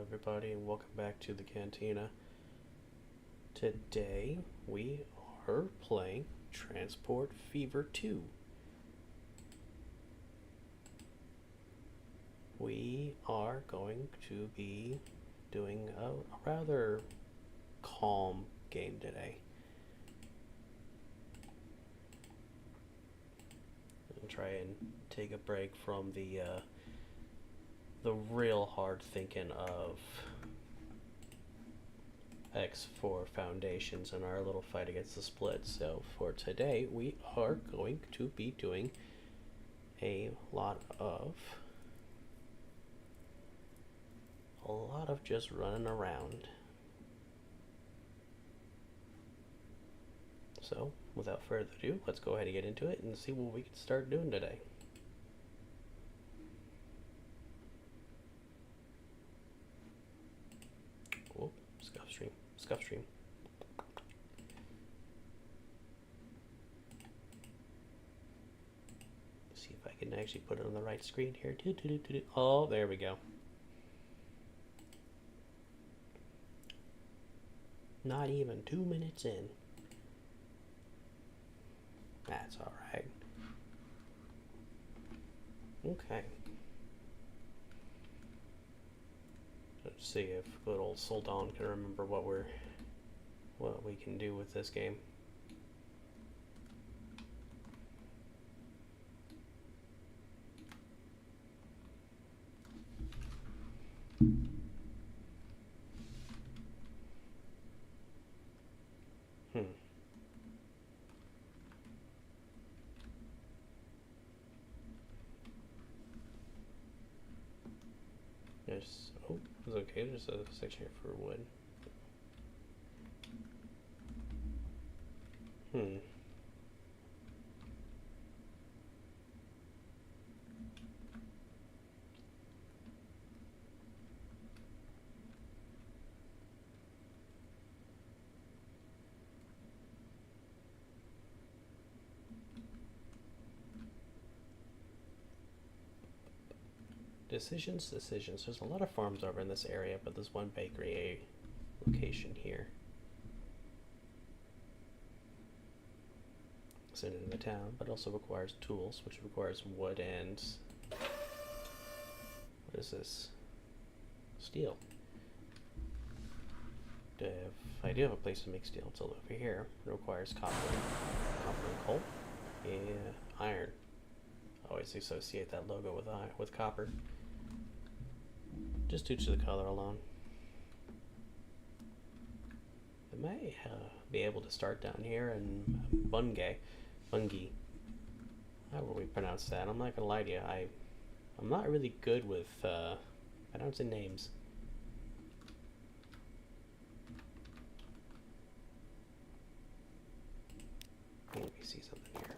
everybody, and welcome back to the Cantina. Today we are playing Transport Fever 2. We are going to be doing a rather calm game today. And try and take a break from the real hard thinking of X4 Foundations and our little fight against the split. So for today, we are going to be doing a lot of just running around. So without further ado, let's go ahead and get into it and see what we can start doing today. Oh, scuff stream. See if I can actually put it on the right screen here. Oh, there we go. Not even 2 minutes in. That's alright. Okay. Let's see if good old Soldan can remember what we can do with this game. It's okay, there's a section here for wood. Decisions. There's a lot of farms over in this area, but there's one bakery location here. It's in the town, but also requires tools, which requires wood and what is this? Steel. I do have a place to make steel. It's all over here. It requires copper and coal, and iron. I always associate that logo with copper, just due to the color alone. I may be able to start down here in Bungie. How will we pronounce that? I'm not gonna lie to you. I'm not really good with pronouncing names. Let me see something here.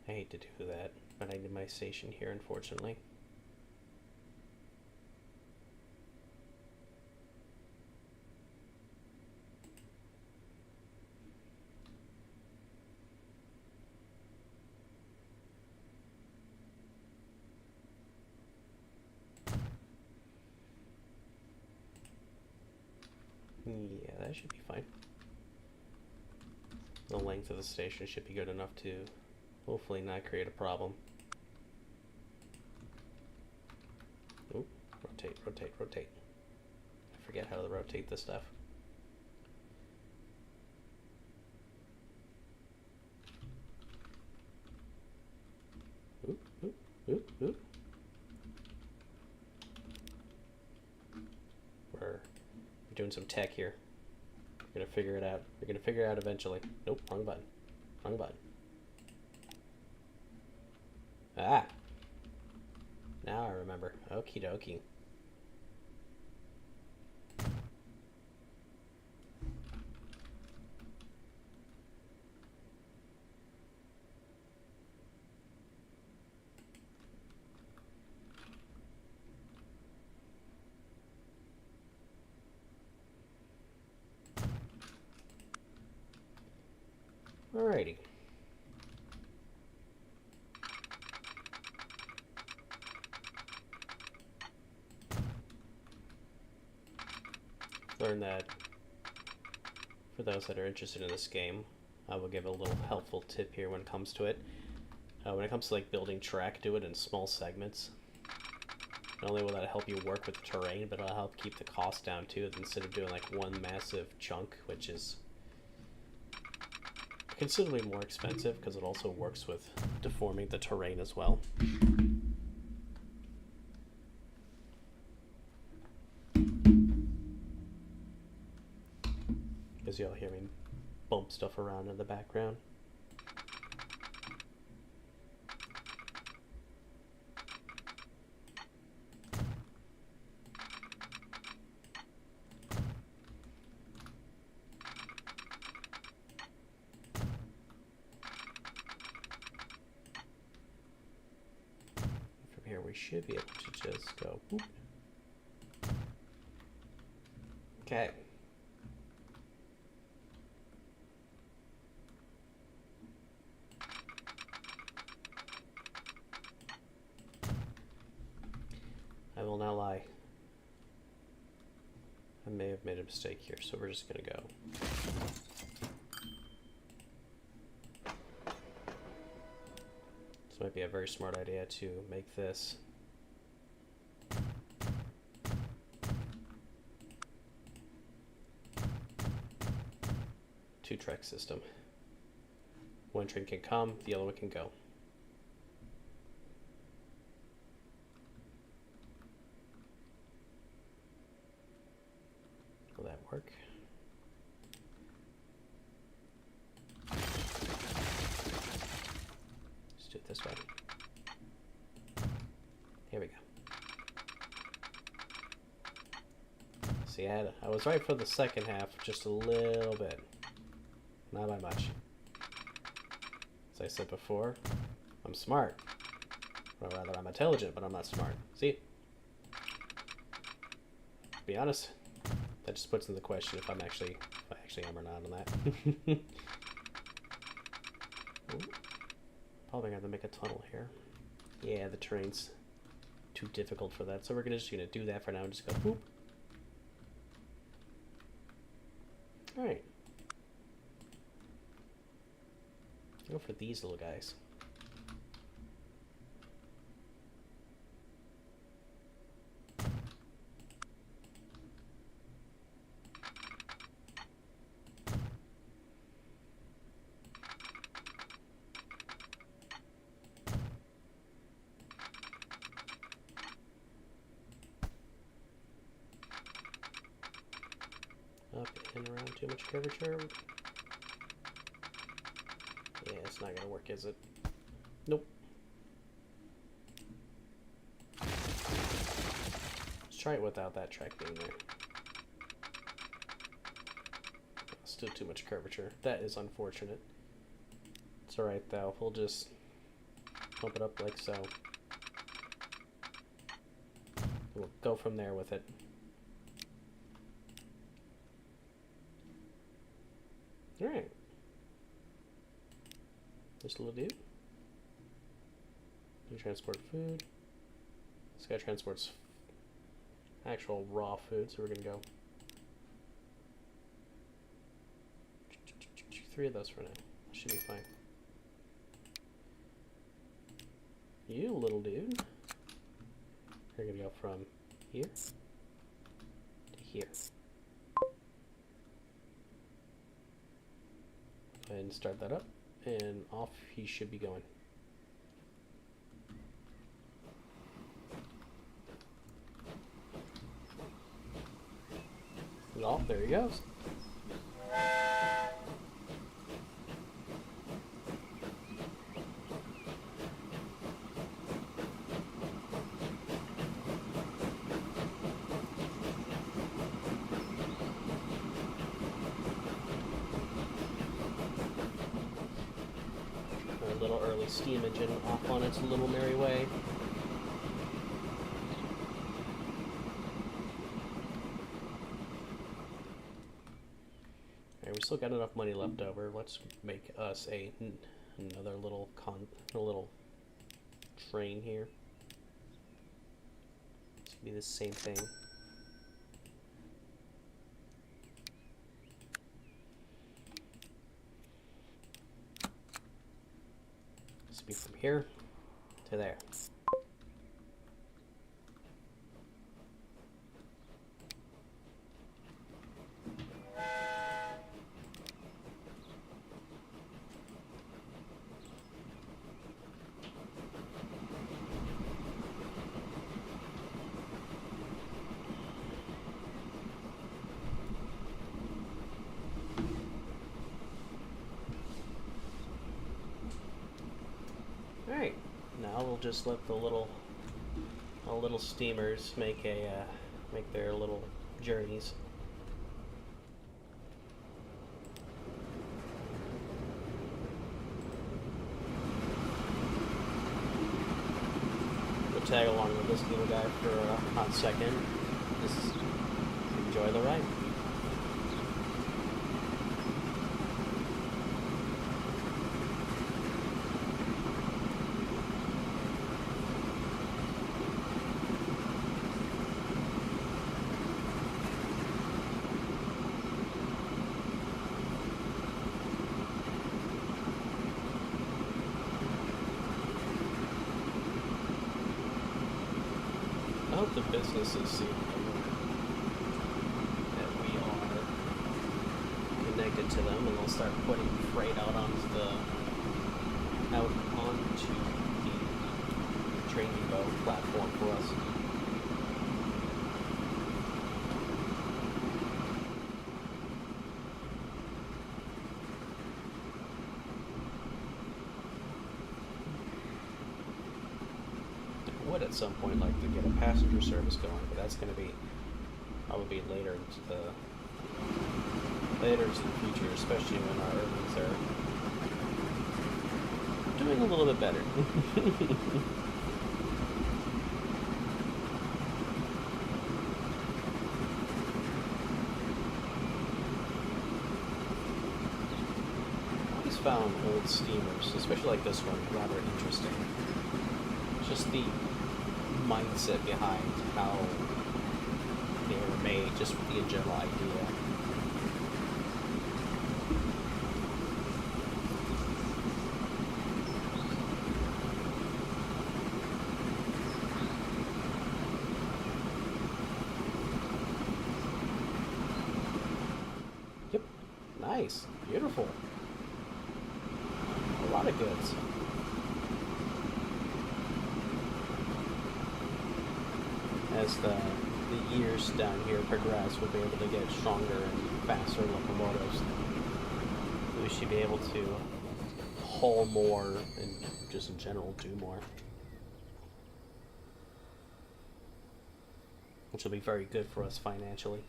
I hate to do that, but I need my station here, unfortunately. Yeah, that should be fine. The length of the station should be good enough to hopefully not create a problem. Oop, rotate. I forget how to rotate this stuff. Oop. We're doing some tech here. We're gonna figure it out. We're gonna figure it out eventually. Nope, wrong button. Ah! Now I remember. Okie dokie. Alrighty. learned that for those that are interested in this game, I will give a little helpful tip here when it comes to it. When it comes to like building track, do it in small segments. Not only will that help you work with the terrain, but it'll help keep the cost down too, instead of doing like one massive chunk, which is considerably more expensive because it also works with deforming the terrain as well. Because you'll hear me bump stuff around in the background. From here we should be able to just go whoop. Okay. I will not lie. I may have made a mistake here, so we're just gonna go. This might be a very smart idea to make this two-track system. One train can come, the other one can go. Will that work? Let's do it this way. Here we go. See, I was right for the second half, just a little bit. Not by much. As I said before, I'm smart. Or rather, I'm intelligent, but I'm not smart. See? To be honest, that just puts into question if I actually am or not on that. Probably gonna make a tunnel here. Yeah, the terrain's too difficult for that, so we're just gonna do that for now and just go boop. Alright. Go for these little guys. Up and around too much curvature. Yeah, it's not gonna work, is it? Nope. Let's try it without that track being there. Still too much curvature. That is unfortunate. It's alright though. We'll just pump it up like so. We'll go from there with it. Alright. This little dude. You transport food. This guy transports actual raw food, so we're gonna go 3 of those for now. Should be fine. You little dude. We're gonna go from here to here. Go ahead and start that up, and off he should be going. And off, there he goes. A little early steam engine off on its little merry way. Alright, we still got enough money left over. Let's make us another little train here. It's gonna be the same thing. be from here to there. Alright, now we'll just let the little steamers make their little journeys. We'll tag along with this little guy for a hot second. Just enjoy the ride. I hope the businesses see that we are connected to them, and they'll start putting freight out onto the train depot platform for us. Would at some point like to get a passenger service going, but that's going to be probably later into the future, especially when our earnings are doing a little bit better. I always found old steamers, especially like this one, rather interesting. Just the mindset behind how they were made, just with the general idea. Yep, nice, beautiful. A lot of goods. As the years down here progress, we'll be able to get stronger and faster locomotives. We should be able to haul more and just in general do more. Which will be very good for us financially.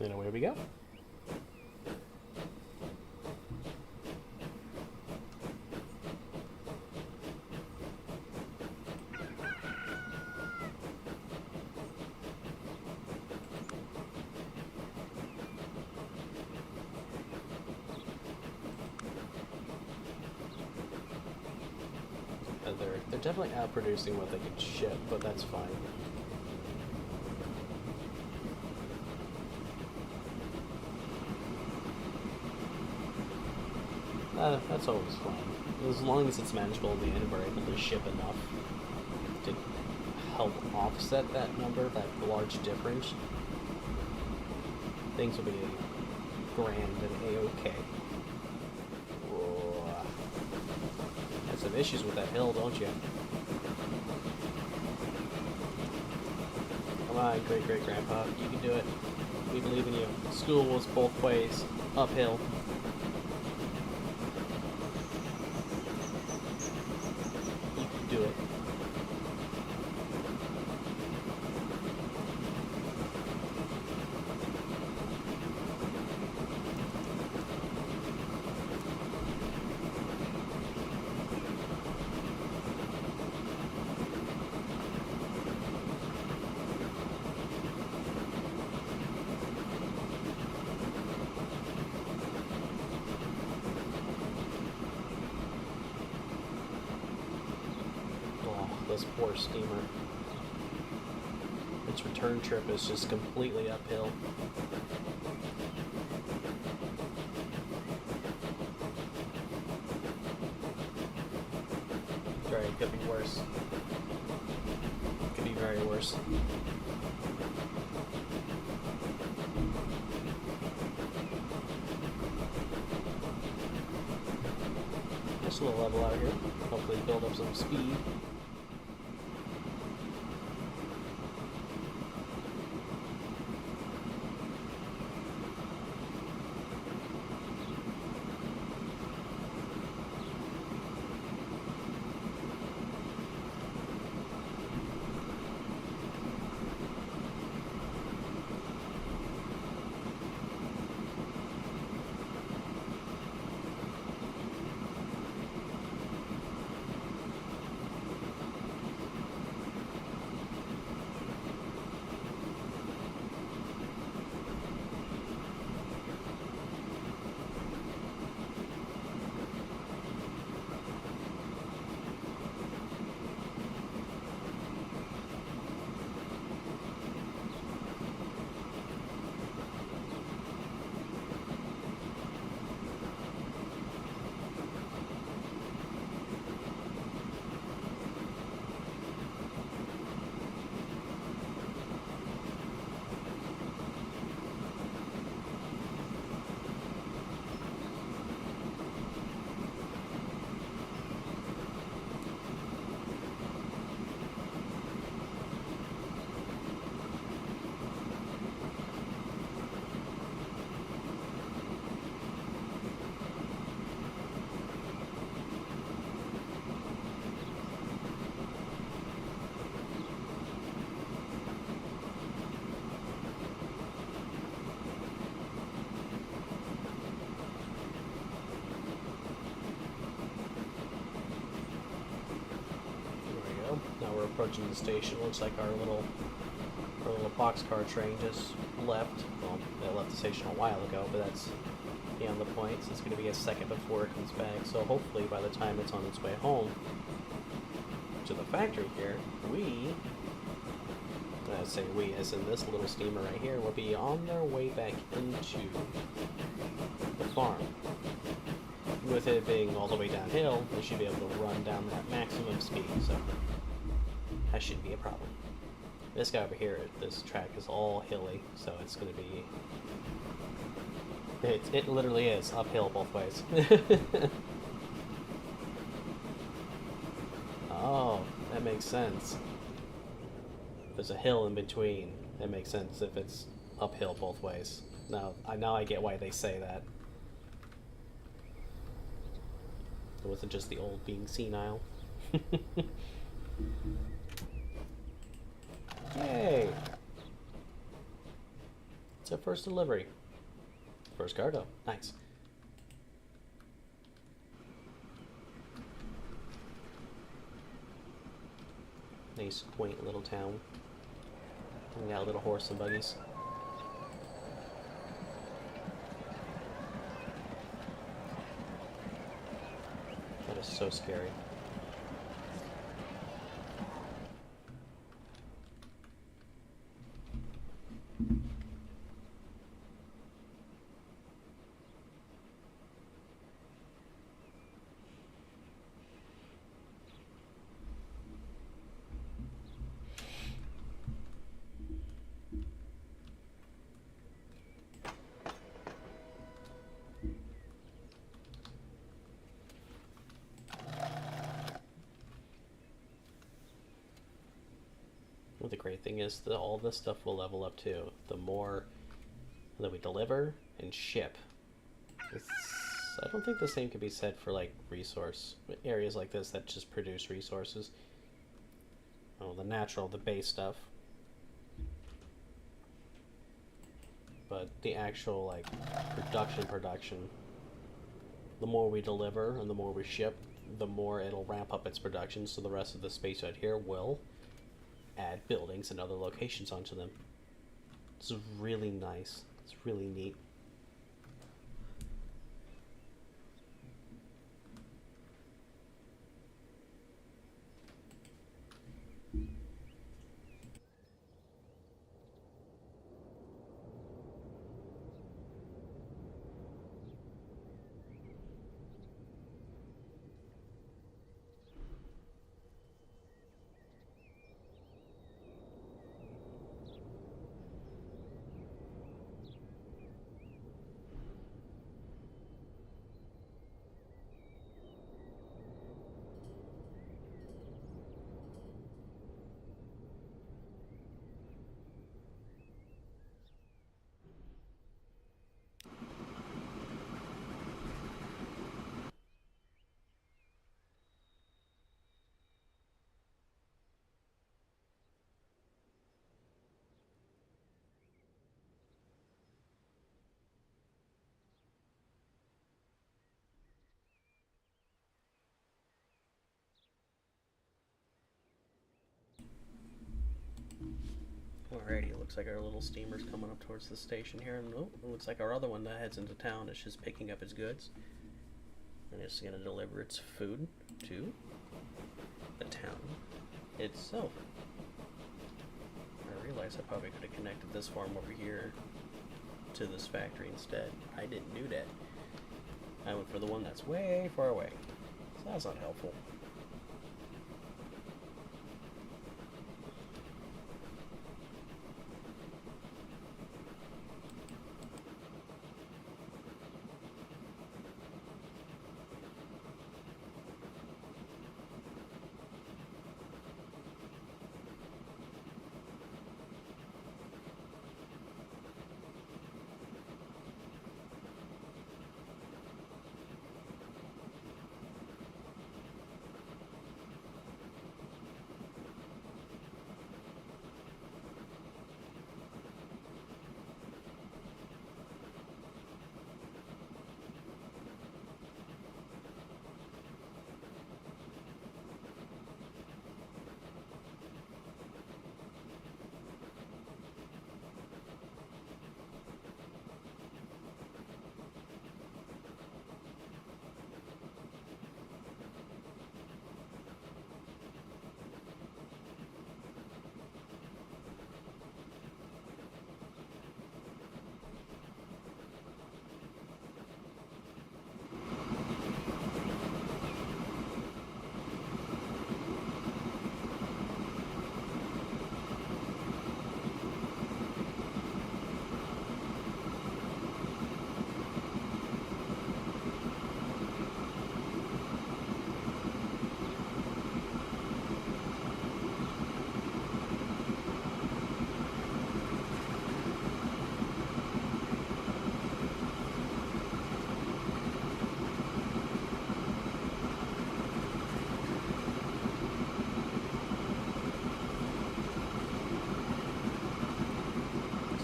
And away we go. They're definitely outproducing what they can ship, but that's fine. That's always fine. As long as it's manageable in the end, we're able to ship enough to help offset that number, that large difference. Things will be grand and A-OK. Had some issues with that hill, don't you? Come on, great-great-grandpa. You can do it. We believe in you. School was both ways. Uphill. You can do it. This poor steamer. Its return trip is just completely uphill. It could be worse. It could be very worse. Just a little level out here. Hopefully build up some speed. Now we're approaching the station. Looks like our little boxcar train just left. Well, it left the station a while ago, but that's beyond the point. So it's going to be a second before it comes back. So hopefully by the time it's on its way home to the factory here, I say we, as in this little steamer right here, will be on their way back into the farm. With it being all the way downhill, they should be able to run down that maximum speed, so that shouldn't be a problem. This guy over here, this track is all hilly, so it's going to be... It literally is uphill both ways. Oh, that makes sense. There's a hill in between. It makes sense if it's uphill both ways. Now I get why they say that. It wasn't just the old being senile. Yay! It's our first delivery. First cargo. Nice. Nice, quaint little town. We got little horse and buggies. That is so scary. Well, the great thing is that all this stuff will level up too. The more that we deliver and ship. I don't think the same can be said for like resource areas like this that just produce resources. Oh, the natural, the base stuff. But the actual like production, the more we deliver and the more we ship, the more it'll ramp up its production, so the rest of the space out here will add buildings and other locations onto them. This is really nice. It's really neat. Alrighty, looks like our little steamer's coming up towards the station here, and oh, it looks like our other one that heads into town is just picking up its goods. And it's going to deliver its food to the town itself. I realized I probably could have connected this farm over here to this factory instead. I didn't do that. I went for the one that's way far away. So that's not helpful.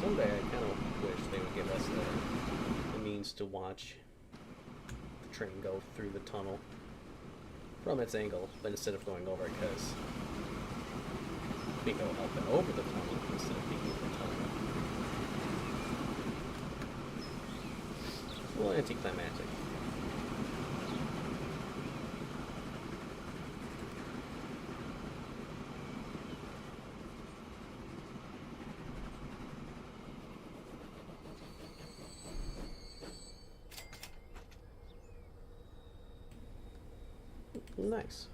Someday I kind of wish they would give us the means to watch the train go through the tunnel from its angle, but instead of going over it, because we go up and over the tunnel instead of being in the tunnel. It's a little anticlimactic. Nice.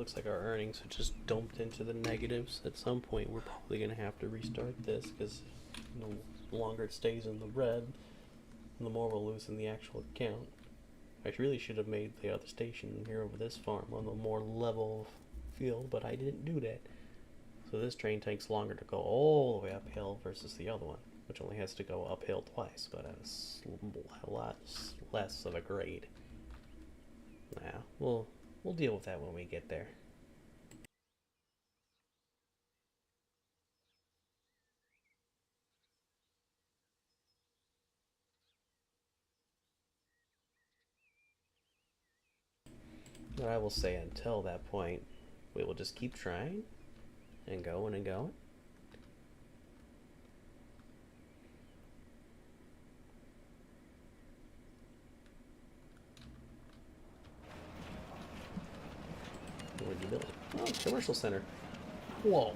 looks like our earnings are just dumped into the negatives. At some point, we're probably going to have to restart this because the longer it stays in the red, the more we'll lose in the actual account. I really should have made the other station here over this farm on a more level field, but I didn't do that. So this train takes longer to go all the way uphill versus the other one, which only has to go uphill twice, but at a lot less of a grade. Nah, we'll deal with that when we get there. But I will say until that point, we will just keep trying and going and going. What did you build? Oh, commercial center. Whoa.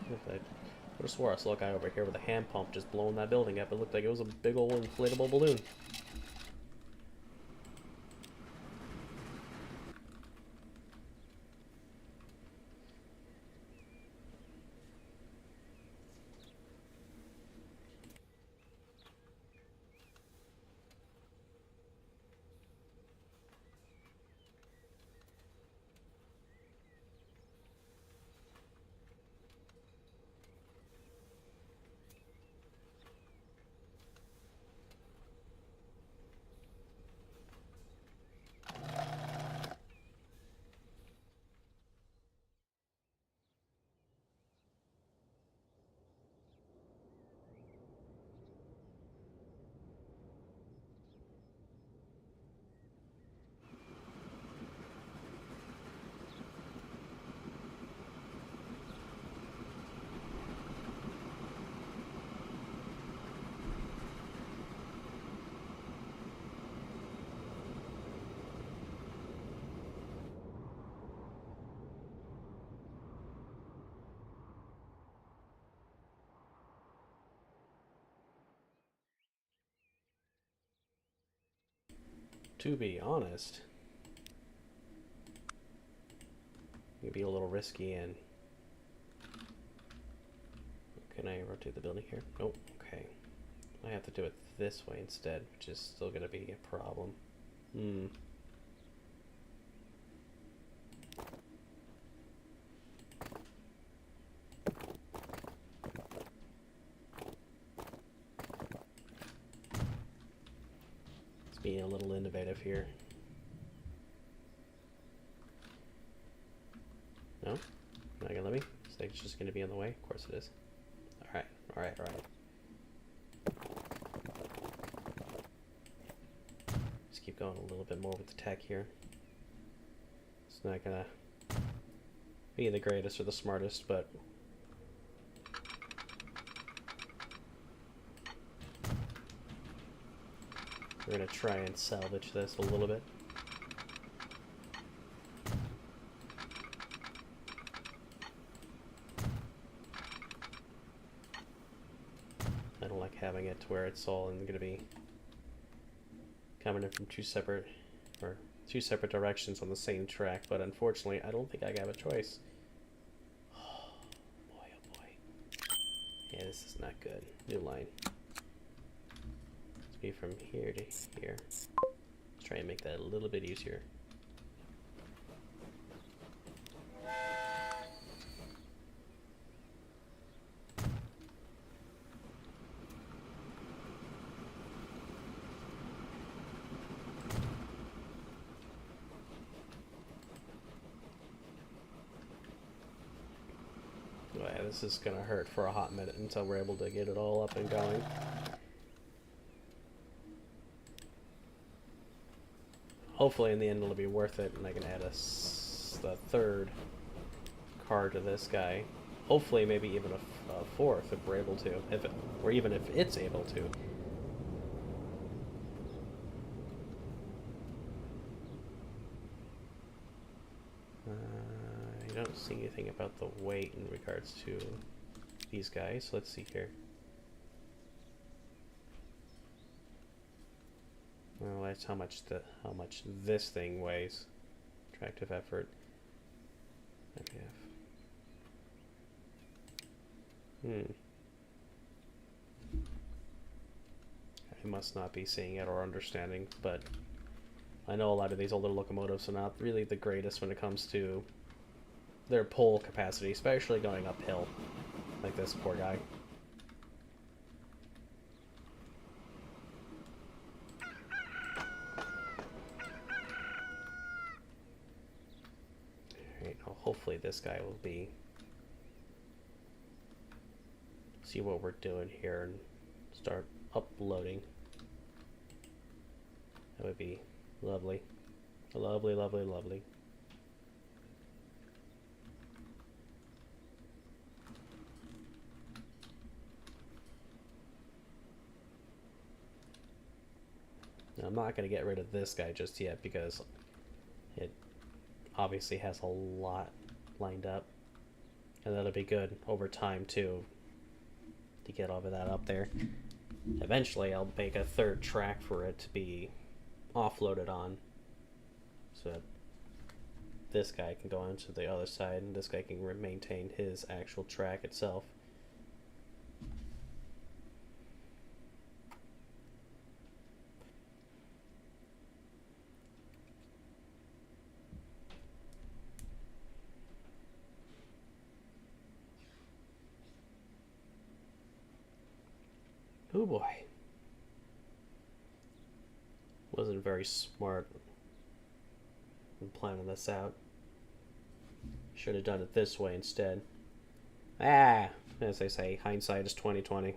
I would have swore I saw a guy over here with a hand pump just blowing that building up. It looked like it was a big old inflatable balloon. To be honest, maybe a little risky. And can I rotate the building here? Nope. Okay, I have to do it this way instead, which is still going to be a problem. Being a little innovative here. No? Not gonna let me? It's just gonna be in the way? Of course it is. Alright, alright, alright. Just keep going a little bit more with the tech here. It's not gonna be the greatest or the smartest, but we're gonna try and salvage this a little bit. I don't like having it to where it's all gonna be coming in from two separate directions on the same track, but unfortunately I don't think I have a choice. Oh boy, oh boy. Yeah, this is not good. New line. Be from here to here. Let's try and make that a little bit easier. Oh yeah, this is gonna hurt for a hot minute until we're able to get it all up and going. Hopefully in the end it'll be worth it and I can add the third car to this guy. Hopefully maybe even a fourth if we're able to, or even if it's able to. I don't see anything about the weight in regards to these guys. Let's see here. Well, that's how much this thing weighs. Tractive effort. MPF. I must not be seeing it or understanding, but I know a lot of these older locomotives are not really the greatest when it comes to their pull capacity, especially going uphill, like this poor guy. Alright, well, hopefully this guy will be... see what we're doing here and start uploading. That would be lovely. Lovely, lovely, lovely. Now, I'm not going to get rid of this guy just yet because it obviously has a lot lined up. And that'll be good over time too, to get all of that up there. Eventually I'll make a third track for it to be offloaded on, so that this guy can go on to the other side and this guy can maintain his actual track itself. Oh boy. Wasn't very smart in planning this out. Should have done it this way instead. Ah, as they say, hindsight is 20/20.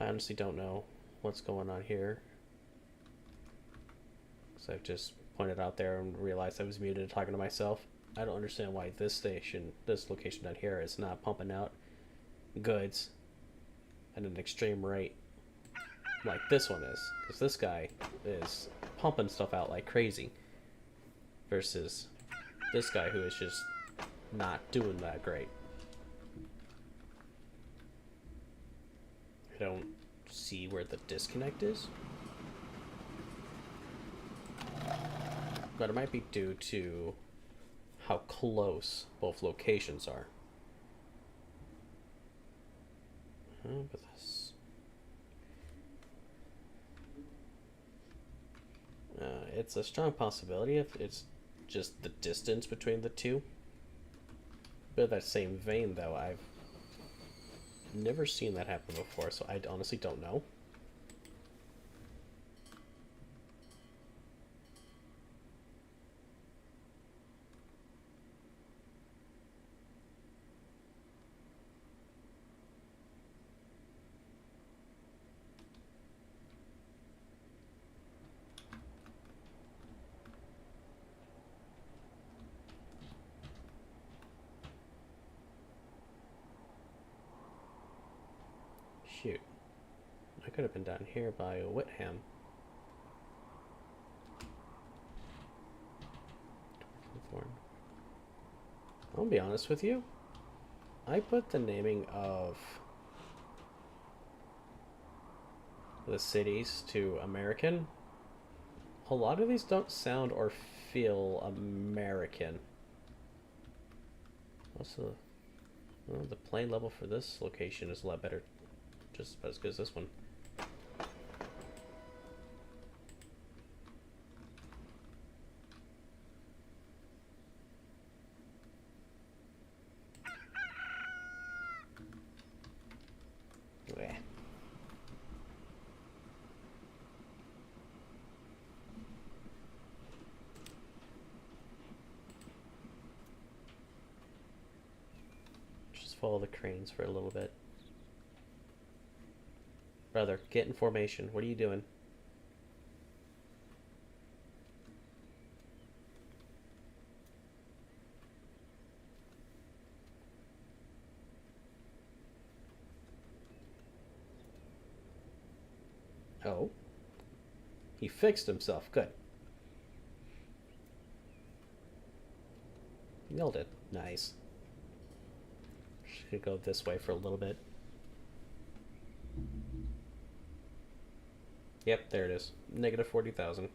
I honestly don't know what's going on here. Because I've just pointed out there and realized I was muted talking to myself. I don't understand why this location down here is not pumping out goods at an extreme rate like this one is. Because this guy is pumping stuff out like crazy. Versus this guy who is just not doing that great. I don't see where the disconnect is. But it might be due to how close both locations are. But this... it's a strong possibility if it's just the distance between the two. But in that same vein, though, I've never seen that happen before, so I honestly don't know. Shoot. I could have been down here by Whitham. I'll be honest with you. I put the naming of the cities to American. A lot of these don't sound or feel American. Also, well, the plane level for this location is a lot better. Just about as good as this one. Just follow the cranes for a little bit. Brother, get in formation. What are you doing? Oh. He fixed himself. Good. Nailed it. Nice. Should go this way for a little bit. Yep, there it is. Negative 40,000.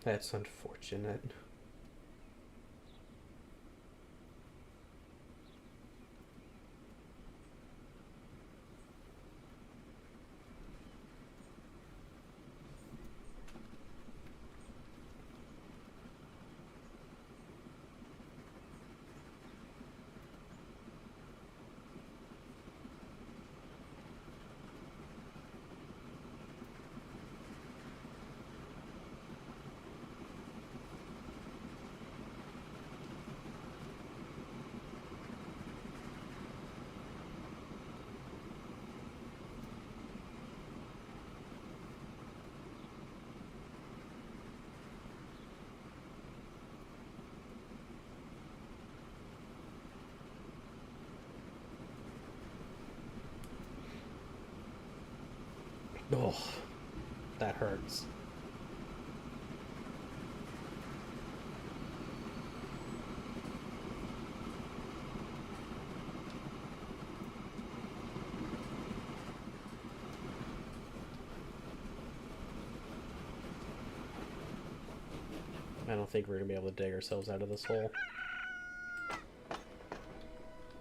That's unfortunate. Oh, that hurts. I don't think we're going to be able to dig ourselves out of this hole.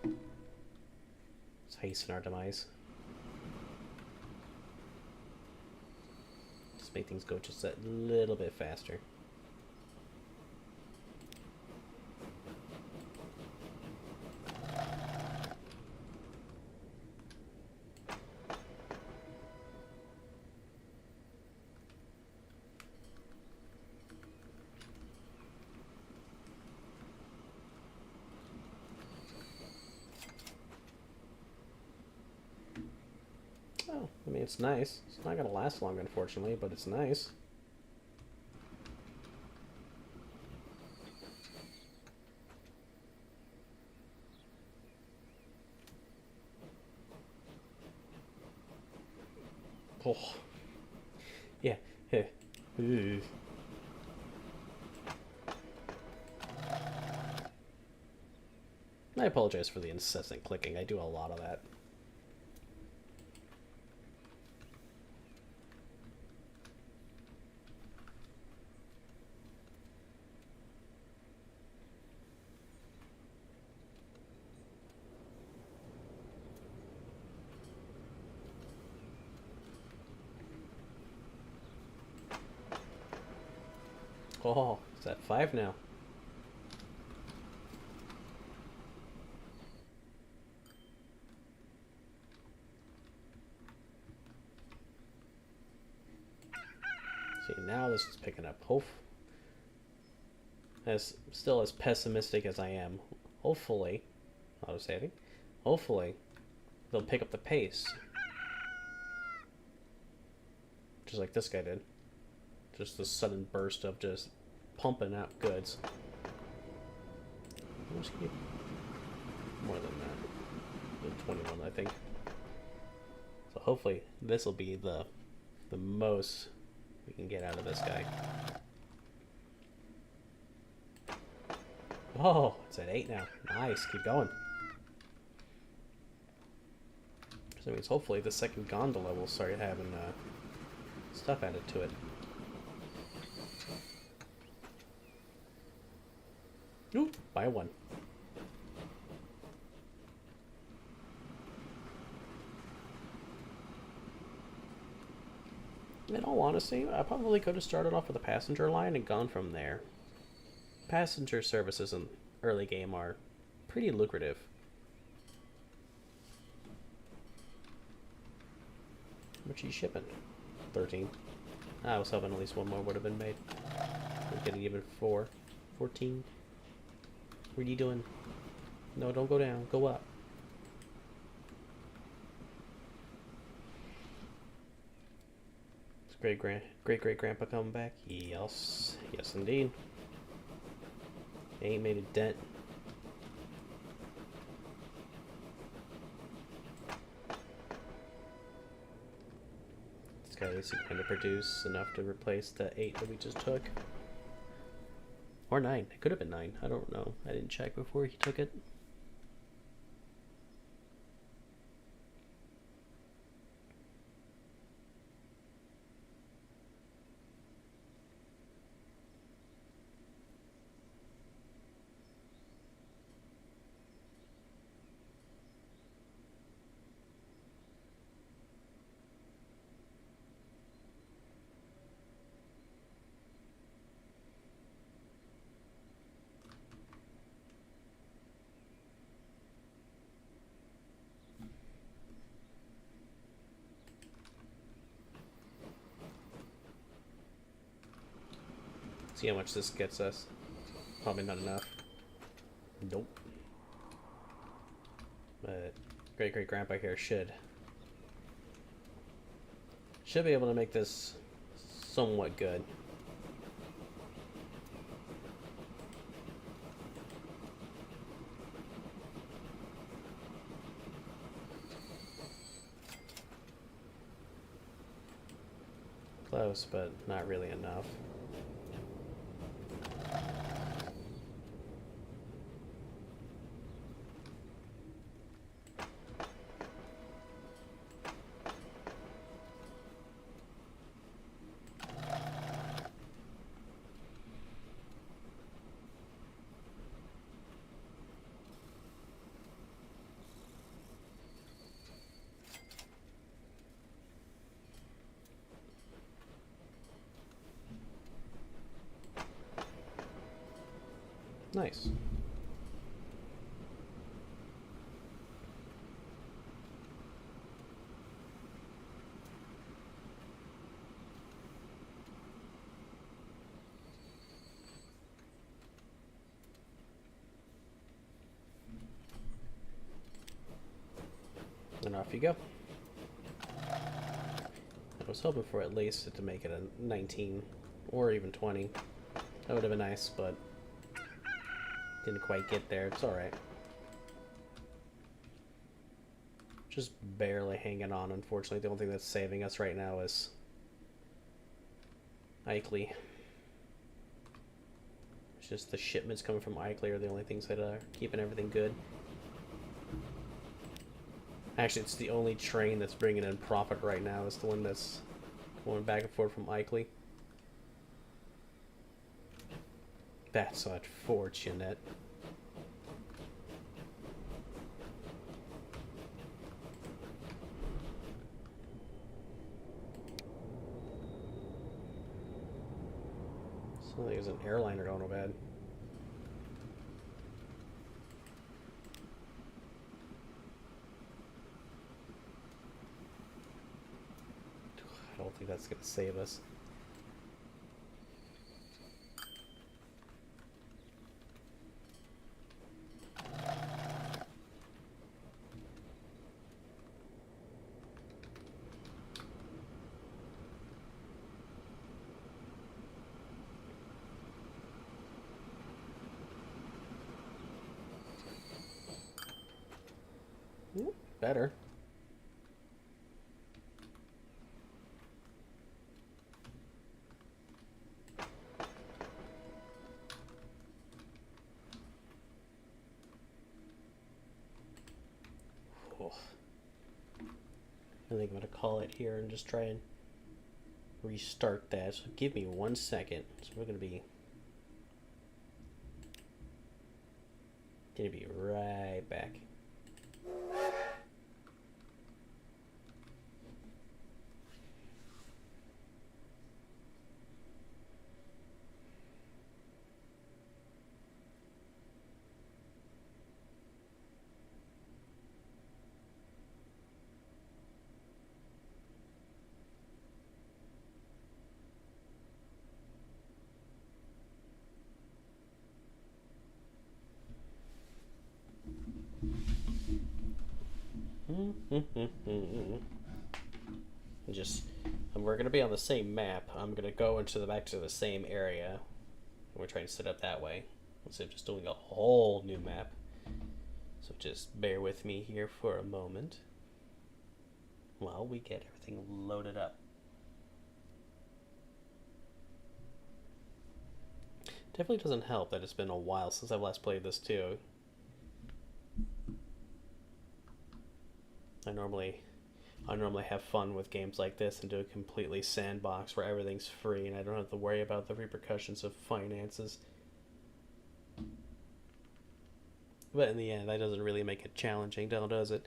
Let's hasten our demise. Make things go just a little bit faster. Oh, I mean, it's nice. It's not gonna last long, unfortunately, but it's nice. Oh. Yeah. Ooh. I apologize for the incessant clicking. I do a lot of that. Oh, it's at 5 now. See, now this is picking up. Still as pessimistic as I am, hopefully, auto-saving, hopefully, they'll pick up the pace. Just like this guy did. Just the sudden burst of just pumping out goods. More than that. Than 21, I think. So hopefully this will be the most we can get out of this guy. Oh, it's at 8 now. Nice, keep going. So that means hopefully the second gondola will start having stuff added to it. Ooh, by 1. In all honesty, I probably could have started off with a passenger line and gone from there. Passenger services in early game are pretty lucrative. How much are you shipping? 13. I was hoping at least one more would have been made. We're getting even 4. 14. What are you doing? No, don't go down. Go up. Is great grandpa coming back? Yes. Yes, indeed. Ain't made a dent. This guy is going to produce enough to replace the 8 that we just took. Or 9. It could have been 9. I don't know. I didn't check before he took it. See how much this gets us. Probably not enough. Nope. But great grandpa here should be able to make this somewhat good. Close, but not really enough. Nice. And off you go. was hoping for at least to make it a 19 or even 20. That would have been nice, but didn't quite get there. It's alright. Just barely hanging on, unfortunately. The only thing that's saving us right now is Ikley. It's just the shipments coming from Ikley are the only things that are keeping everything good. Actually, it's the only train that's bringing in profit right now. Is the one that's going back and forth from Ikley. That's unfortunate. So there's an airliner going bad. I don't think that's going to save us. Better. Oh. I think I'm going to call it here and just try and restart that. So give me 1 second. So we're going to be right back. We're gonna be on the same map. I'm gonna go back to the same area. We're trying to set up that way instead of just doing a whole new map. So just bear with me here for a moment while we get everything loaded up. Definitely doesn't help that it's been a while since I've last played this too. I normally have fun with games like this and do a completely sandbox where everything's free and I don't have to worry about the repercussions of finances. But in the end, that doesn't really make it challenging, does it?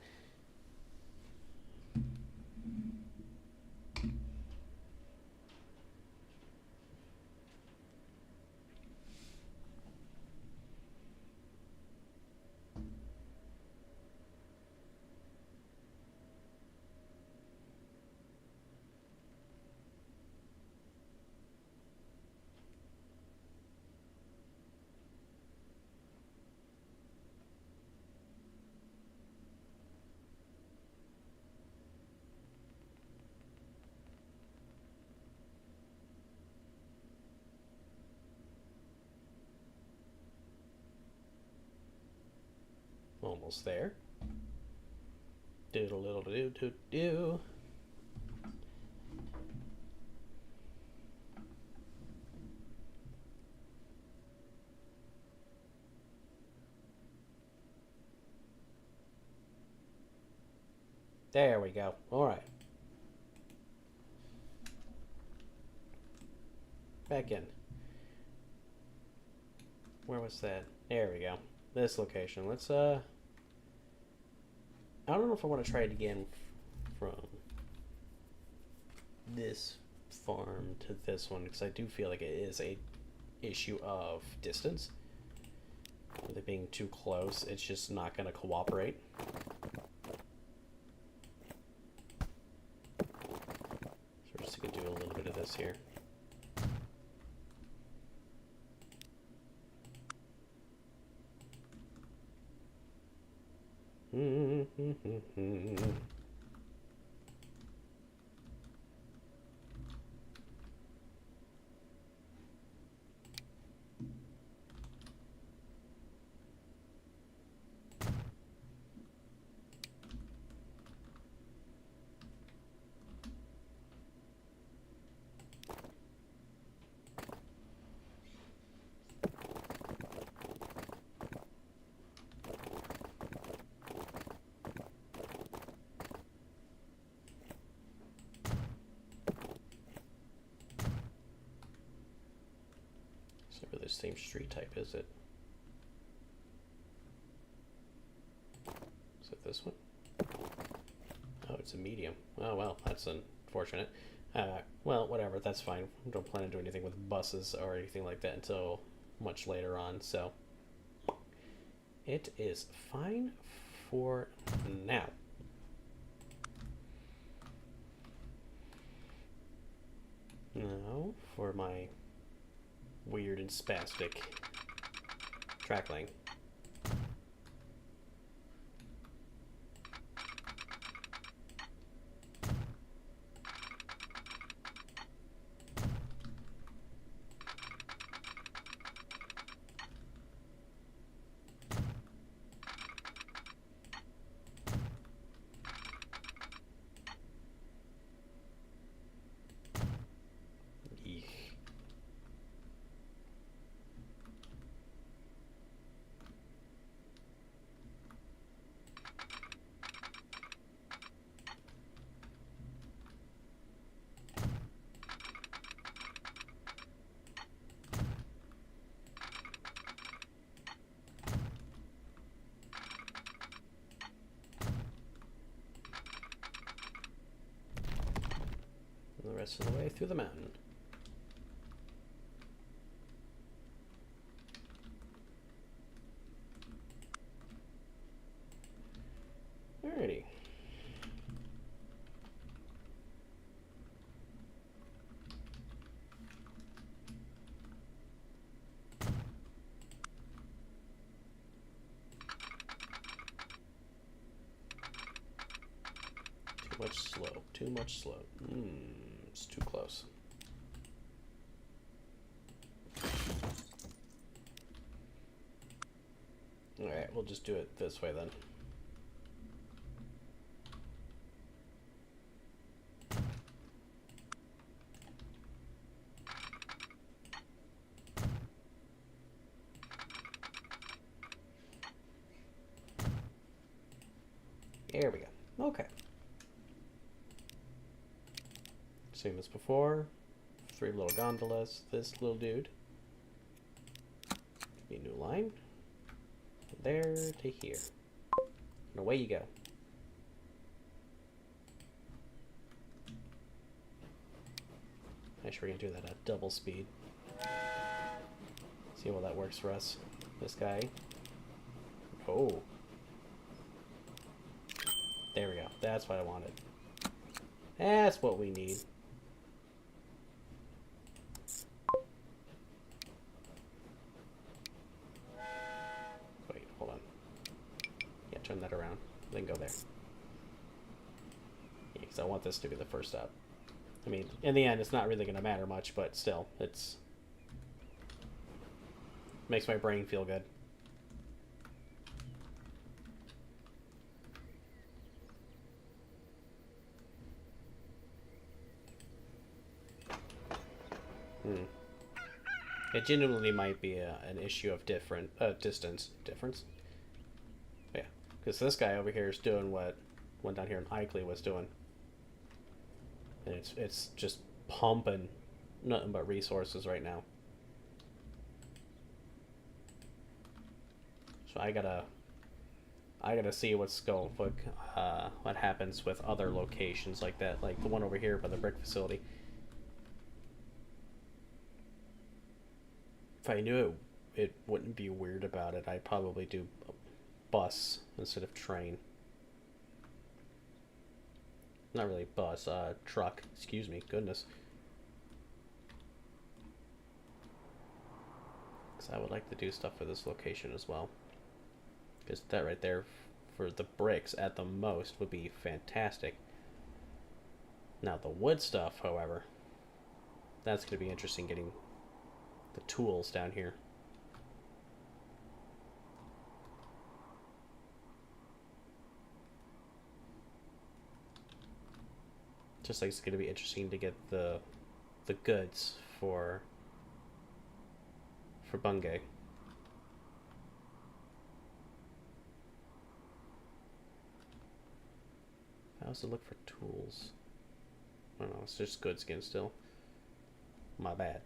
Almost there. Doodle little doo doo doo. There we go. All right. Back in. Where was that? There we go. This location. Let's I don't know if I want to try it again from this farm to this one because I do feel like it is a issue of distance. With it being too close, it's just not going to cooperate. So we're just going to do a little bit of this here. really the same street type, is it? Is it this one? Oh, it's a medium. Oh, well, that's unfortunate. Well, whatever, that's fine. I don't plan to do anything with buses or anything like that until much later on, so it is fine for now. Now, for my weird and spastic track lane. The rest of the way through the mountain. Alrighty. Too much slope. Too much slope. It's too close. Alright, we'll just do it this way then. There we go. Okay. Same as before. 3 little gondolas. This little dude. Be a new line. From there to here. And away you go. Actually, we're gonna do that at double speed. See how well that works for us. This guy. Oh. There we go. That's what I wanted. That's what we need. Wait, hold on. Yeah, turn that around. Then go there. Yeah, because I want this to be the first stop. I mean, in the end, it's not really going to matter much, but still, it's... makes my brain feel good. It genuinely might be an issue of distance difference. Yeah, because this guy over here is doing what one down here in Ilkley was doing, and it's just pumping nothing but resources right now. So I gotta see what happens with other locations like that, like the one over here by the brick facility. If I knew it wouldn't be weird about it, I'd probably do bus instead of train. Not really bus, truck. Excuse me, goodness. Because I would like to do stuff for this location as well. Because that right there, for the bricks at the most, would be fantastic. Now the wood stuff, however, that's going to be interesting getting the tools down here. Just like it's going to be interesting to get the goods for Bungay. I also look for tools. I don't know, it's just goods again still. My bad.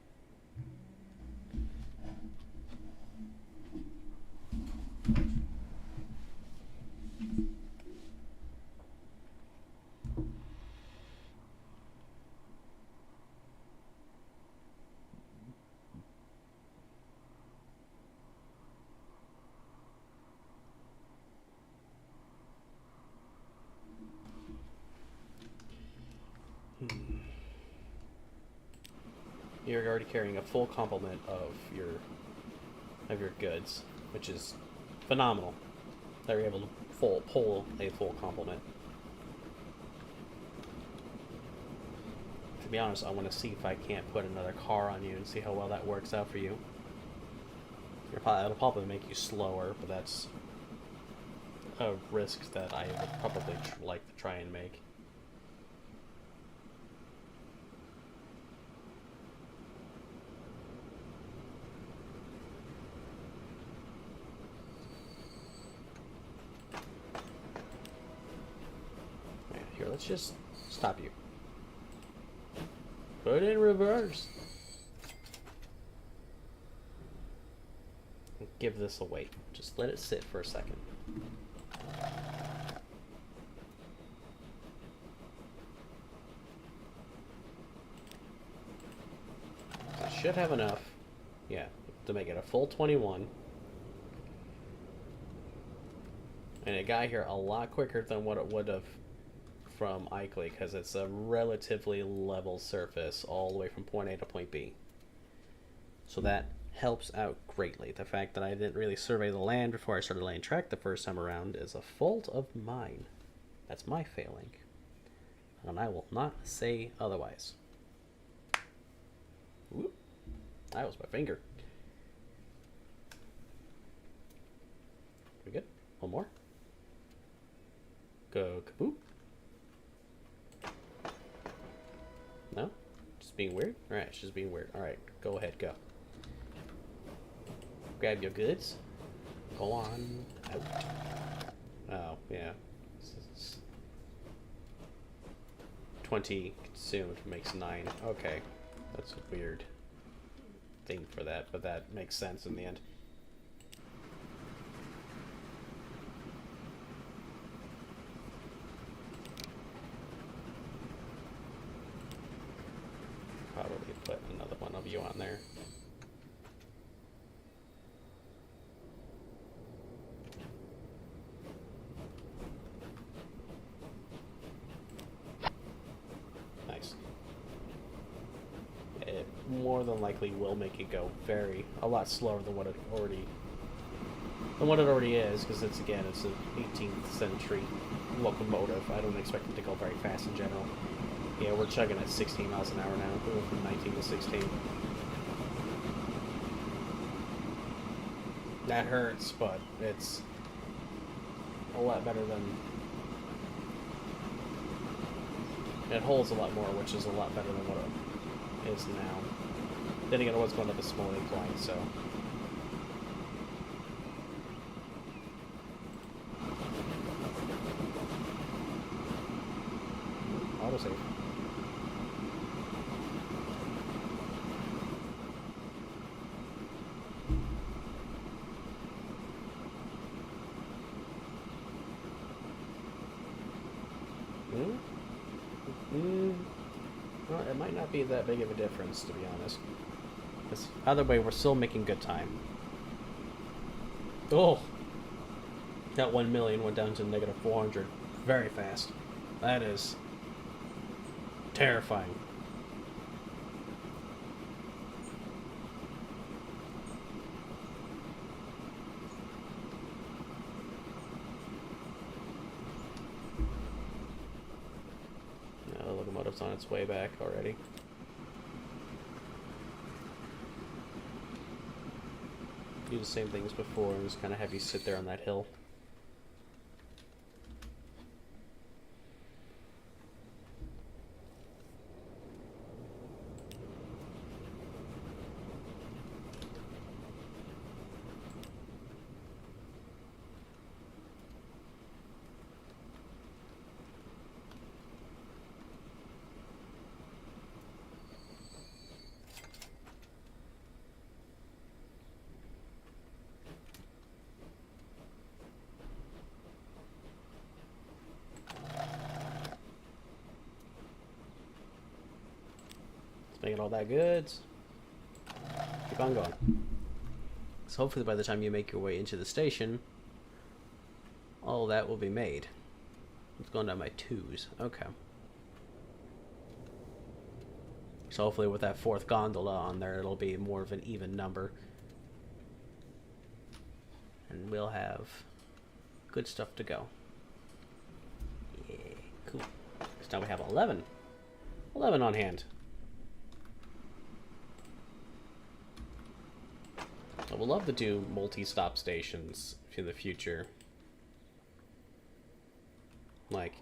you're already carrying a full complement of your goods, which is phenomenal. That you're able to pull a full complement. To be honest, I want to see if I can't put another car on you and see how well that works out for you. It'll probably make you slower, but that's a risk that I would probably like to try and make. Yeah, here, let's just stop you. Put it in reverse. Give this a wait. Just let it sit for a second. I should have enough, yeah, to make it a full 21. And it got here a lot quicker than what it would have from Ikeley, because it's a relatively level surface all the way from point A to point B. So that helps out greatly. The fact that I didn't really survey the land before I started laying track the first time around is a fault of mine. That's my failing. And I will not say otherwise. Whoop. That was my finger. We good? One more. Go kaboop. No? Just being weird? Alright, it's just being weird. Alright, go ahead, go. Grab your goods. Go on out. Oh, yeah. 20 consumed makes 9. Okay. That's a weird thing for that, but that makes sense in the end. Probably put another one of you on there. Nice. It more than likely will make it go a lot slower than what it already is, because it's an 18th century locomotive. I don't expect it to go very fast in general. Yeah, we're chugging at 16 miles an hour now. We went from 19 to 16. That hurts, but it's a lot better than... It holds a lot more, which is a lot better than what it is now. Then again, it was going up a small incline, so... Autosave. Well, it might not be that big of a difference, to be honest. Because either way, we're still making good time. Oh! That 1 million went down to negative 400 very fast. That is terrifying. The locomotive's on its way back already. Do the same thing as before and just kind of have you sit there on that hill. Making all that goods. Keep on going. So hopefully by the time you make your way into the station, all that will be made. It's going down by 2s. Okay. So hopefully with that fourth gondola on there, it'll be more of an even number. And we'll have good stuff to go. Yeah, cool. So now we have 11. 11 on hand. I would love to do multi-stop stations in the future. Like,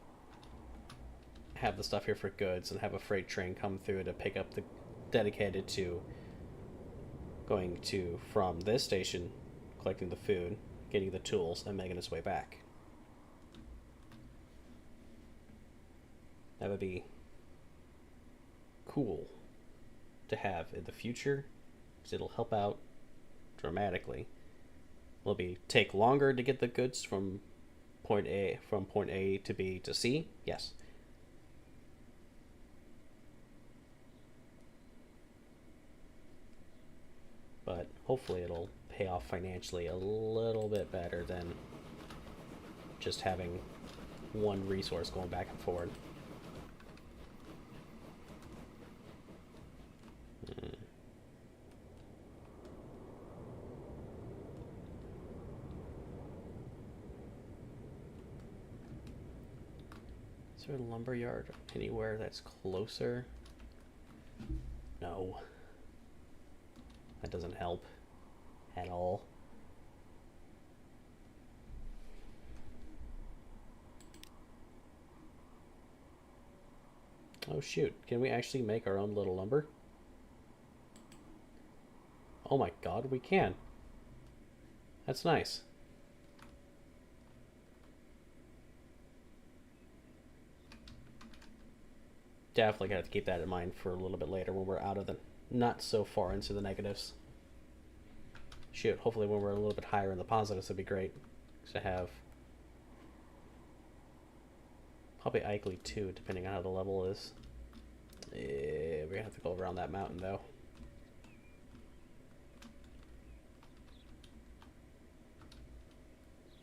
have the stuff here for goods and have a freight train come through to pick up the dedicated to going to from this station, collecting the food, getting the tools, and making its way back. That would be cool to have in the future, because it'll help out dramatically. Will it take longer to get the goods from point A to B to C? Yes. But hopefully it'll pay off financially a little bit better than just having one resource going back and forward. Is there a lumberyard anywhere that's closer? No. That doesn't help at all. Oh shoot, can we actually make our own little lumber? Oh my god, we can. That's nice. Definitely got to keep that in mind for a little bit later when we're out of the, not so far into the negatives. Shoot, hopefully when we're a little bit higher in the positives, it'd be great to have probably Eichel too, depending on how the level is. Yeah, we're gonna have to go around that mountain though.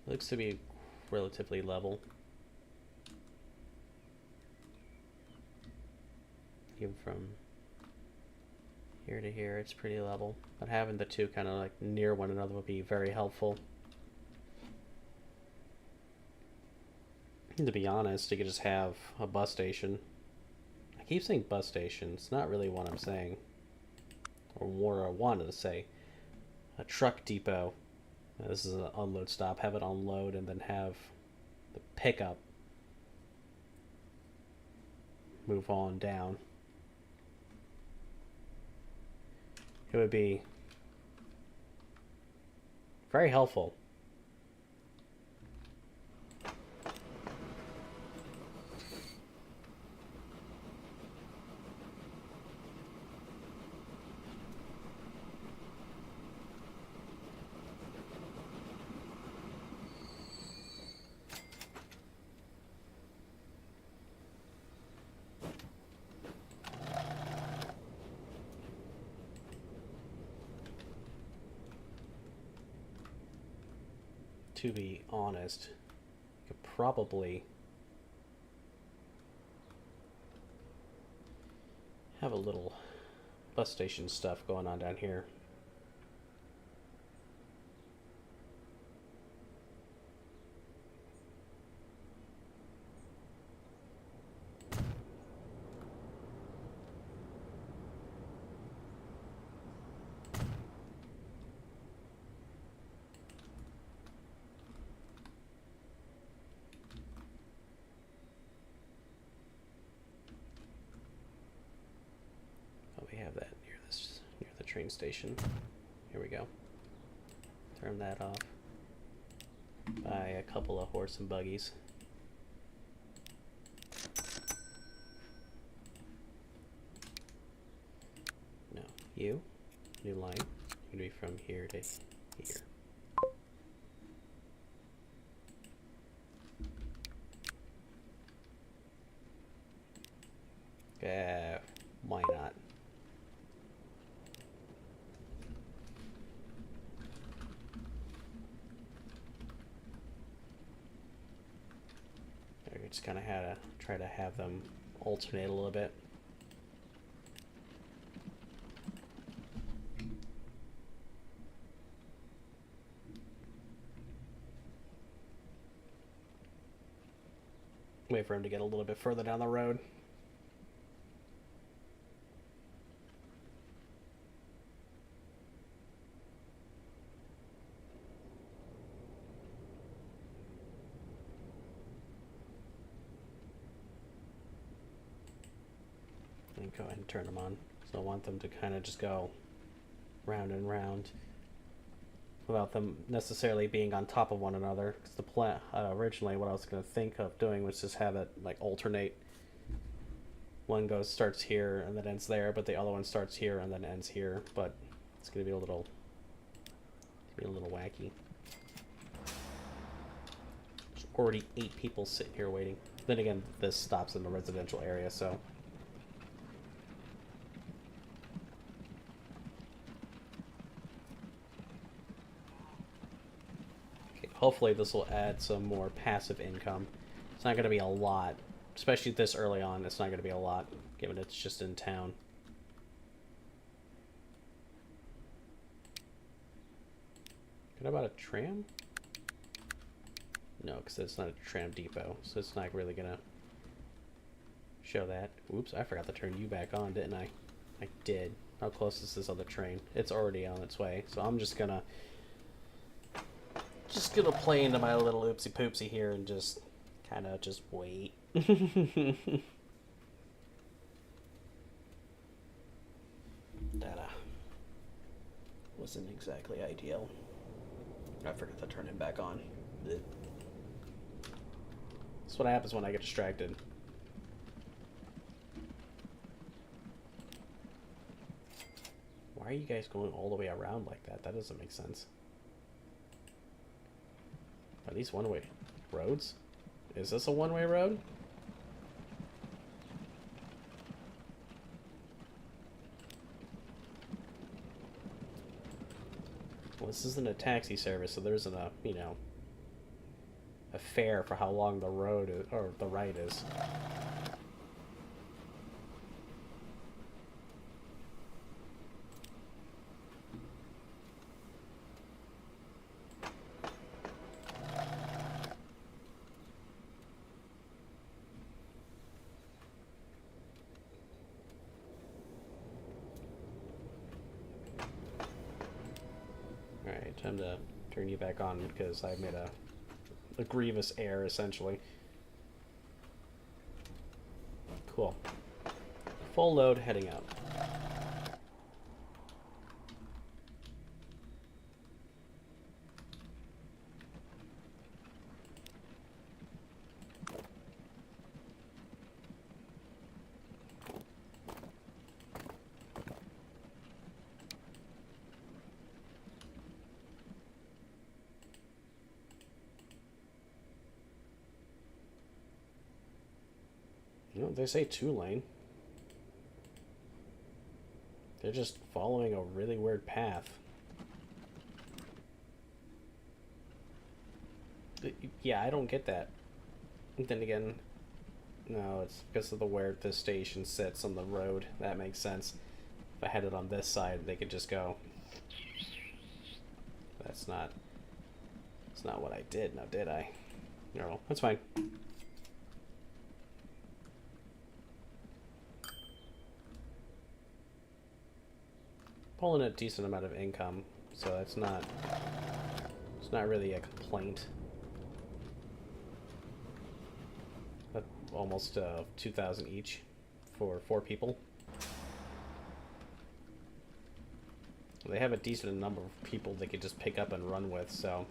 Looks to be relatively level. Even from here to here, it's pretty level. But having the two kind of like near one another would be very helpful. And to be honest, you could just have a bus station. I keep saying bus station. It's not really what I'm saying. Or more I wanted to say. A truck depot. This is an unload stop. Have it unload and then have the pickup move on down. It would be very helpful. To be honest, you could probably have a little bus station stuff going on down here. We have that near the train station. Here we go. Turn that off. Buy a couple of horse and buggies. No, you. New line. You're gonna be from here to here. Why not? I just kind of had to try to have them alternate a little bit. Wait for him to get a little bit further down the road. And go ahead and turn them on. So I want them to kind of just go round and round without them necessarily being on top of one another. Because the plan originally, what I was going to think of doing was just have it like alternate. One starts here and then ends there, but the other one starts here and then ends here. But it's going to be a little wacky. There's already 8 people sitting here waiting. Then again, this stops in the residential area, so. Hopefully this will add some more passive income. It's not going to be a lot, especially this early on. It's not going to be a lot, given it's just in town. Can I buy a tram? No, because it's not a tram depot, so it's not really going to show that. Oops, I forgot to turn you back on, didn't I? I did. How close is this other train? It's already on its way, so I'm just gonna play into my little oopsie poopsie here and just kind of just wait. That wasn't exactly ideal. I forgot to turn him back on. That's what happens when I get distracted. Why are you guys going all the way around like that? That doesn't make sense. Are these one-way roads? Is this a one-way road? Well, this isn't a taxi service, so there isn't a, you know, a fare for how long the road is, or the ride is. Alright, time to turn you back on because I made a grievous error, essentially. Cool. Full load heading out. You know, they say 2-lane. They're just following a really weird path. Yeah, I don't get that. And then again, no, it's because of the where this station sits on the road. That makes sense. If I had it on this side, they could just go. That's not what I did, now did I? No, that's fine. Pulling a decent amount of income, so it's not really a complaint. Almost 2,000 each for 4 people. They have a decent number of people they could just pick up and run with, so.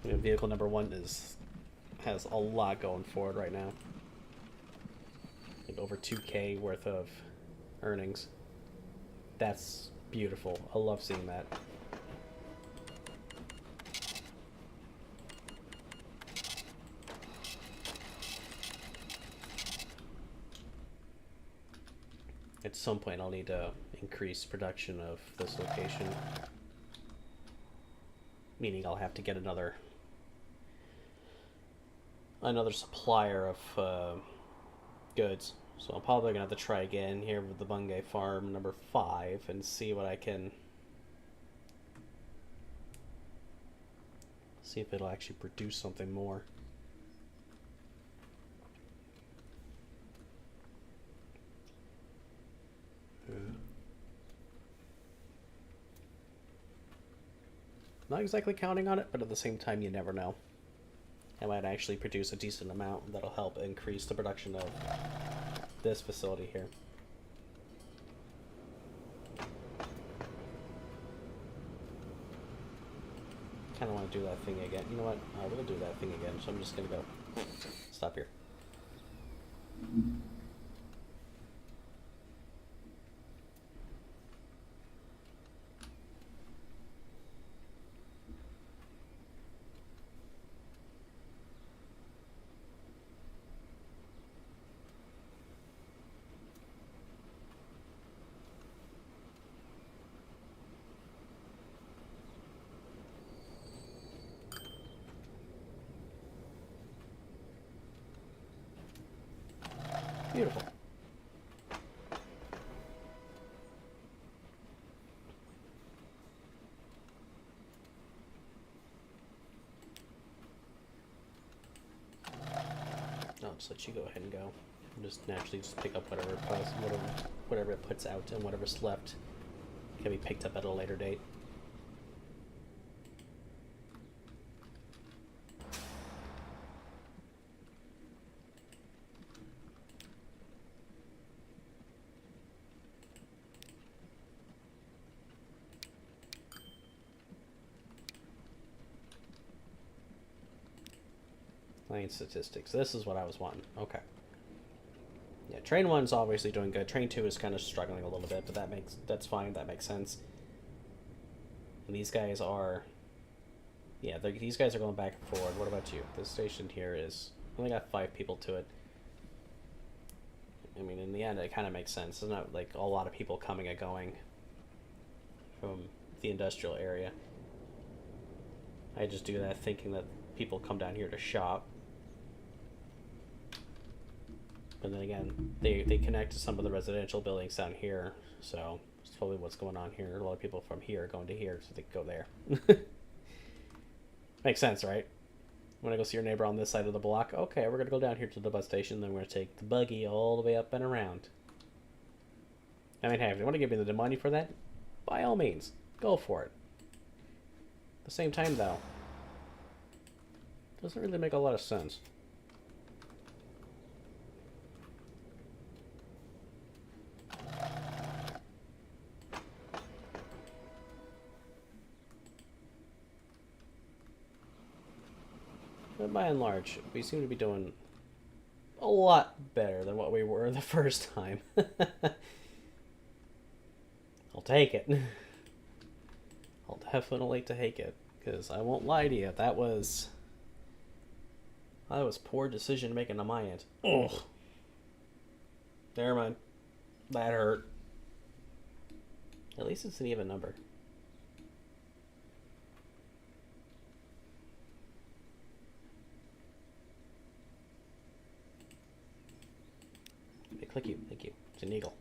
You know, vehicle number 1 has a lot going for it right now. Like over 2K worth of earnings. That's beautiful. I love seeing that. At some point I'll need to increase production of this location. Meaning I'll have to get another supplier of goods. So I'm probably gonna have to try again here with the Bungay Farm number 5 and see what I can See if it'll actually produce something more. Not exactly counting on it, but at the same time, you never know. I might actually produce a decent amount that'll help increase the production of this facility here. Kind of want to do that thing again. You know what? I will do that thing again, so I'm just going to go stop here. Beautiful. I'll just let you go ahead and go. And just naturally just pick up whatever it puts out, and whatever's left can be picked up at a later date. Lane statistics. This is what I was wanting. Okay. Yeah, Train 1's obviously doing good. Train 2 is kind of struggling a little bit, but that's fine. That makes sense. And these guys are... Yeah, these guys are going back and forward. What about you? This station here is... only got 5 people to it. I mean, in the end, it kind of makes sense. It's not like a lot of people coming and going from the industrial area. I just do that thinking that people come down here to shop. And then again, they connect to some of the residential buildings down here, so that's probably what's going on here. A lot of people from here are going to here, so they can go there. Makes sense, right? Want to go see your neighbor on this side of the block? Okay, we're going to go down here to the bus station, then we're going to take the buggy all the way up and around. I mean, hey, if you want to give me the money for that, by all means, go for it. At the same time, though, doesn't really make a lot of sense. But by and large, we seem to be doing a lot better than what we were the first time. I'll take it. I'll definitely take it, because I won't lie to you, that was poor decision making on my end. Ugh. Never mind. That hurt. At least it's an even number. Hey, click you. Thank you. It's an eagle.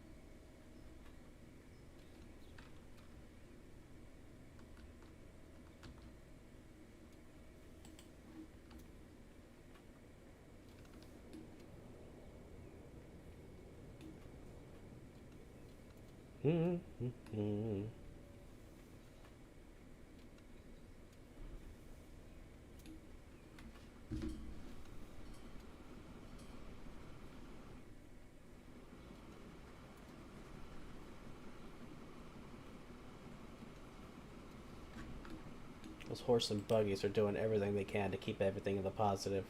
Those horse and buggies are doing everything they can to keep everything in the positive.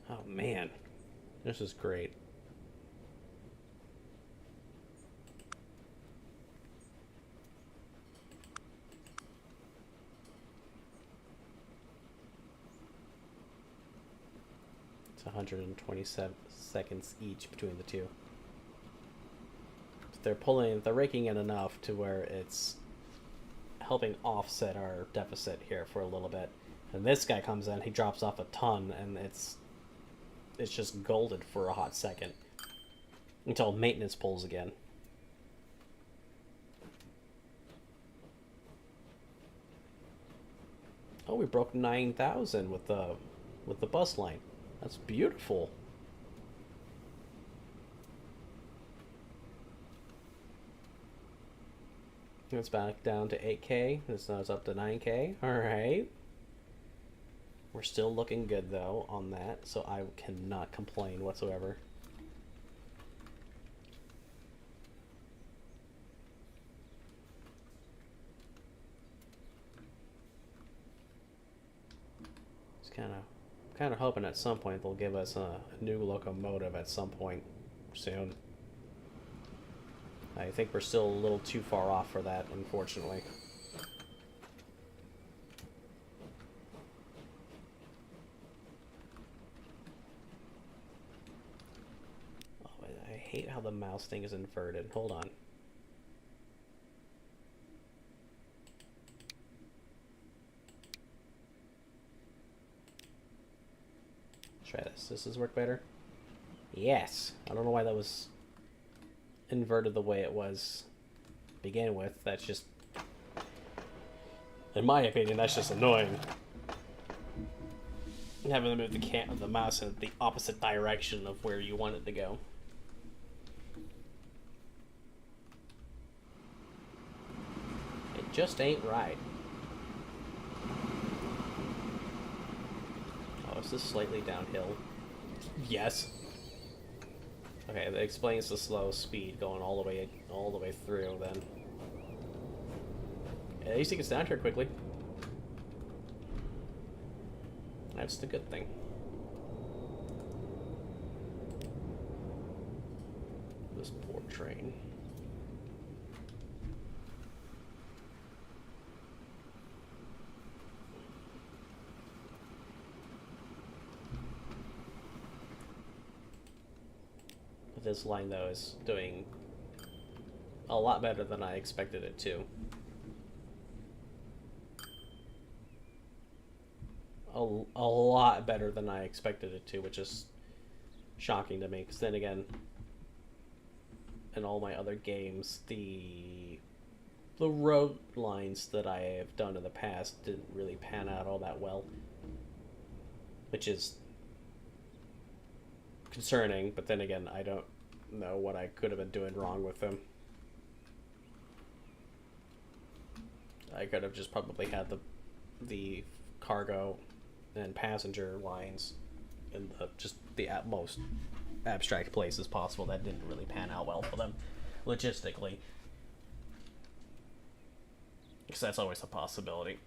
Oh man, this is great. It's 127 seconds each between the two. They're raking in enough to where it's helping offset our deficit here for a little bit. And this guy comes in, he drops off a ton, and it's just golden for a hot second until maintenance pulls again. Oh, we broke 9,000 with the bus line. That's beautiful. It's back down to 8K. It's now it's up to 9K. All right. We're still looking good though on that, so I cannot complain whatsoever. Just kind of hoping at some point they'll give us a new locomotive at some point soon. I think we're still a little too far off for that, unfortunately. Oh, I hate how the mouse thing is inverted. Hold on. Try this. Does this work better? Yes. I don't know why that was inverted the way it was to begin with. That's just, in my opinion, that's just annoying. Having to move the mouse in the opposite direction of where you want it to go. It just ain't right. Oh, is this slightly downhill? Yes. Okay, that explains the slow speed going all the way through then. At least it gets down here quickly. That's the good thing. This poor train. This line though is doing a lot better than I expected it to. A lot better than I expected it to, which is shocking to me. Because then again, in all my other games, the road lines that I have done in the past didn't really pan out all that well, which is concerning. But then again, I don't know what I could have been doing wrong with them. I could have just probably had the cargo and passenger lines in the most abstract places possible. That didn't really pan out well for them logistically, because that's always a possibility.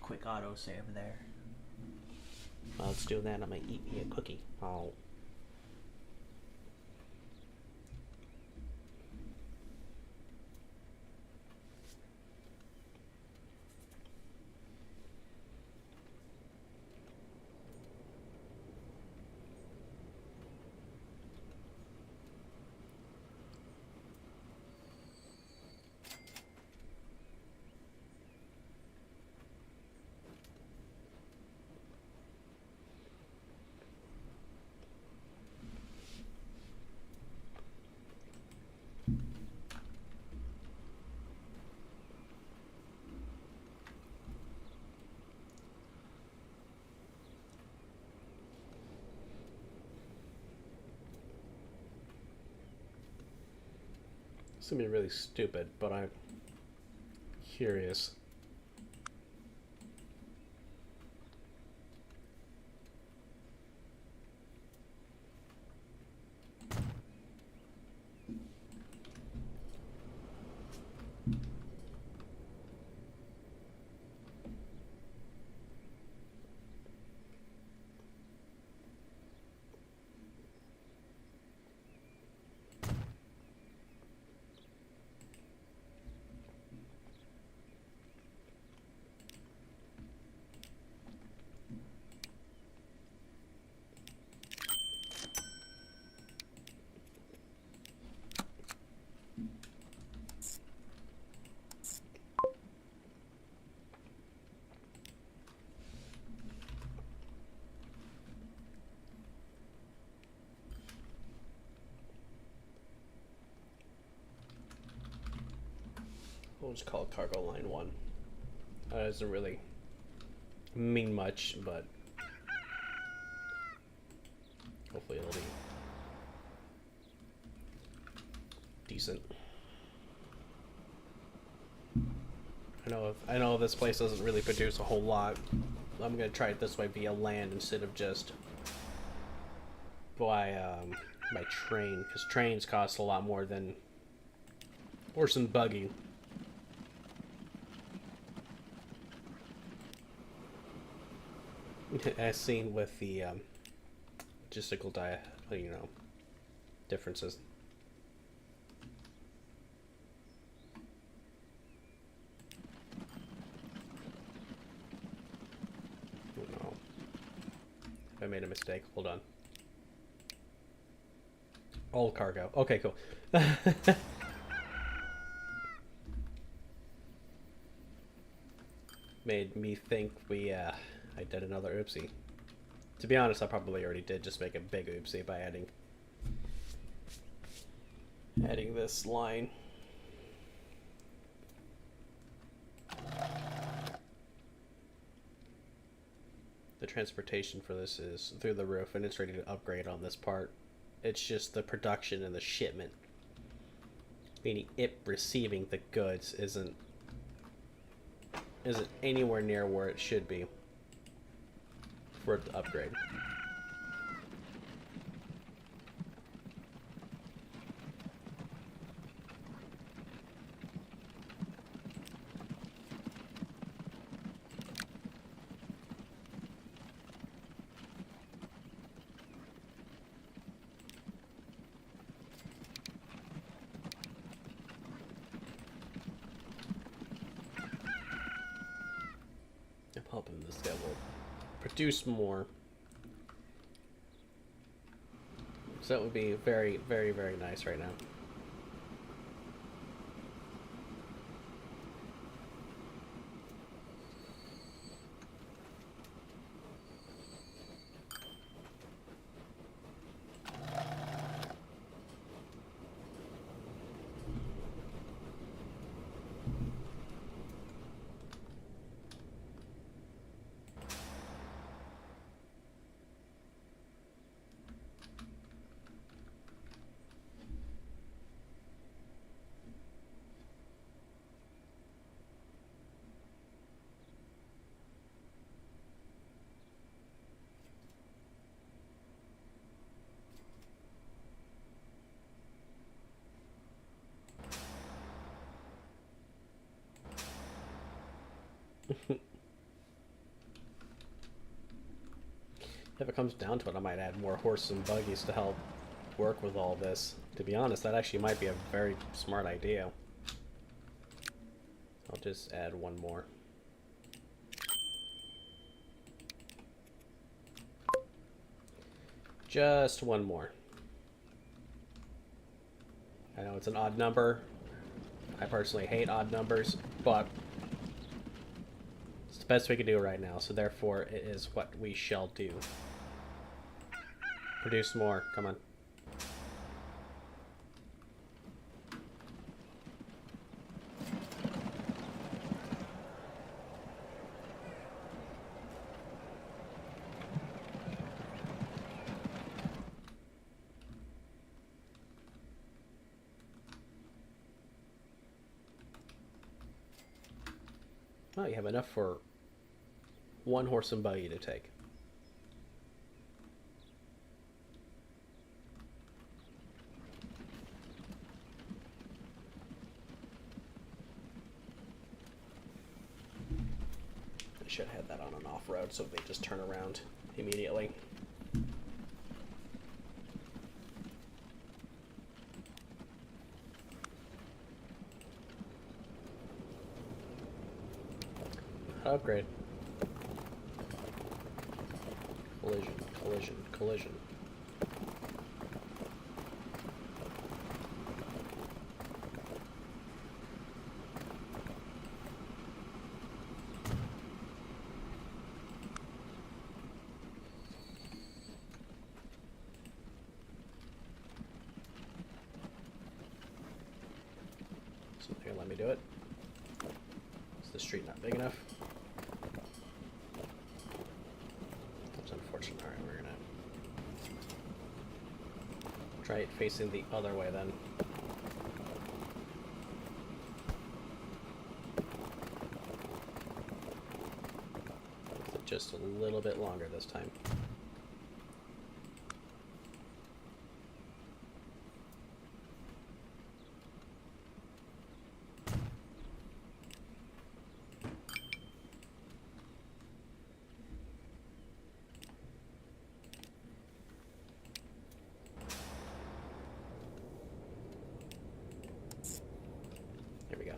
Quick auto save there. While it's doing that, I'm gonna eat me a cookie. Oh. It's gonna be really stupid, but I'm curious. We'll just call it cargo line 1. That doesn't really mean much, but hopefully it'll be decent. I know this place doesn't really produce a whole lot. I'm gonna try it this way via land instead of just by train, because trains cost a lot more than horse and buggy. As seen with the logistical differences. Oh no. I made a mistake. Hold on. All cargo. Okay, cool. Made me think I did another oopsie. To be honest, I probably already did just make a big oopsie by adding this line. The transportation for this is through the roof, and it's ready to upgrade on this part. It's just the production and the shipment, meaning it receiving the goods isn't anywhere near where it should be for it to upgrade. I'm hoping this guy will produce more. So that would be very, very, very nice right now. If it comes down to it, I might add more horses and buggies to help work with all this. To be honest, that actually might be a very smart idea. I'll just add one more. Just one more. I know it's an odd number. I personally hate odd numbers, but it's the best we can do right now, so therefore it is what we shall do. Produce more. Come on. Oh, you have enough for one horse and buggy to take. I should have that on an off-road so they just turn around immediately. Upgrade. Collision, collision, collision. So here, let me do it. the street not big enough. That's unfortunate. Alright, we're gonna try it facing the other way then. Just a little bit longer this time. There we go.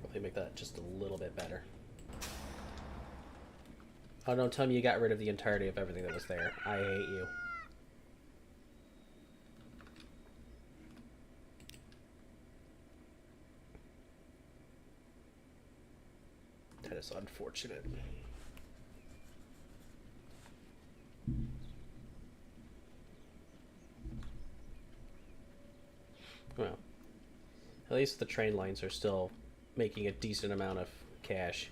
Hopefully make that just a little bit better. Oh, don't tell me you got rid of the entirety of everything that was there. I hate you. That is unfortunate. Well, at least the train lines are still making a decent amount of cash.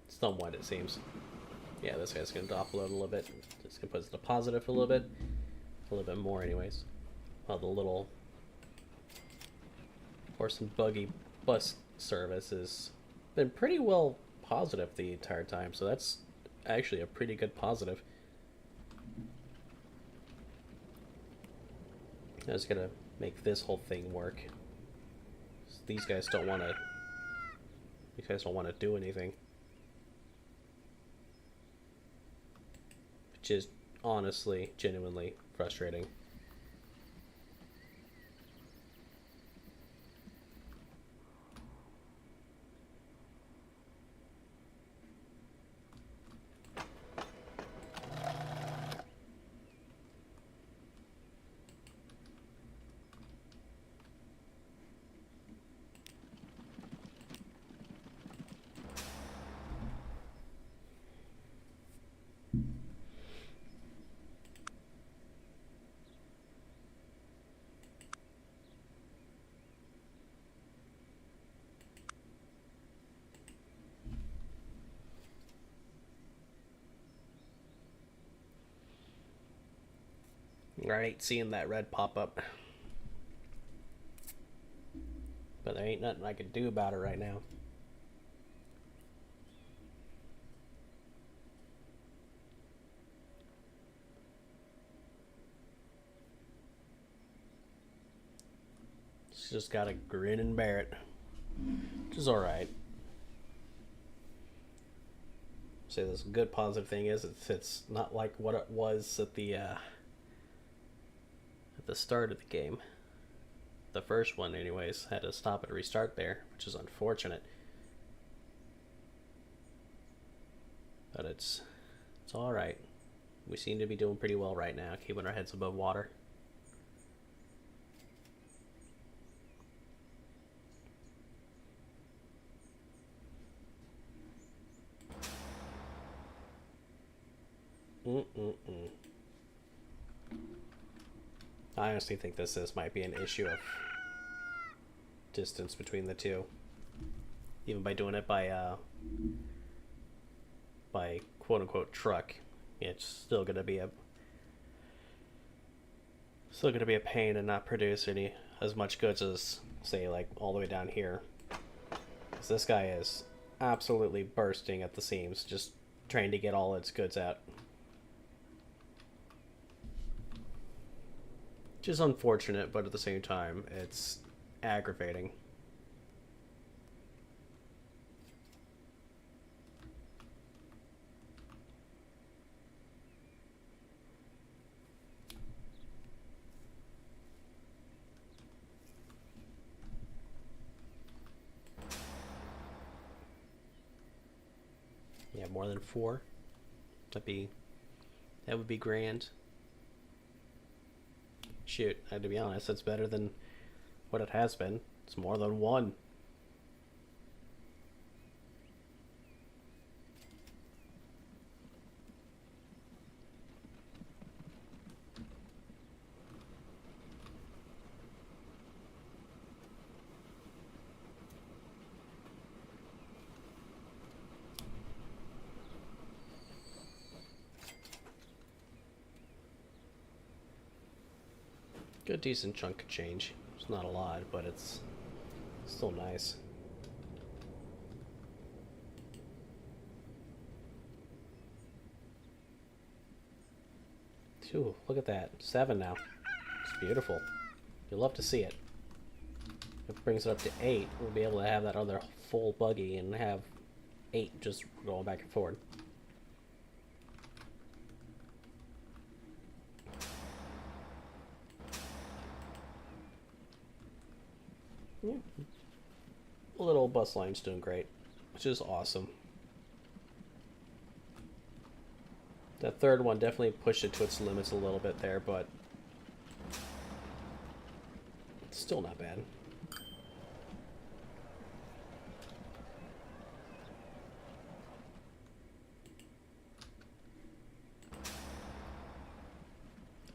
Somewhat, it seems. Yeah, this guy's gonna drop load a little bit. Just gonna put us to positive a little bit more, anyways. Well, the little horse and buggy bus service has been pretty well positive the entire time, so that's actually a pretty good positive. I was gonna make this whole thing work. These guys don't want to. These guys don't want to do anything. Which is honestly, genuinely frustrating. Alright, seeing that red pop up. But there ain't nothing I can do about it right now. Just gotta grin and bear it. Which is alright. Say this good positive thing is it's not like what it was at the start of the game. The first one anyways had to stop and restart there, which is unfortunate. But it's alright. We seem to be doing pretty well right now, keeping our heads above water. I honestly think this might be an issue of distance between the two. Even by doing it by quote unquote truck, it's still gonna be a pain and not produce as much goods as, say, like all the way down here. Because this guy is absolutely bursting at the seams, just trying to get all its goods out. Which is unfortunate, but at the same time, it's aggravating. Yeah, more than 4. That would be grand. Shoot, to be honest, that's better than what it has been. It's more than 1. Good, decent chunk of change. It's not a lot, but it's still nice. Ooh, look at that. 7 now. It's beautiful. You'll love to see it. If it brings it up to 8, we'll be able to have that other full buggy and have 8 just going back and forward. Yeah. Little bus line's doing great, which is awesome. That third one definitely pushed it to its limits a little bit there, but it's still not bad.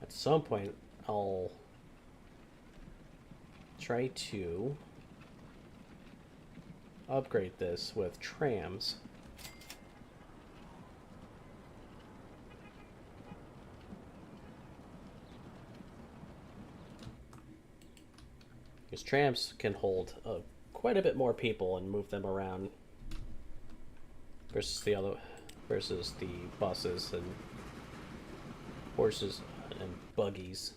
At some point, I'll try to upgrade this with trams. Because trams can hold quite a bit more people and move them around versus the buses and horses and buggies.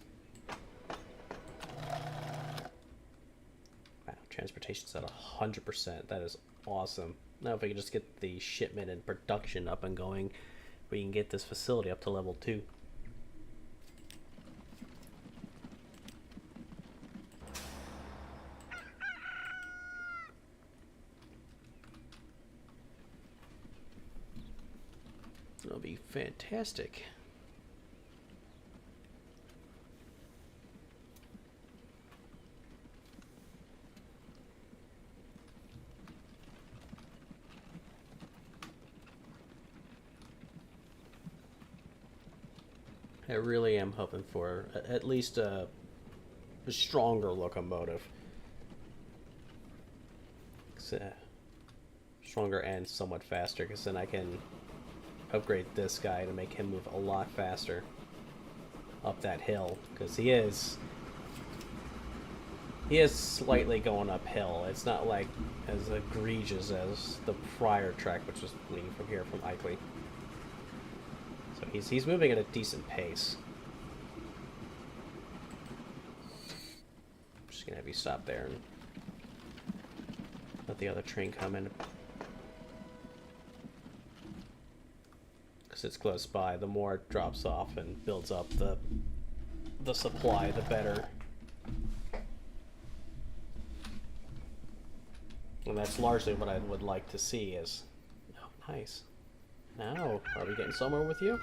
Wow, transportation's at 100%. That is awesome. Now if we can just get the shipment and production up and going, we can get this facility up to level 2. It'll be fantastic. I really am hoping for at least a stronger locomotive. Stronger and somewhat faster, because then I can upgrade this guy to make him move a lot faster up that hill, because he is slightly going uphill. It's not like as egregious as the prior track, which was leading from here from Ikley. So he's moving at a decent pace. I'm just gonna have you stop there and let the other train come in. Because it's close by, the more it drops off and builds up the supply, the better. And that's largely what I would like to see is... Oh, nice. Now, are we getting somewhere with you?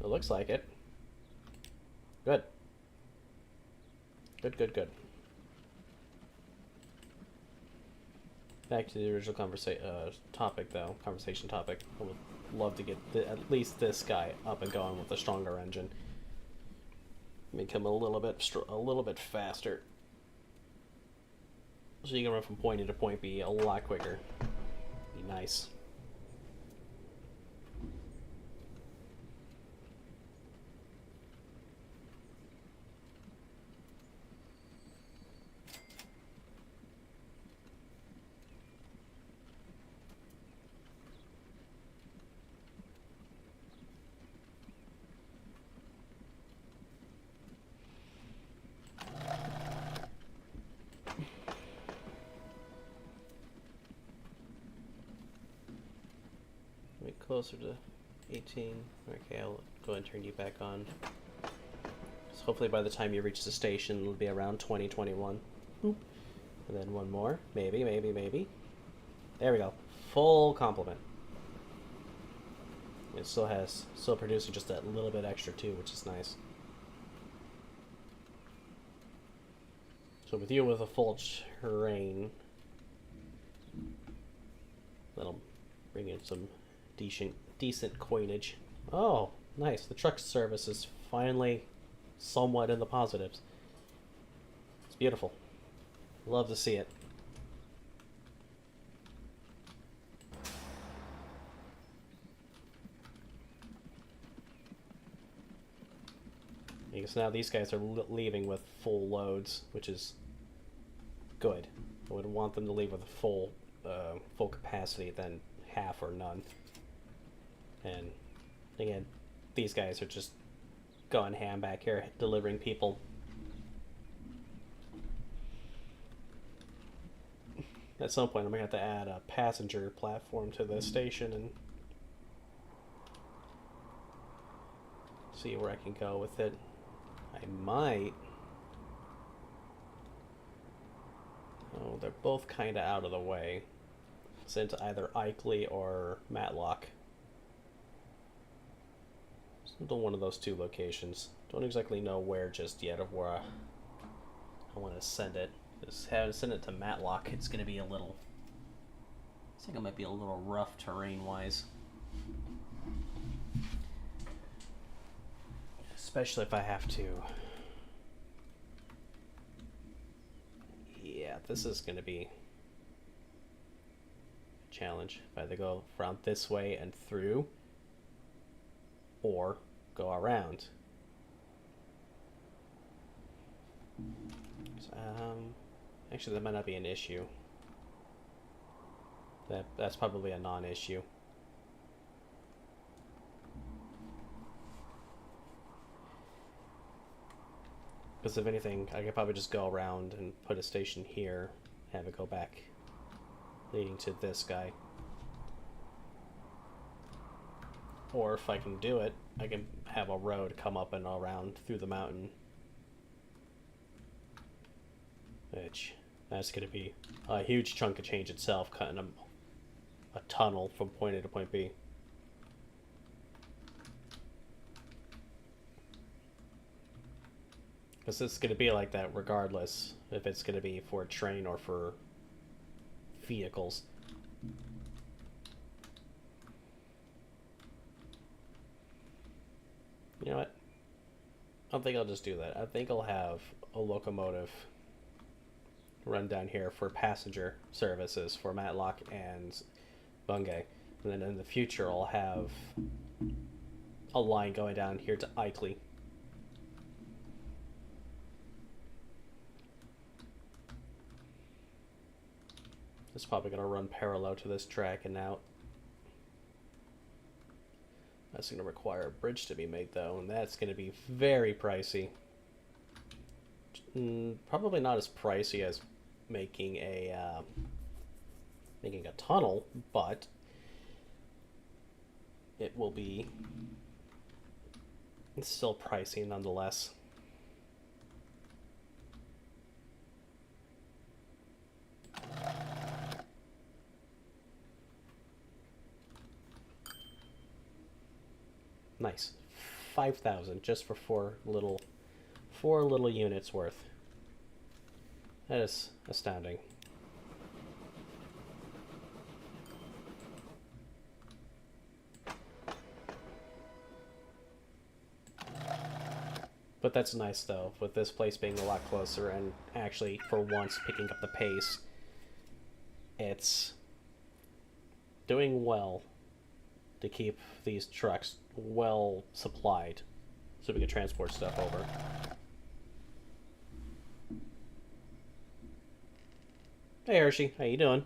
It looks like it. Good. Good, good, good. Back to the original conversation topic. I would love to get at least this guy up and going with a stronger engine. Make him a little bit faster, so you can run from point A to point B a lot quicker. Be nice. Closer to 18. Okay, I'll go and turn you back on. So hopefully by the time you reach the station, it'll be around 2021. And then one more. Maybe. There we go. Full complement. It still producing just that little bit extra too, which is nice. So with you with a full train, that'll bring in some decent coinage. Oh, nice. The truck service is finally somewhat in the positives. It's beautiful. Love to see it. Because now these guys are leaving with full loads, which is good. I would want them to leave with a full capacity than half or none. And again, these guys are just going ham back here, delivering people. At some point, I'm gonna have to add a passenger platform to this station and see where I can go with it. I might. Oh, they're both kind of out of the way. Sent to either Ilkley or Matlock. Still one of those two locations. Don't exactly know where just yet of where I want to send it. Just have to send it to Matlock. It's going to be a little... I think it might be a little rough terrain-wise. Especially if I have to... Yeah, this is going to be a challenge. If I either go around this way and through, or go around. So, actually, that might not be an issue. That's probably a non-issue. Because if anything, I could probably just go around and put a station here, have it go back, leading to this guy. Or if I can do it, I can have a road come up and around through the mountain. Which, that's going to be a huge chunk of change itself, cutting a tunnel from point A to point B. Because it's going to be like that regardless if it's going to be for a train or for vehicles. You know what? I think I'll just do that. I think I'll have a locomotive run down here for passenger services for Matlock and Bungay. And then in the future I'll have a line going down here to Ilkley. It's probably going to run parallel to this track and out. That's going to require a bridge to be made though, and that's going to be very pricey. Probably not as pricey as making a tunnel, but it will be. It's still pricey nonetheless. Nice. 5,000 just for four little units worth. That is astounding. But that's nice though, with this place being a lot closer and actually for once picking up the pace. It's doing well to keep these trucks well supplied so we can transport stuff over. Hey Hershey, how you doing?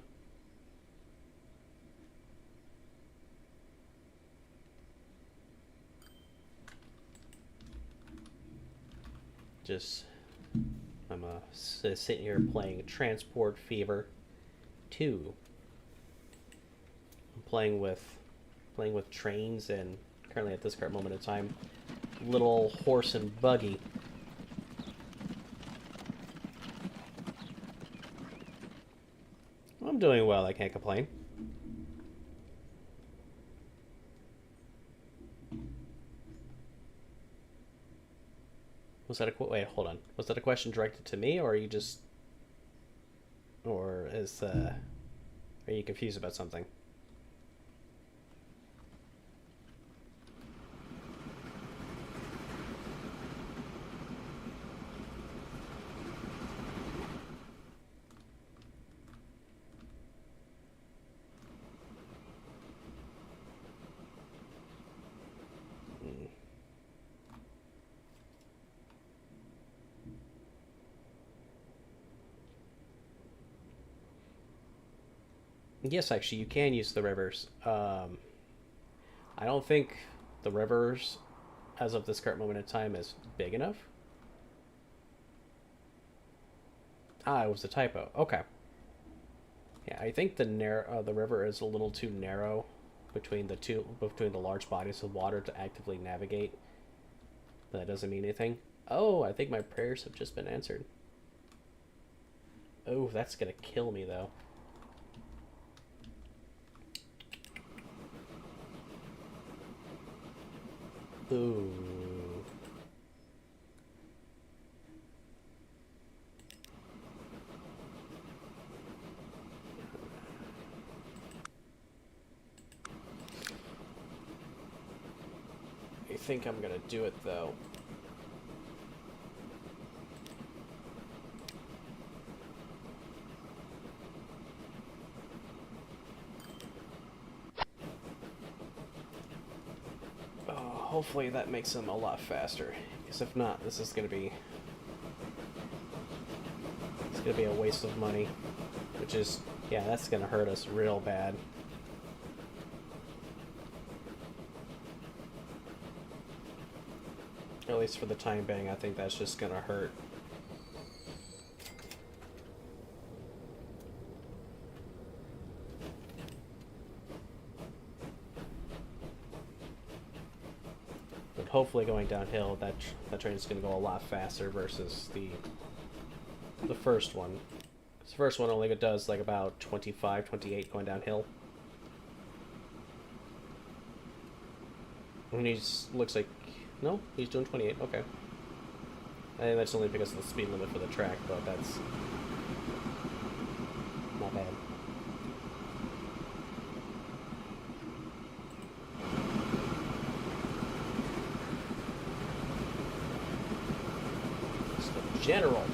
I'm sitting here playing Transport Fever 2. I'm playing with trains and currently at this current moment in time, little horse and buggy. I'm doing well, I can't complain. Was that a wait, hold on. Was that a question directed to me, or are you just, or is are you confused about something? Yes, actually, you can use the rivers. I don't think the rivers, as of this current moment in time, is big enough. Ah, it was a typo. Okay. Yeah, I think the river is a little too narrow between the large bodies of water to actively navigate. But that doesn't mean anything. Oh, I think my prayers have just been answered. Oh, that's gonna kill me though. Ooh. I think I'm gonna do it though. Hopefully that makes them a lot faster. Because if not, this is gonna be a waste of money. Which is, yeah, that's gonna hurt us real bad. At least for the time being, I think that's just gonna hurt. But hopefully going downhill, that train is gonna go a lot faster versus the first one. Because the first one only does like about 25, 28 going downhill. And he's looks like, no, he's doing 28. Okay. I think that's only because of the speed limit for the track, but that's not bad. It's the general.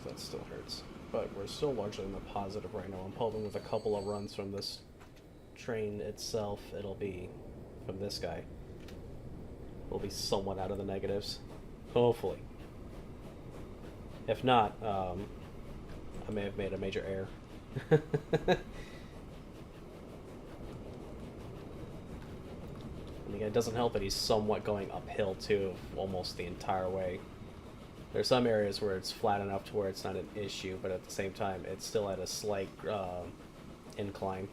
That still hurts. But we're still largely in the positive right now. I'm hoping with a couple of runs from this train itself, it'll be, from this guy, we'll be somewhat out of the negatives. Hopefully. If not, I may have made a major error. And again, it doesn't help that he's somewhat going uphill too, almost the entire way. There's some areas where it's flat enough to where it's not an issue, but at the same time, it's still at a slight incline.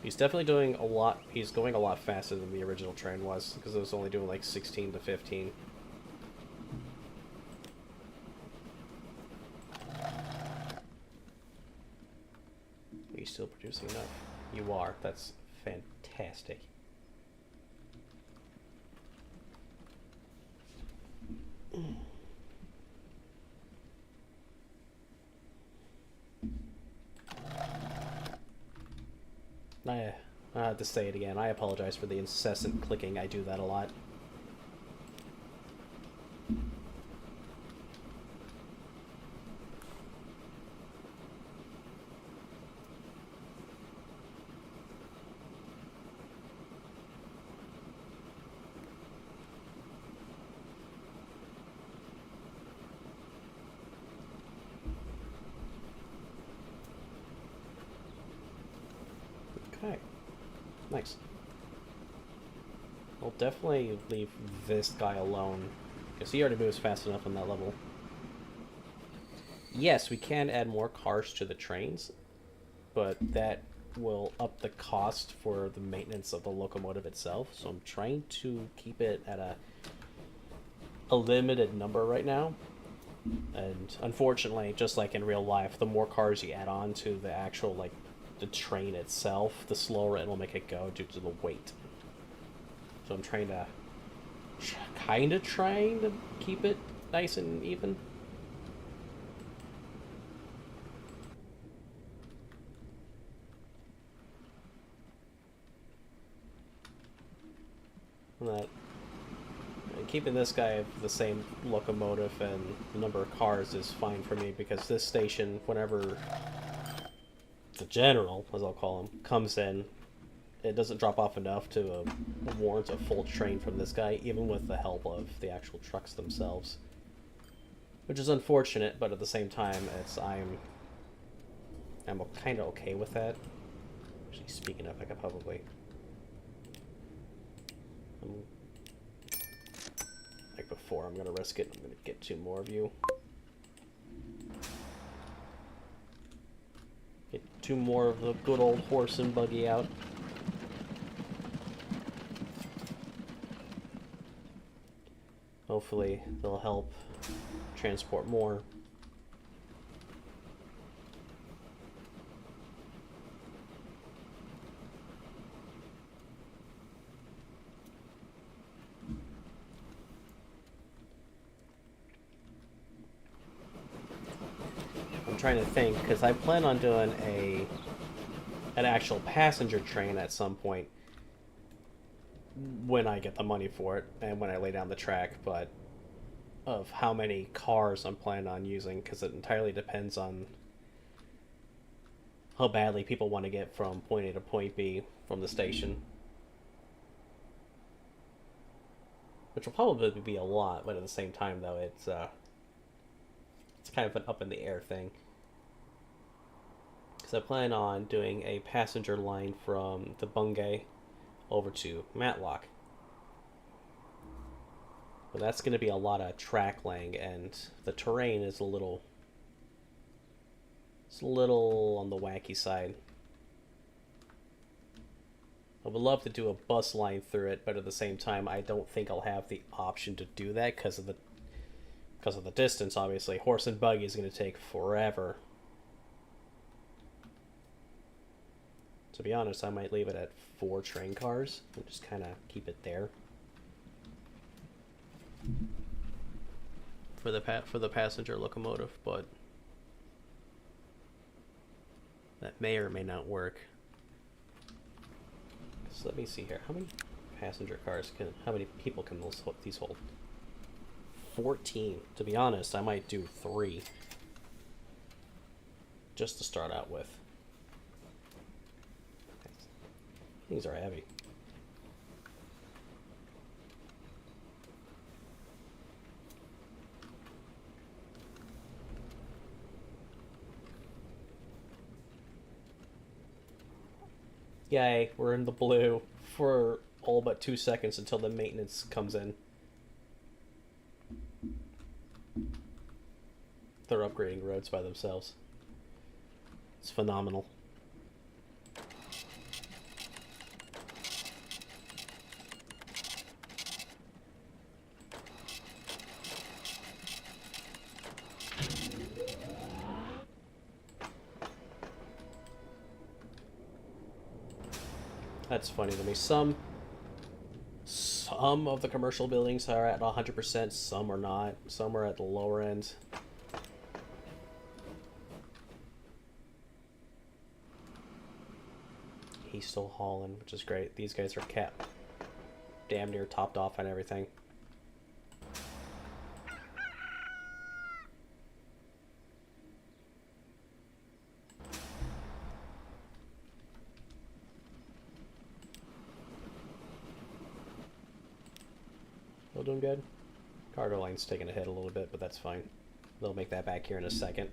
He's definitely doing a lot. He's going a lot faster than the original train was, because it was only doing like 16 to 15. Are you still producing enough? You are. That's fantastic. I have to say it again. I apologize for the incessant clicking. I do that a lot. Okay. Nice. We'll definitely leave this guy alone, because he already moves fast enough on that level. Yes, we can add more cars to the trains, but that will up the cost for the maintenance of the locomotive itself, so I'm trying to keep it at a limited number right now. And unfortunately, just like in real life, the more cars you add on to the actual, like, the train itself, the slower it'll make it go due to the weight. So I'm trying to trying to keep it nice and even. that. And keeping this guy the same locomotive and the number of cars is fine for me, because this station, whenever the general, as I'll call him, comes in, it doesn't drop off enough to warrant a full train from this guy, even with the help of the actual trucks themselves. Which is unfortunate, but at the same time, I'm kind of okay with that. Actually, speaking of, I could probably... like before, I'm going to risk it. I'm going to get 2 more of you. Get 2 more of the good old horse and buggy out. Hopefully, they'll help transport more. I'm trying to think, because I plan on doing an actual passenger train at some point when I get the money for it and when I lay down the track, but of how many cars I'm planning on using, because it entirely depends on how badly people want to get from point A to point B from the station. Which will probably be a lot, but at the same time, though, it's kind of an up in the air thing. Because I plan on doing a passenger line from the Bungay over to Matlock. But that's going to be a lot of track laying, and the terrain is a little on the wacky side. I would love to do a bus line through it, but at the same time, I don't think I'll have the option to do that because of the distance. Obviously, horse and buggy is going to take forever. To be honest, I might leave it at 4 train cars and just kind of keep it there for the passenger locomotive, but that may or may not work. So let me see here. How many passenger cars how many people can these hold? 14. To be honest, I might do 3 just to start out with. These are heavy. Yay, we're in the blue for all but 2 seconds until the maintenance comes in. They're upgrading roads by themselves. It's phenomenal. That's funny to me. Some of the commercial buildings are at 100%, some are not. Some are at the lower end. He's still hauling, which is great. These guys are kept damn near topped off on everything. Still doing good. Cargo line's taking a hit a little bit, but that's fine. They'll make that back here in a second.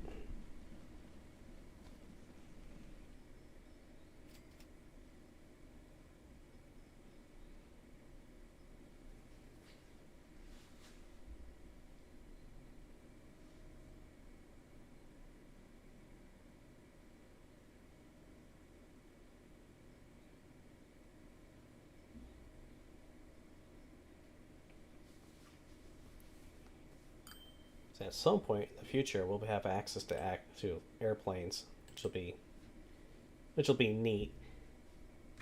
At some point in the future, we'll have access to airplanes, which will be neat.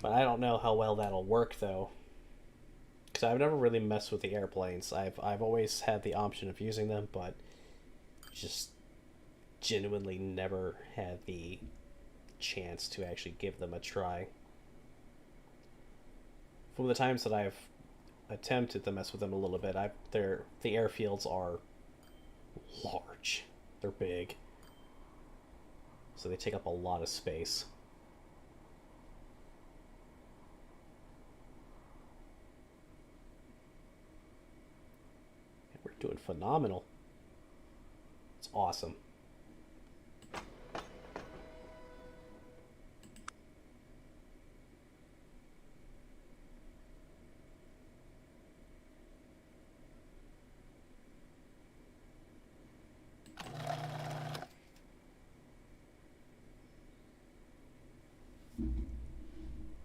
But I don't know how well that'll work though, because I've never really messed with the airplanes. I've always had the option of using them, but just genuinely never had the chance to actually give them a try. From the times that I've attempted to mess with them a little bit. The airfields are large. They're big. So they take up a lot of space. And we're doing phenomenal. It's awesome.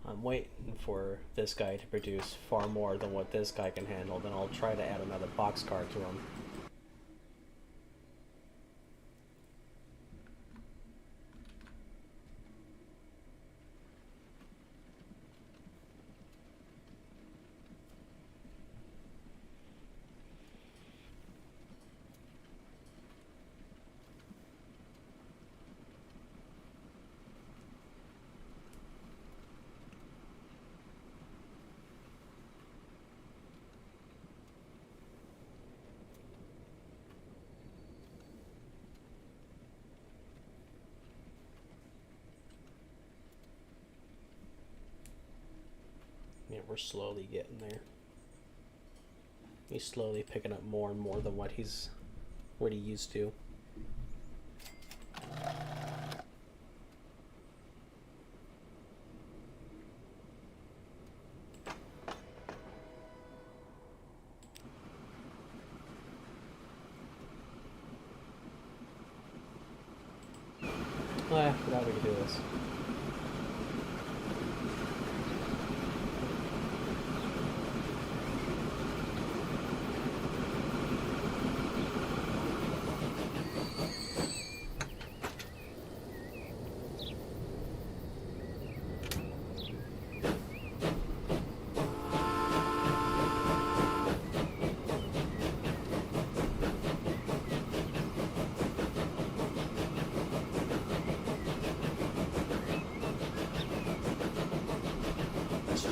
I'm waiting for this guy to produce far more than what this guy can handle, then I'll try to add another boxcar to him. Yeah, we're slowly getting there. He's slowly picking up more and more than what he used to. I forgot we could do this.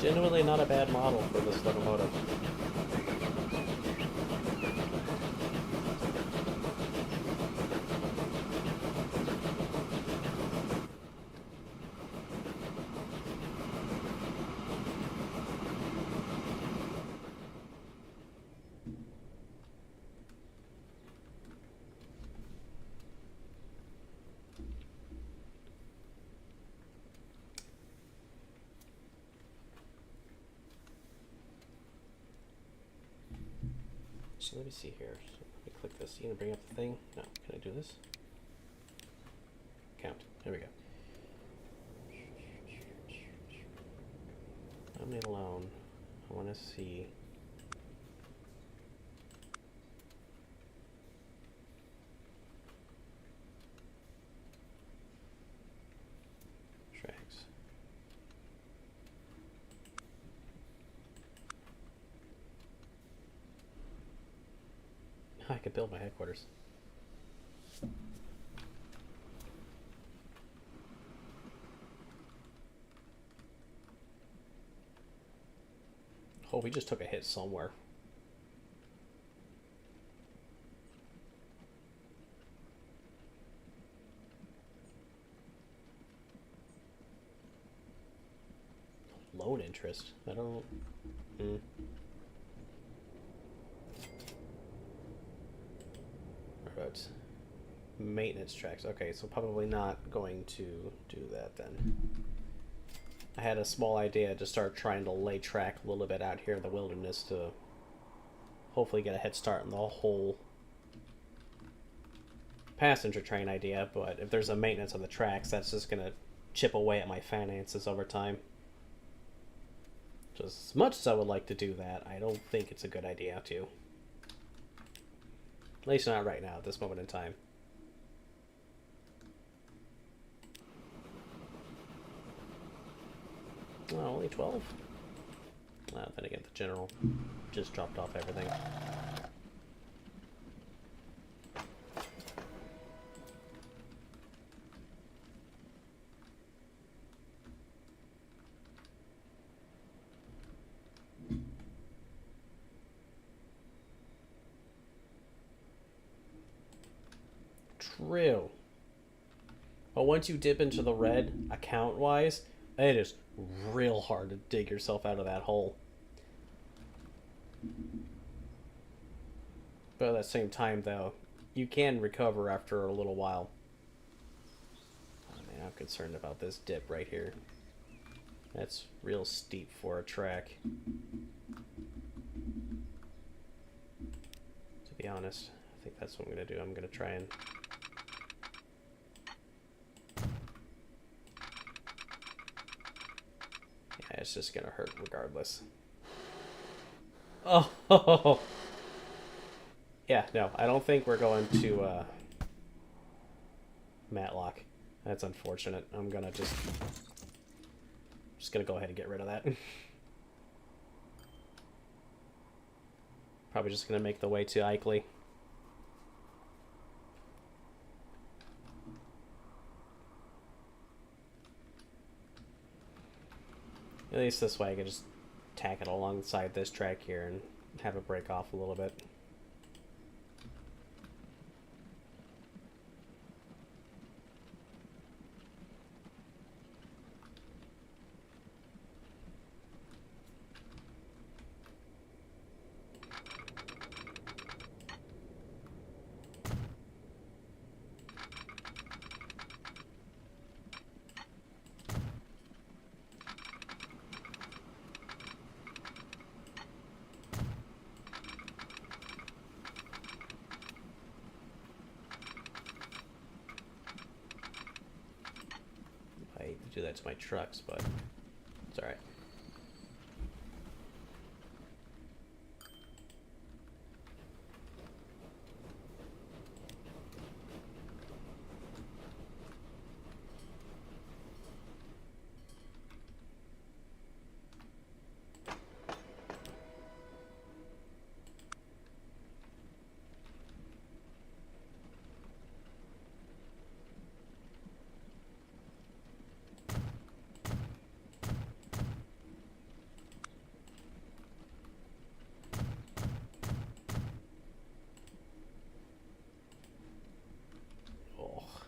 Genuinely not a bad model for this locomotive. So let me see here. So let me click this. You gonna bring up the thing? No. Can I do this? Count. There we go. Leave me alone. I want to see. Tracks. I could build my headquarters. Oh, we just took a hit somewhere. Loan interest. I don't. But maintenance tracks. Okay, so probably not going to do that then. I had a small idea to start trying to lay track a little bit out here in the wilderness to hopefully get a head start on the whole passenger train idea, but if there's a maintenance on the tracks, that's just going to chip away at my finances over time. Just as much as I would like to do that, I don't think it's a good idea to. At least not right now, at this moment in time. Oh, only 12? Then again, the general just dropped off everything. True. But once you dip into the red, account-wise, it is real hard to dig yourself out of that hole. But at the same time, though, you can recover after a little while. Oh man, I'm concerned about this dip right here. That's real steep for a track. To be honest, I think that's what I'm going to do. I'm going to try and... Yeah, it's just going to hurt regardless. Oh! Yeah, no, I don't think we're going to Matlock. That's unfortunate. I'm going to just going to go ahead and get rid of that. Probably just going to make the way to Eichley. At least this way I can just tack it alongside this track here and have it break off a little bit. Do that to my trucks, but it's alright.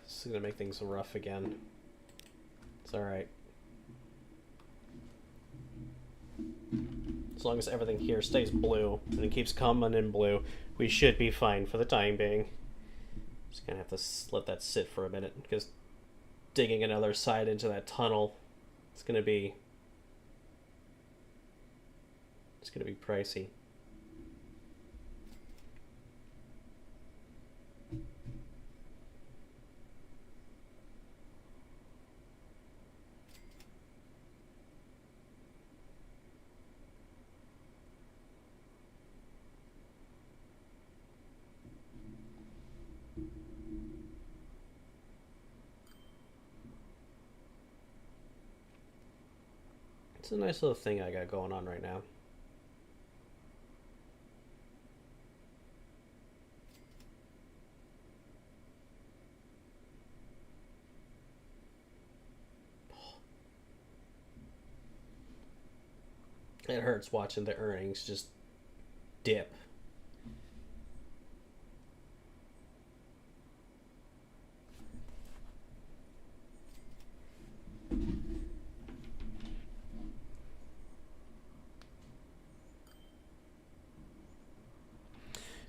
This is gonna make things rough again. It's alright. As long as everything here stays blue and it keeps coming in blue, we should be fine for the time being. Just gonna have to let that sit for a minute because digging another side into that tunnel, it's gonna be pricey. It's a nice little thing I got going on right now. It hurts watching the earnings just dip.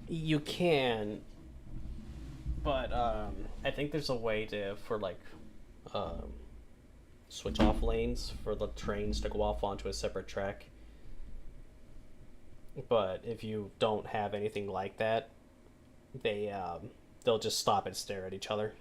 You can, but I think there's a way for switch off lanes for the trains to go off onto a separate track. But if you don't have anything like that, they'll just stop and stare at each other.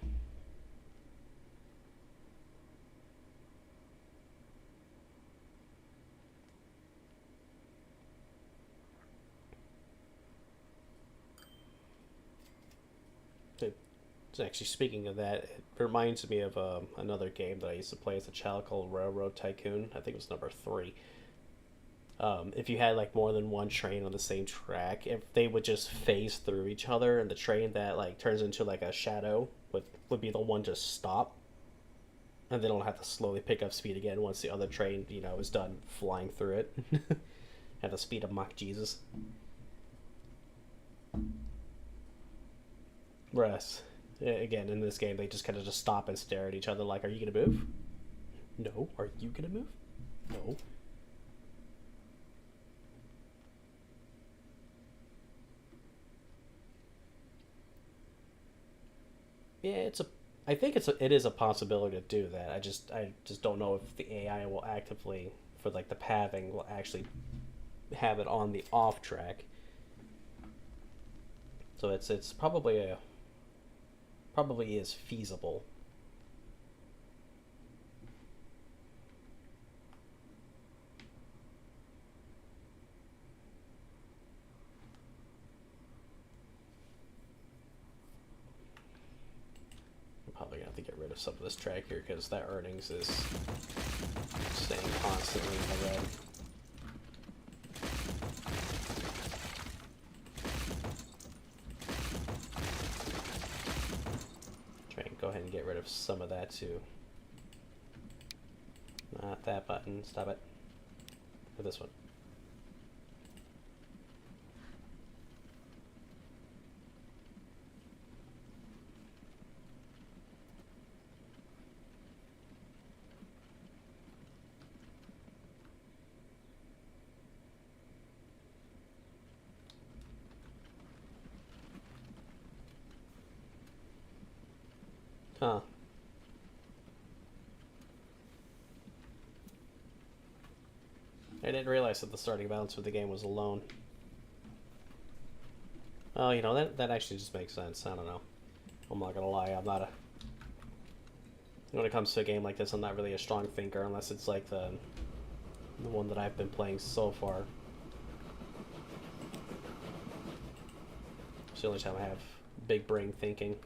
Actually, speaking of that, it reminds me of another game that I used to play as a child called Railroad Tycoon. I think it was number 3. If you had more than one train on the same track, if they would just phase through each other, and the train that turns into a shadow would be the one to stop, and they don't have to slowly pick up speed again once the other train is done flying through it at the speed of Mach Jesus. Whereas Again, in this game, they just kind of just stop and stare at each other like, are you going to move? No. Are you going to move? No. Yeah, I think it is a possibility to do that. I just don't know if the AI will actively, for like the pathing, will actually have it on the off track. So it's probably is feasible. I'm probably gonna have to get rid of some of this track here because that earnings is staying constantly in the red. Try and go ahead and get rid of some of that too. Not that button. Stop it. Or this one. Huh. I didn't realize that the starting balance for the game was alone. Oh, you know, that actually just makes sense. I don't know. I'm not gonna lie, I'm not a... When it comes to a game like this, I'm not really a strong thinker unless it's like the one that I've been playing so far. It's the only time I have big brain thinking.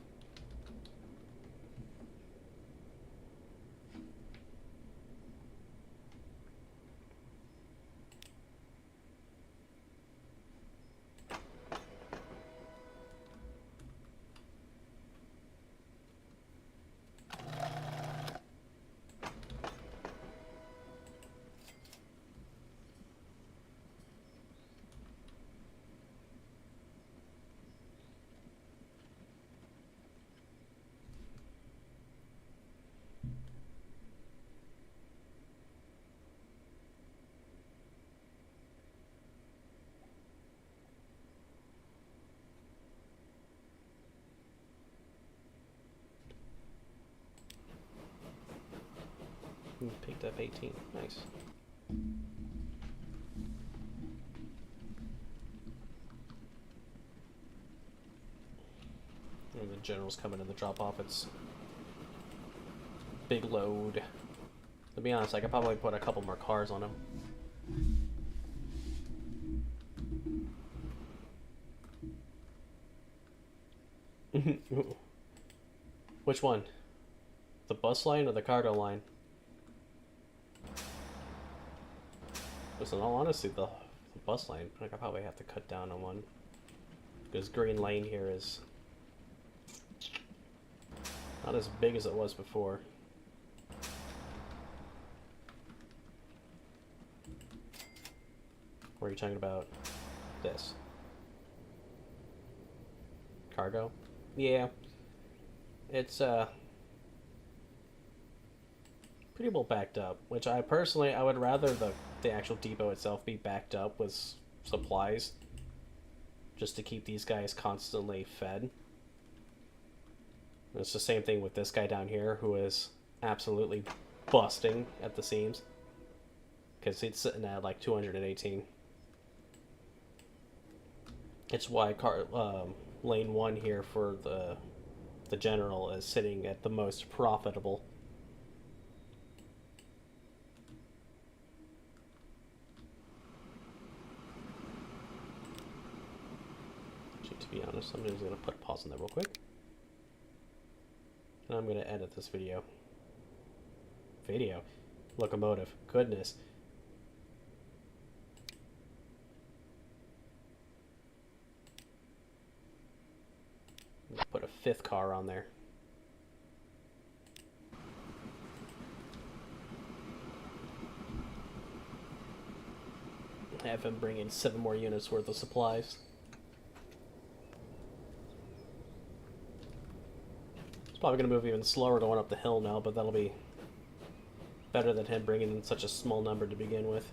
Picked up 18. Nice. And the general's coming in the drop off. It's big load. To be honest, I could probably put a couple more cars on him. Which one? The bus line or the cargo line? Because in all honesty, the bus line, I probably have to cut down on one. Because Green Lane here is not as big as it was before. Or are you talking about this? Cargo? Yeah. It's pretty well backed up, which I would rather the actual depot itself be backed up with supplies just to keep these guys constantly fed. And it's the same thing with this guy down here who is absolutely busting at the seams because he's sitting at like 218. It's why lane 1 here for the general is sitting at the most profitable. To be honest, I'm just going to put a pause on that real quick. And I'm going to edit this video. Locomotive. Goodness. Put a 5th car on there. Have him bring in 7 more units worth of supplies. Probably gonna move even slower going up the hill now, but that'll be better than him bringing in such a small number to begin with.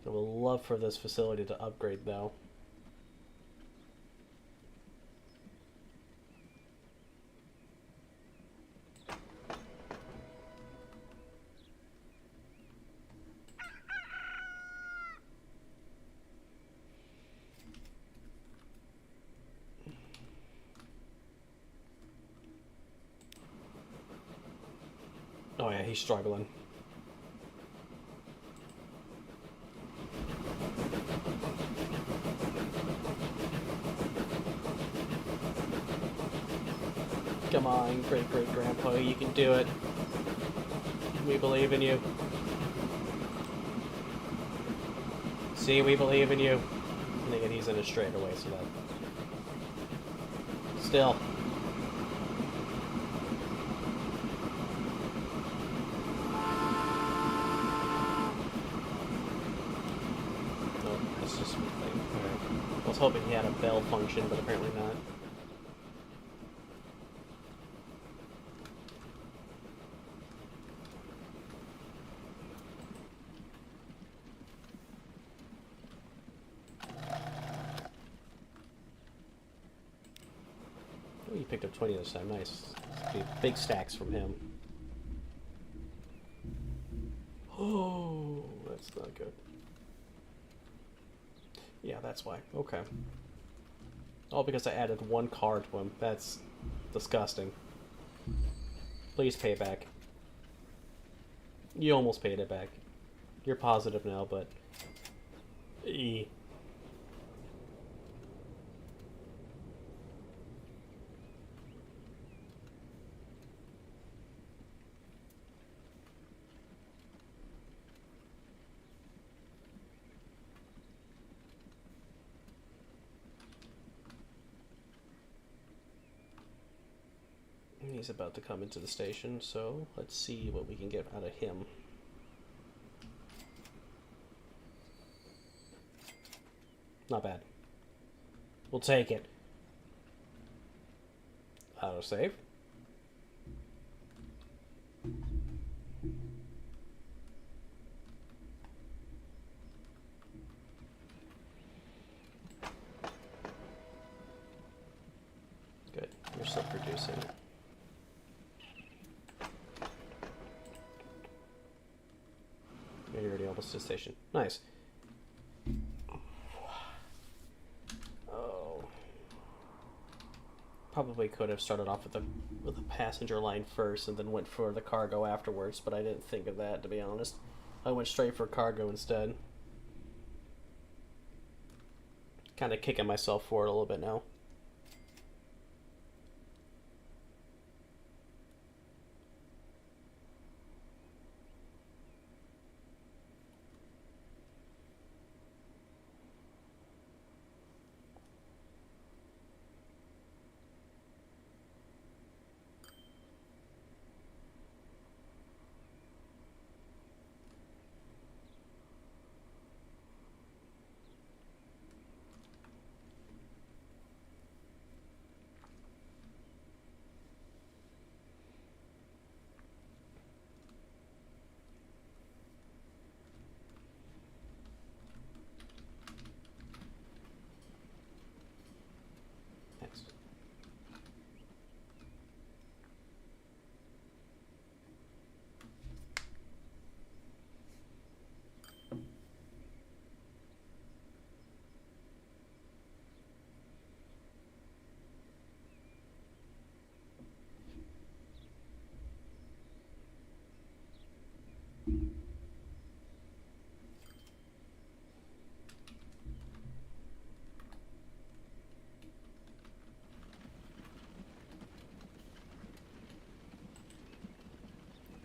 I would love for this facility to upgrade, though. Oh yeah, he's struggling. Come on, great-great-grandpa, you can do it. We believe in you. See, we believe in you. And again, he's in a straightaway, so that... Still. Nope, that's just one thing. Alright. I was hoping he had a bell function, but apparently not. Oh, you picked up 20 this time. Nice. Big stacks from him. Oh, that's not good. Yeah, that's why. Okay. All because I added one card to him. That's disgusting. Please pay it back. You almost paid it back. You're positive now, but... E. He's about to come into the station, so let's see what we can get out of him. Not bad. We'll take it. Autosave. Good. You're still producing. You're already almost to the station. Nice. Oh. Probably could have started off with the passenger line first and then went for the cargo afterwards, but I didn't think of that, to be honest. I went straight for cargo instead. Kind of kicking myself for it a little bit now.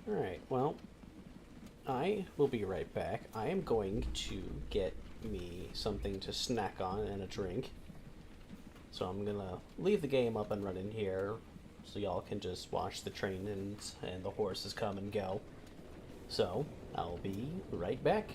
Alright, well, I will be right back. I am going to get me something to snack on and a drink. So I'm gonna leave the game up and running here so y'all can just watch the train and the horses come and go. So, I'll be right back.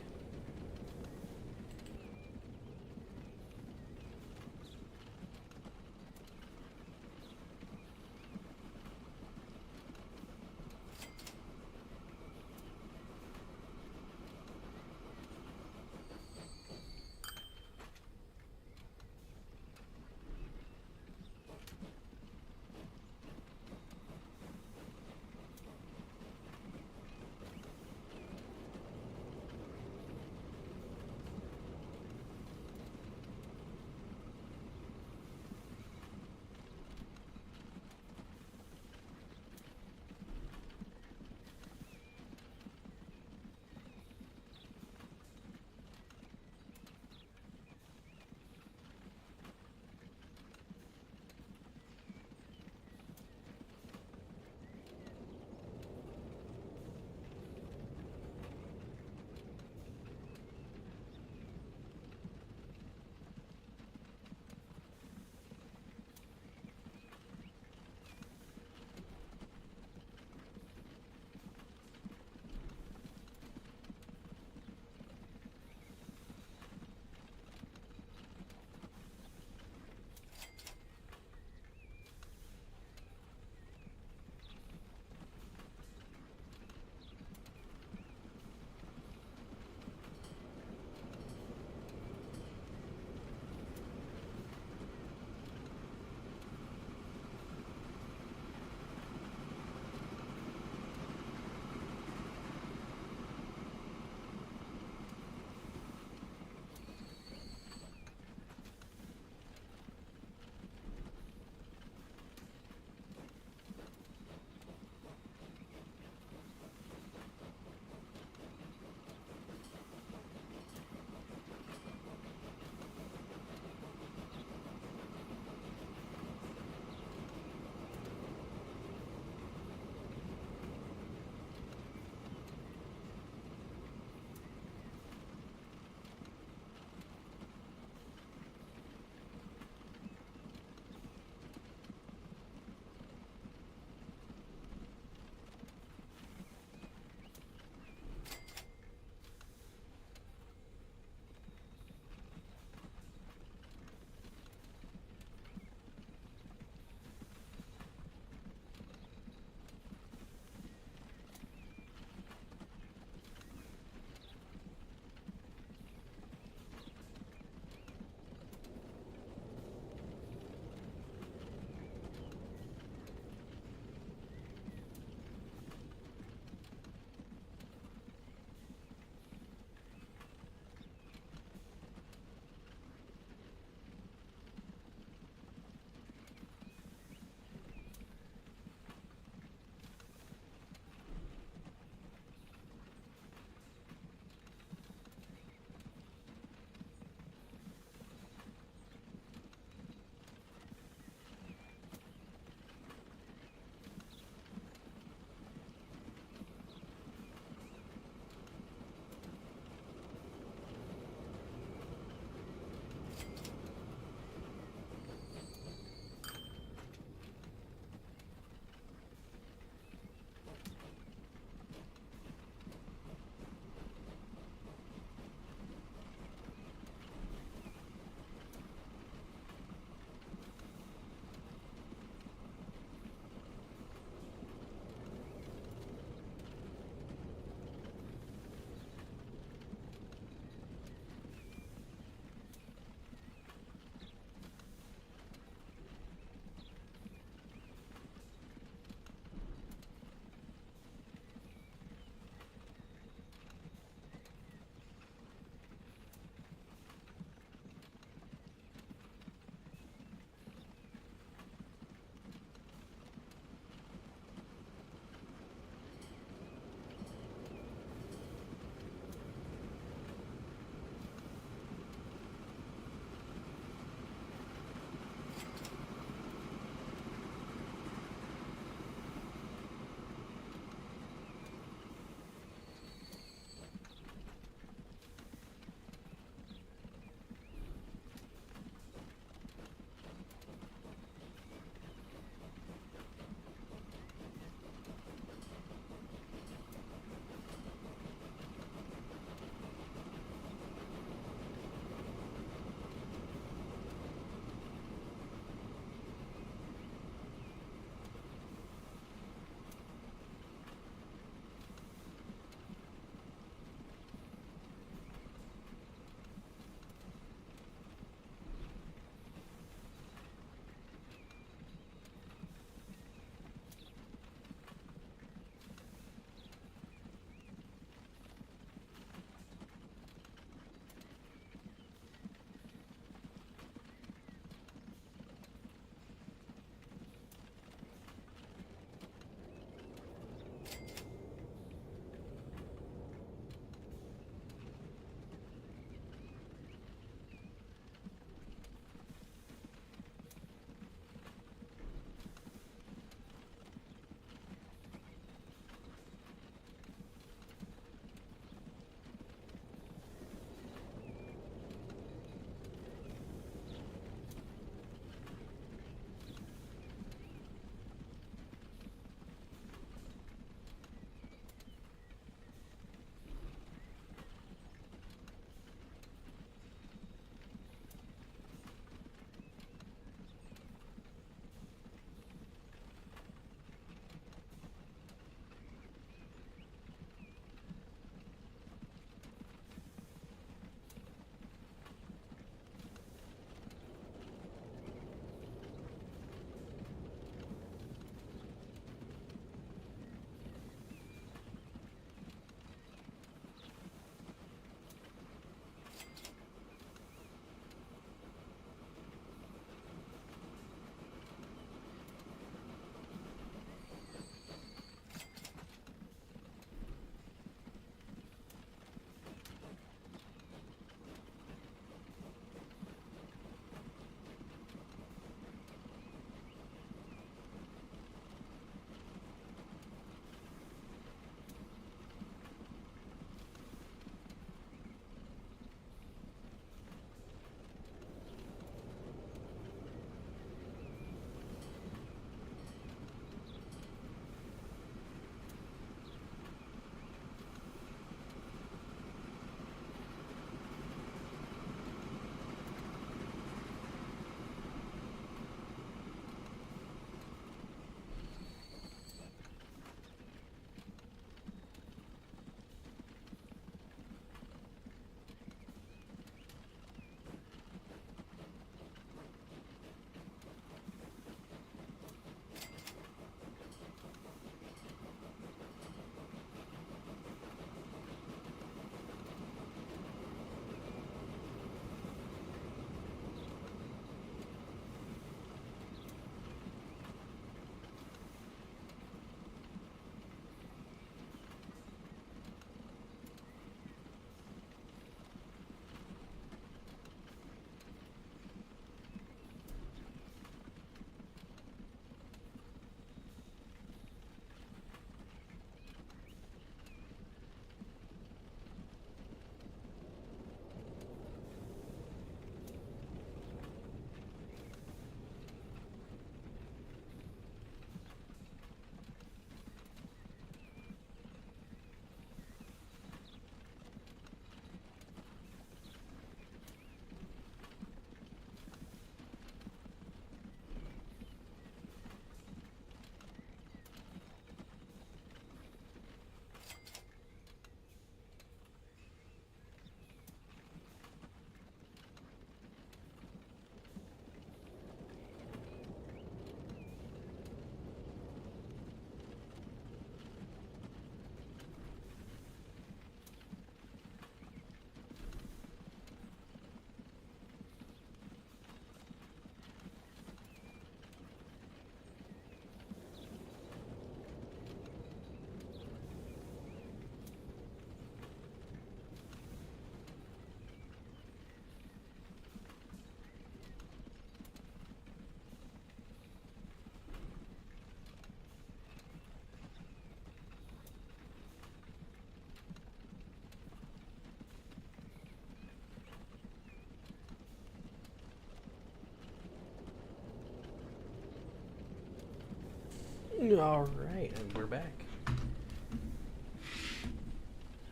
Alright, and we're back.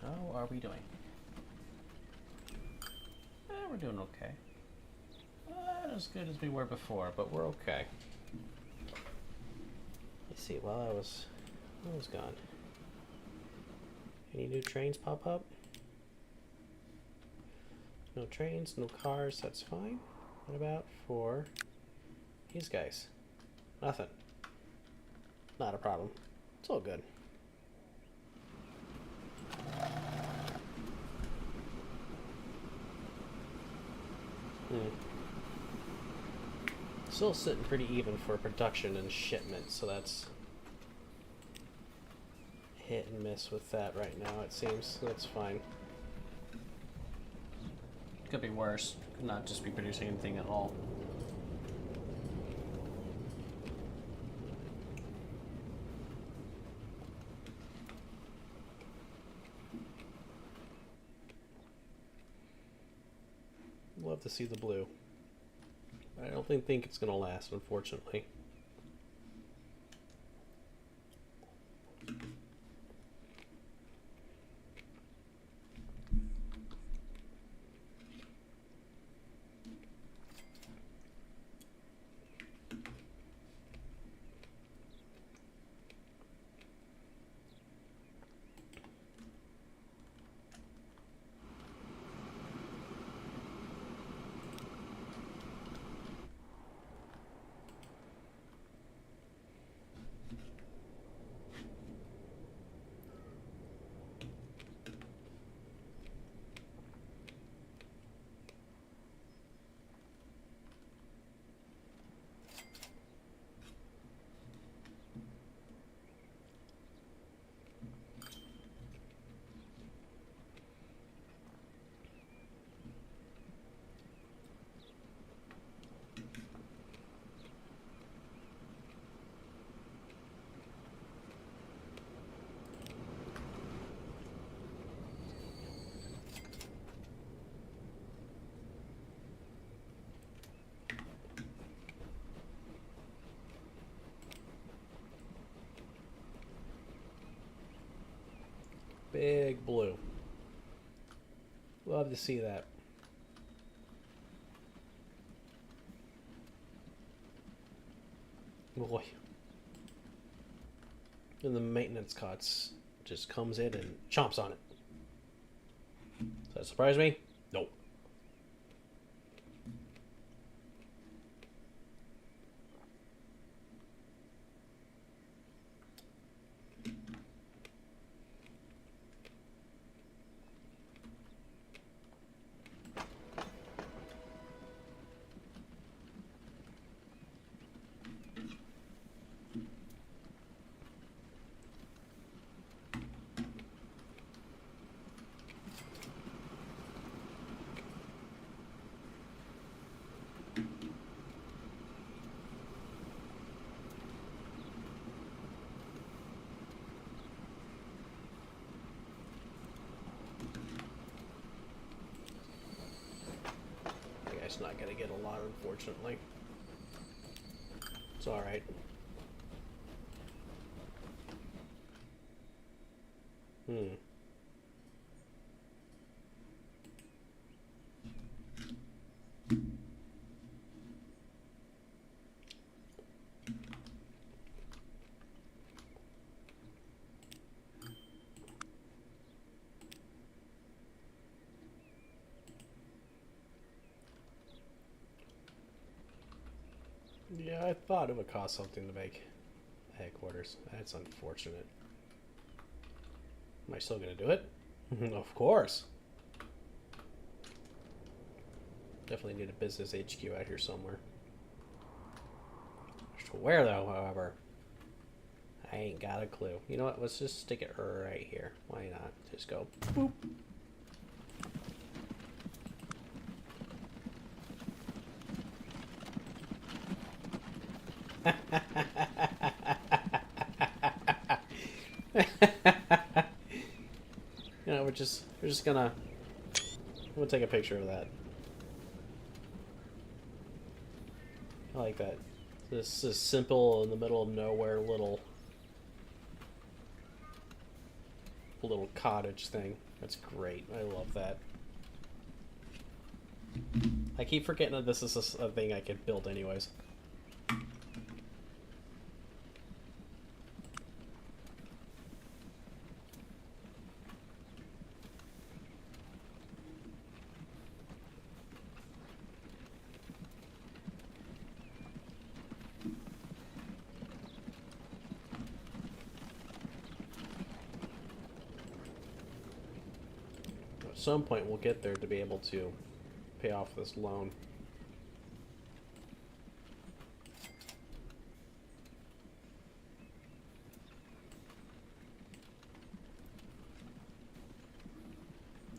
How are we doing? We're doing okay. Not as good as we were before, but we're okay. Let's see, while I was gone. Any new trains pop up? No trains, no cars, that's fine. What about for these guys? Nothing. Not a problem. It's all good. Still sitting pretty even for production and shipment, so that's hit and miss with that right now, it seems. That's fine. Could be worse. Could not just be producing anything at all. Love to see the blue. I don't think it's going to last, unfortunately. Big blue. Love to see that. Boy. And the maintenance cots just comes in and chomps on it. Does that surprise me? Nope. It's not gonna get a lot, unfortunately. It's alright. Yeah, I thought it would cost something to make headquarters. That's unfortunate. Am I still gonna do it? Of course. Definitely need a business HQ out here somewhere. Where though, however, I ain't got a clue. You know what? Let's just stick it right here. Why not? Just go boop. You know, we're just gonna we'll take a picture of that. I like that. This is simple in the middle of nowhere little little cottage thing. That's great. I love that. I keep forgetting that this is a thing I could build anyways. At some point we'll get there to be able to pay off this loan.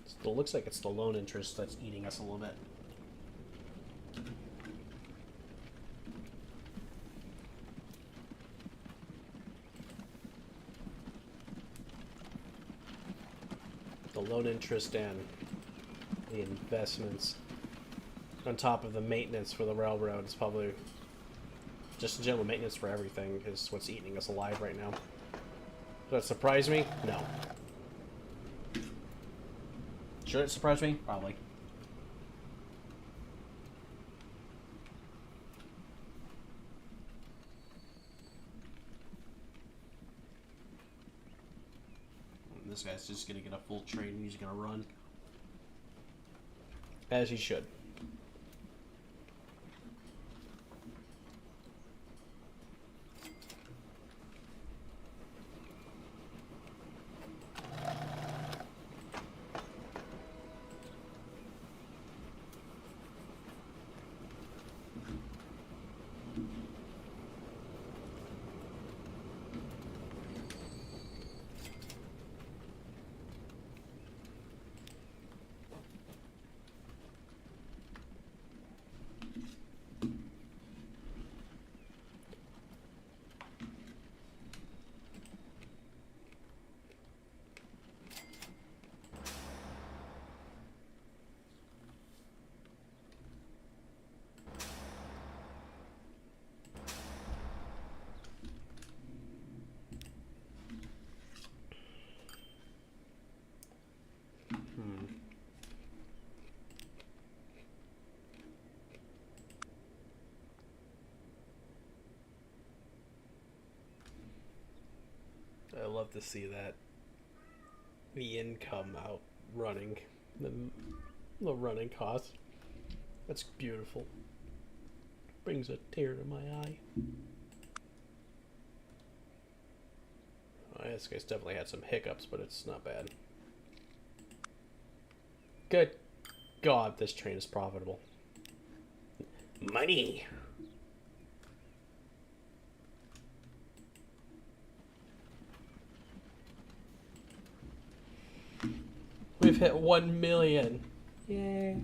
Still looks like it's the loan interest that's eating us a little bit. The loan interest and the investments on top of the maintenance for the railroad is probably just general maintenance for everything is what's eating us alive right now. Does that surprise me? No. Should it surprise me? Probably. This guy's just gonna get a full trade and he's gonna run. As he should. I love to see that. The income outrunning the running cost. That's beautiful. Brings a tear to my eye. Oh, this guy's definitely had some hiccups, but it's not bad. Good God, this train is profitable. Money! We've hit 1 million. Yay.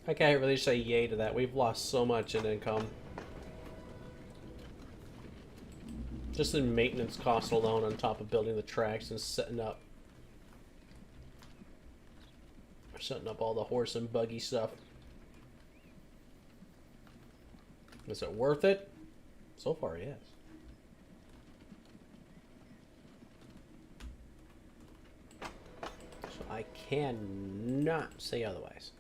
I can't really say yay to that. We've lost so much in income. Just in maintenance costs alone on top of building the tracks and setting up all the horse and buggy stuff. Is it worth it? So far, yes. So I cannot say otherwise.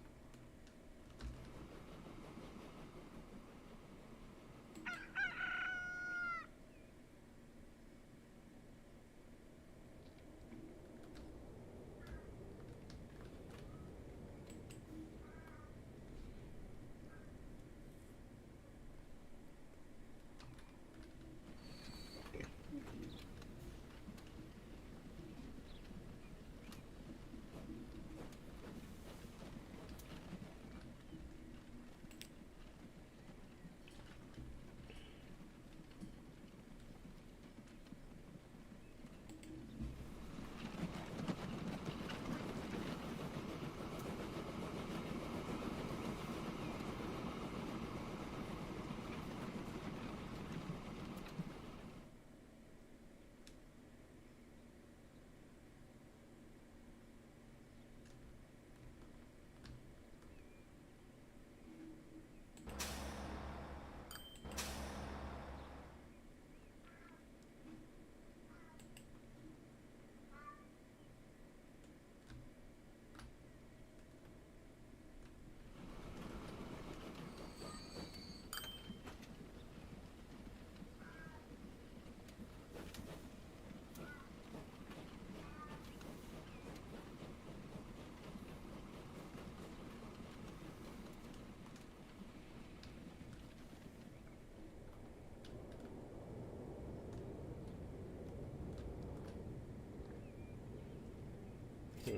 Hmm.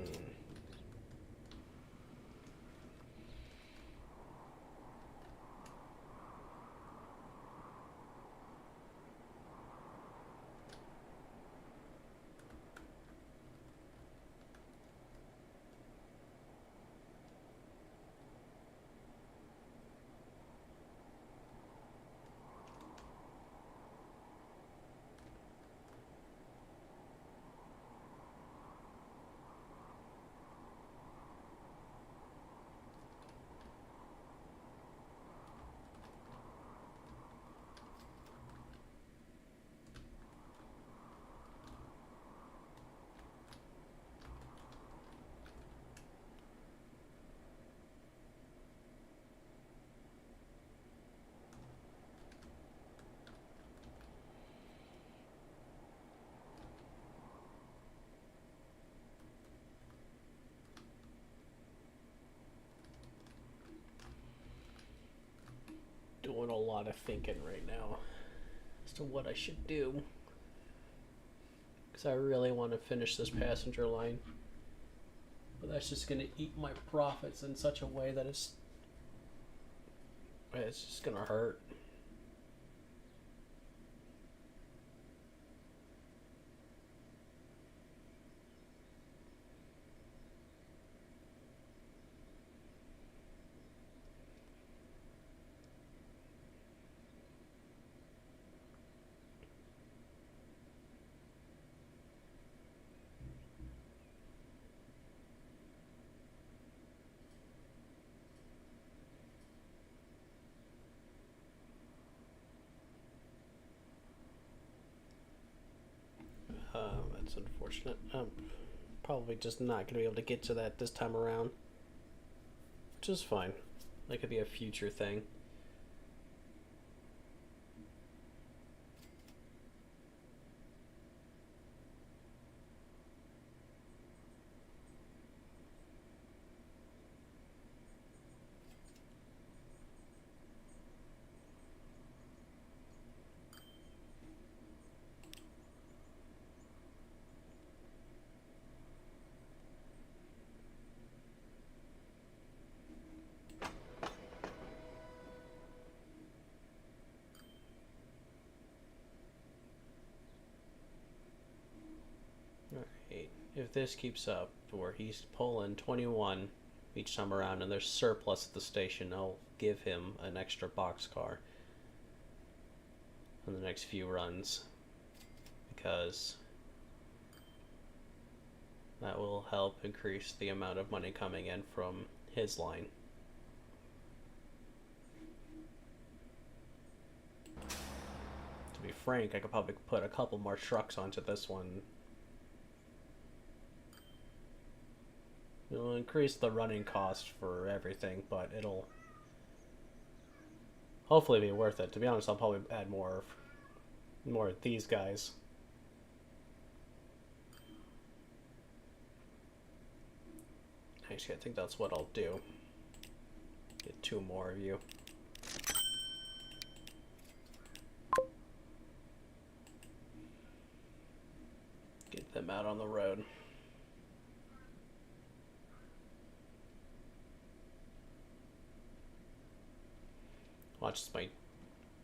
Doing a lot of thinking right now as to what I should do. Because I really want to finish this passenger line. But that's just going to eat my profits in such a way that it's just going to hurt. That's unfortunate. I'm probably just not going to be able to get to that this time around. Which is fine. That could be a future thing. Alright, if this keeps up, where he's pulling 21 each time around and there's surplus at the station, I'll give him an extra boxcar on the next few runs. Because that will help increase the amount of money coming in from his line. To be frank, I could probably put a couple more trucks onto this one. It'll increase the running cost for everything, but it'll hopefully be worth it. To be honest, I'll probably add more of these guys. Actually, I think that's what I'll do. Get 2 more of you. Get them out on the road. Watch as my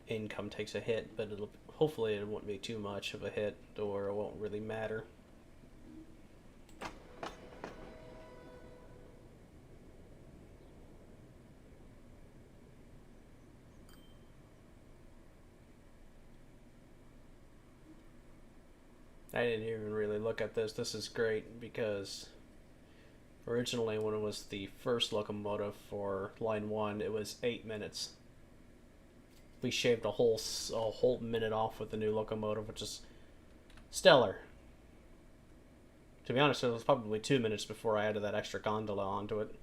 income takes a hit, but hopefully it won't be too much of a hit, or it won't really matter. I didn't even really look at this. This is great because originally when it was the first locomotive for line 1, it was 8 minutes. We shaved a whole minute off with the new locomotive, which is stellar. To be honest, it was probably 2 minutes before I added that extra gondola onto it.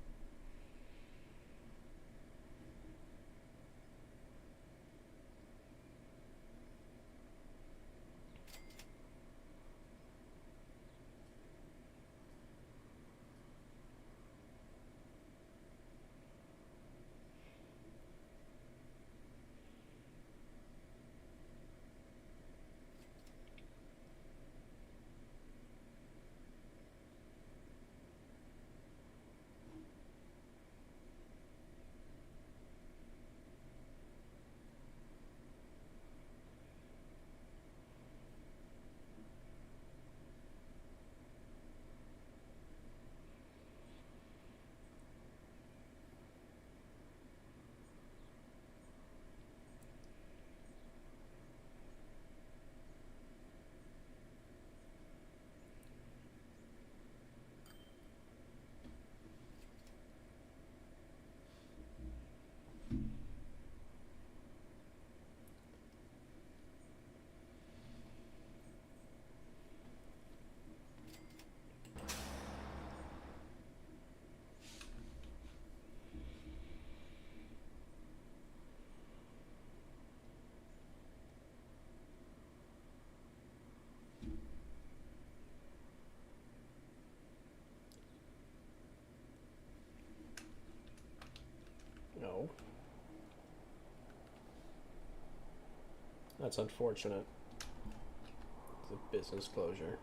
That's unfortunate. It's a business closure.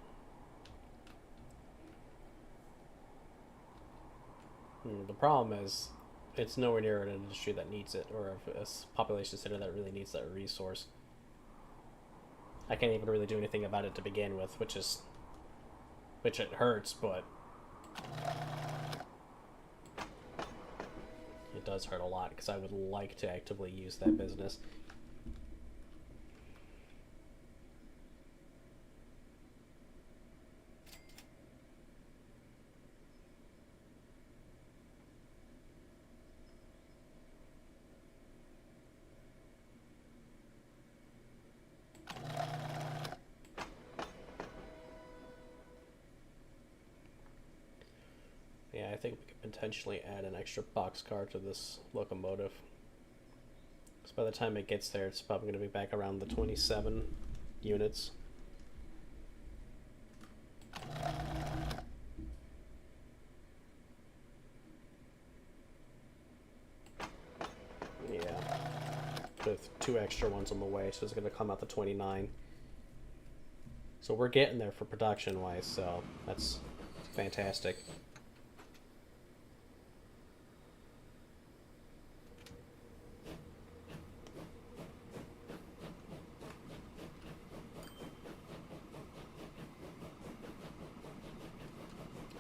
The problem is, it's nowhere near an industry that needs it, or a population center that really needs that resource. I can't even really do anything about it to begin with, which it hurts, but it does hurt a lot because I would like to actively use that business. Yeah, I think we could potentially add an extra boxcar to this locomotive. Because by the time it gets there, it's probably going to be back around the 27 units. Yeah. With 2 extra ones on the way, so it's going to come out to 29. So we're getting there for production-wise, so that's fantastic.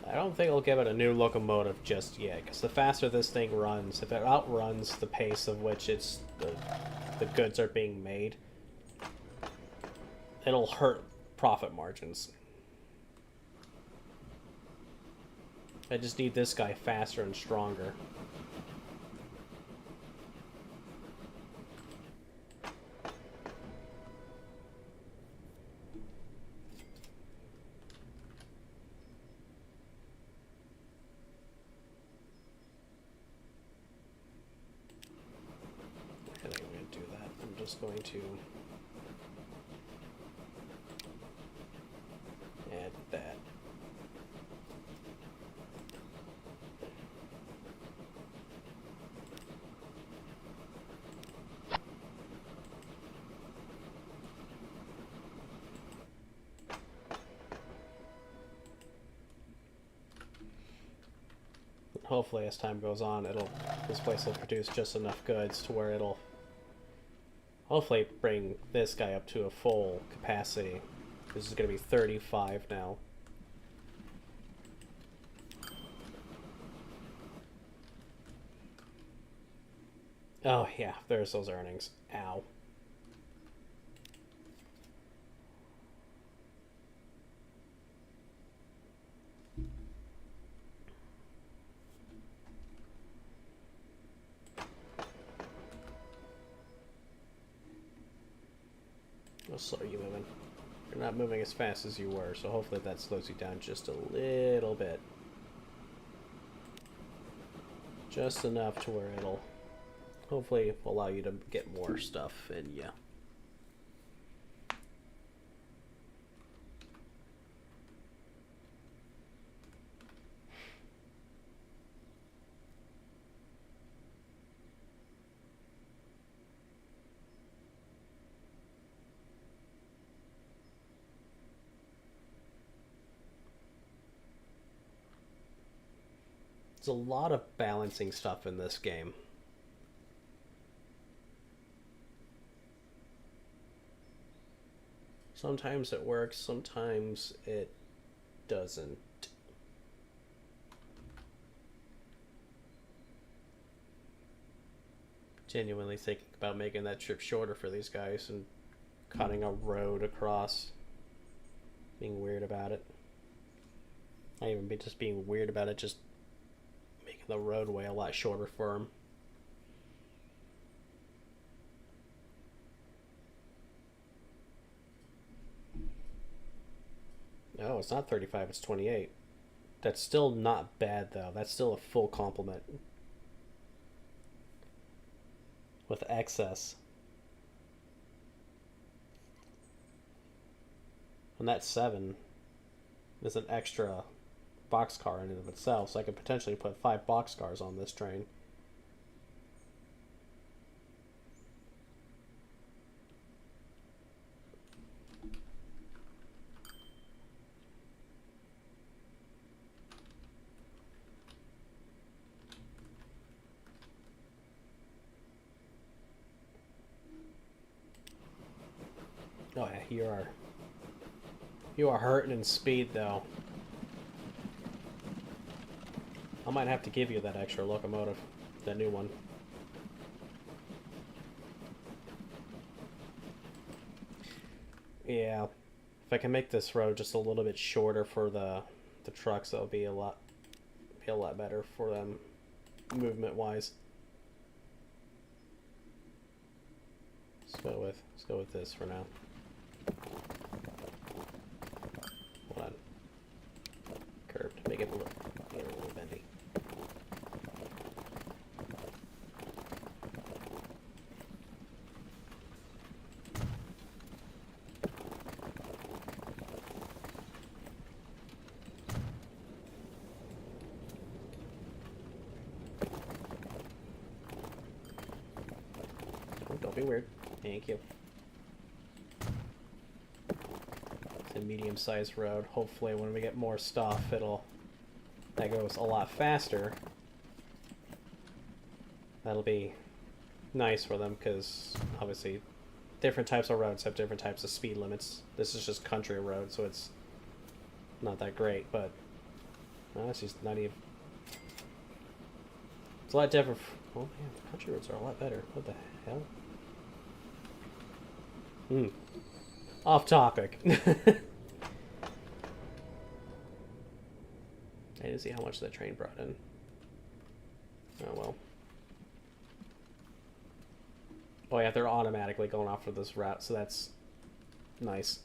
I don't think I'll give it a new locomotive just yet, because the faster this thing runs, if it outruns the pace of which the goods are being made, it'll hurt profit margins. I just need this guy faster and stronger. I think I'm going to do that. I'm just going to add that. Hopefully, as time goes on, this place will produce just enough goods to where it'll hopefully bring this guy up to a full capacity. This is going to be 35 now. Oh yeah, there's those earnings. Ow. How slow are you moving? You're not moving as fast as you were, so hopefully that slows you down just a little bit. Just enough to where it'll hopefully allow you to get more stuff in you. There's a lot of balancing stuff in this game. Sometimes it works, sometimes it doesn't. Genuinely thinking about making that trip shorter for these guys and cutting a road across. Being weird about it. Not even just being weird about it, just making the roadway a lot shorter for them. No, it's not 35, it's 28. That's still not bad, though. That's still a full complement. With excess. And that 7 is an extra boxcar in and of itself, so I could potentially put 5 boxcars on this train. Oh yeah, you are hurting in speed though. I might have to give you that extra locomotive, that new one. Yeah, if I can make this road just a little bit shorter for the trucks, that'll be a lot better for them movement wise. Let's go with this for now. Hold on. Curved. Make it a little bendy. Oh, don't be weird. Thank you. It's a medium-sized road. Hopefully when we get more stuff, that goes a lot faster. That'll be nice for them, because obviously different types of roads have different types of speed limits. This is just country road, so it's not that great, but it's just not even... It's a lot different. Oh man, country roads are a lot better. What the hell? Off topic. I didn't see how much that train brought in. Oh well. Oh yeah, they're automatically going off for this route, so that's nice.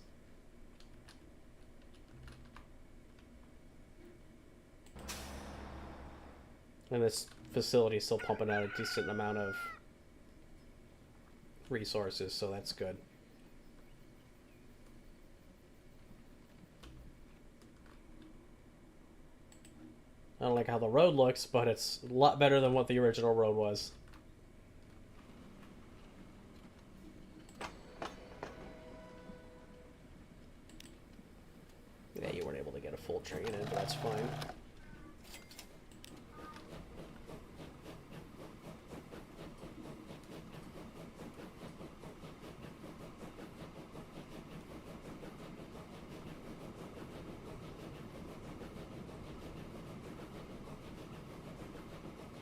And this facility is still pumping out a decent amount of resources, so that's good. I don't like how the road looks, but it's a lot better than what the original road was. Yeah, you weren't able to get a full train in, but that's fine.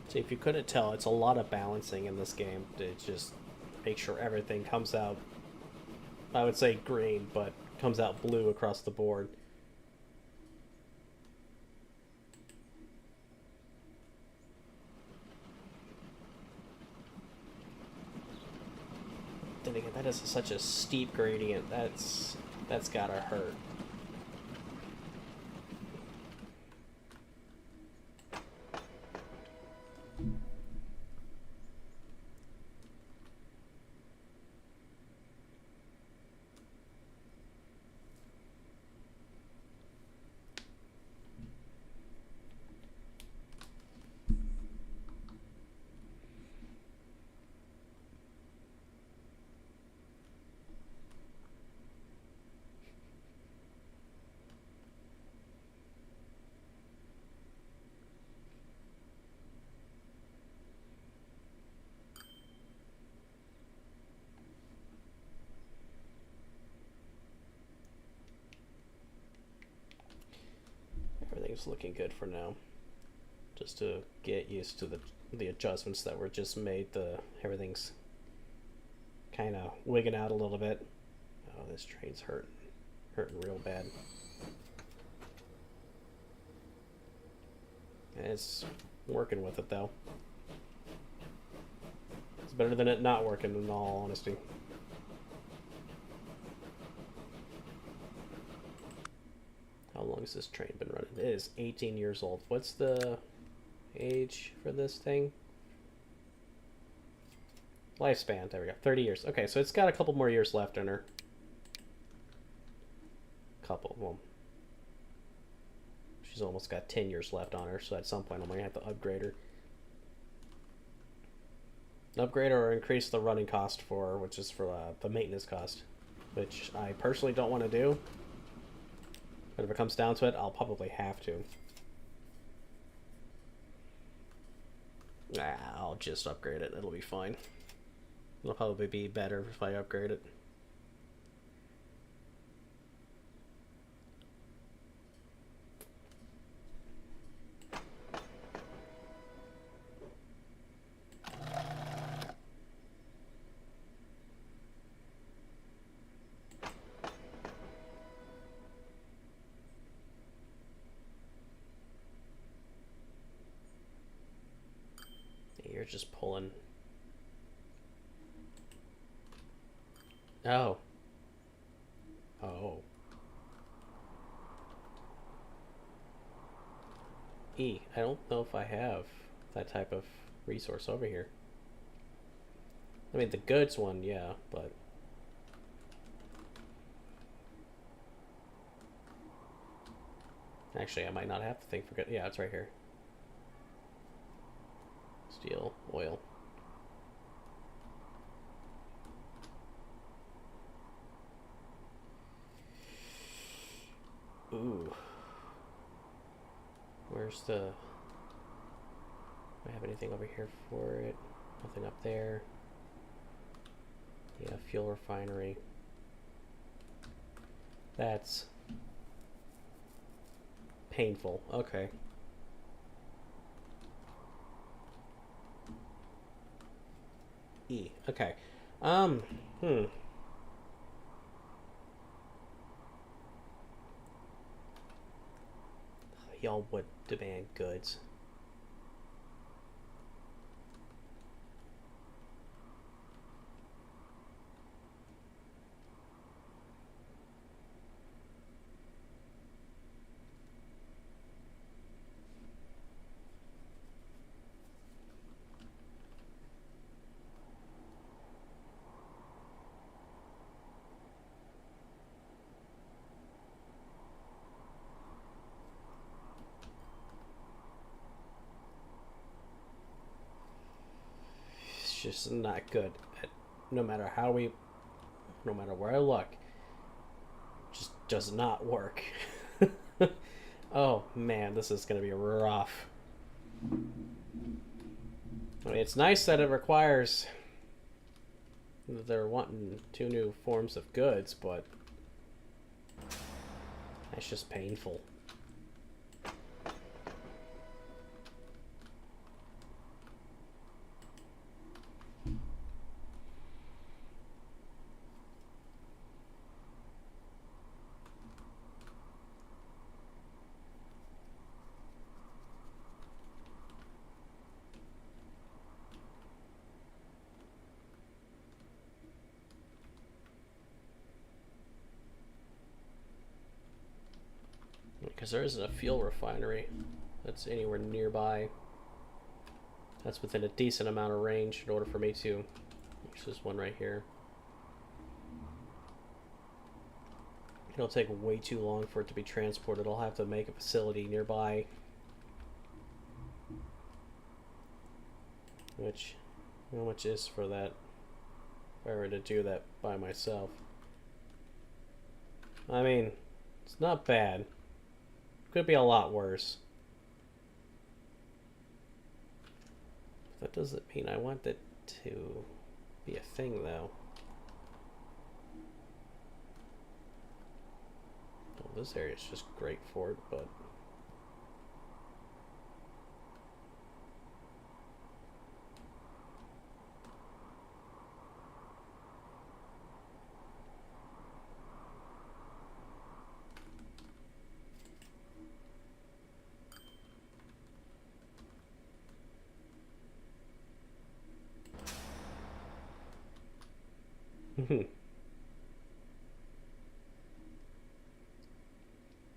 See, if you couldn't tell, it's a lot of balancing in this game to just make sure everything comes out, I would say green, but comes out blue across the board. Then again, that is such a steep gradient. That's gotta hurt. Everything's looking good for now. Just to get used to the adjustments that were just made. Everything's kind of wigging out a little bit. Oh, this train's hurting real bad. And it's working with it though. It's better than it not working, in all honesty. How long has this train been running? It is 18 years old. What's the age for this thing? Lifespan, there we go. 30 years. Okay, so it's got a couple more years left in her. Well, she's almost got 10 years left on her, so at some point I'm going to have to upgrade her. Upgrade or increase the running cost which is for the maintenance cost, which I personally don't want to do. But if it comes down to it, I'll probably have to. I'll just upgrade it. It'll be fine. It'll probably be better if I upgrade it. just pulling. Oh. Oh. I don't know if I have that type of resource over here. I mean, the goods one, yeah, but... Actually, I might not have the thing for good. Yeah, it's right here. Steel, oil. Ooh. Where's the... Do I have anything over here for it? Nothing up there. Yeah, fuel refinery. That's painful. Okay. Okay. Hmm. Y'all would demand goods. It's just not good. No matter how we... No matter where I look. Just does not work. Oh, man, this is going to be rough. I mean, it's nice that it requires... They're wanting 2 new forms of goods, but... That's just painful. Because there isn't a fuel refinery that's anywhere nearby. That's within a decent amount of range in order for me to... There's this one right here. It'll take way too long for it to be transported. I'll have to make a facility nearby. Which, how much is for that? If I were to do that by myself. I mean, it's not bad. Could be a lot worse. That doesn't mean I want it to be a thing, though. Well, this area is just great for it, but...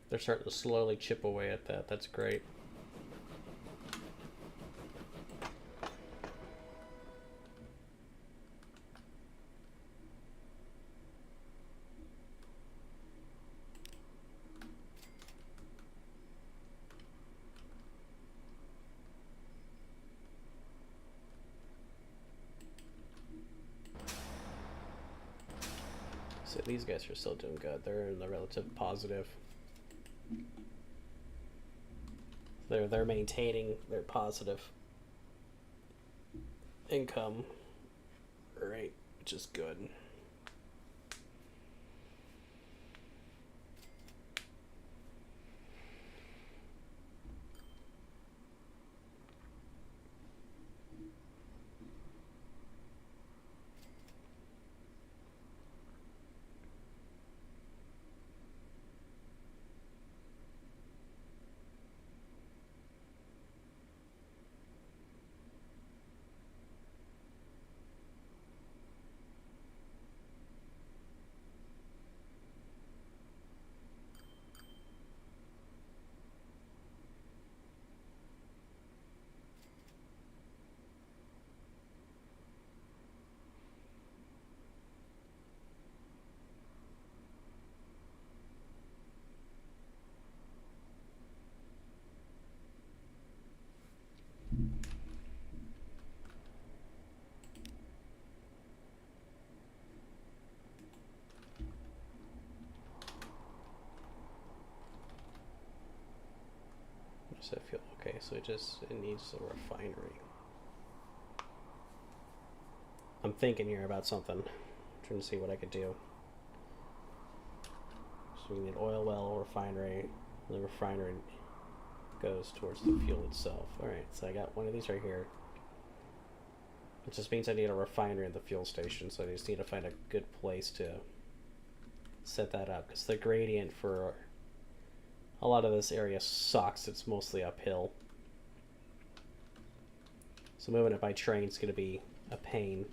They're starting to slowly chip away at that. That's great. So these guys are still doing good. They're in the relative positive. They're maintaining their positive income rate, which is good. So I feel okay. So it needs a refinery. I'm thinking here about something. I'm trying to see what I could do. So we need oil well, refinery. The refinery goes towards the fuel itself. Alright, so I got one of these right here. It just means I need a refinery in the fuel station, so I just need to find a good place to set that up. Because the gradient for a lot of this area sucks. It's mostly uphill. So moving it by train is going to be a pain.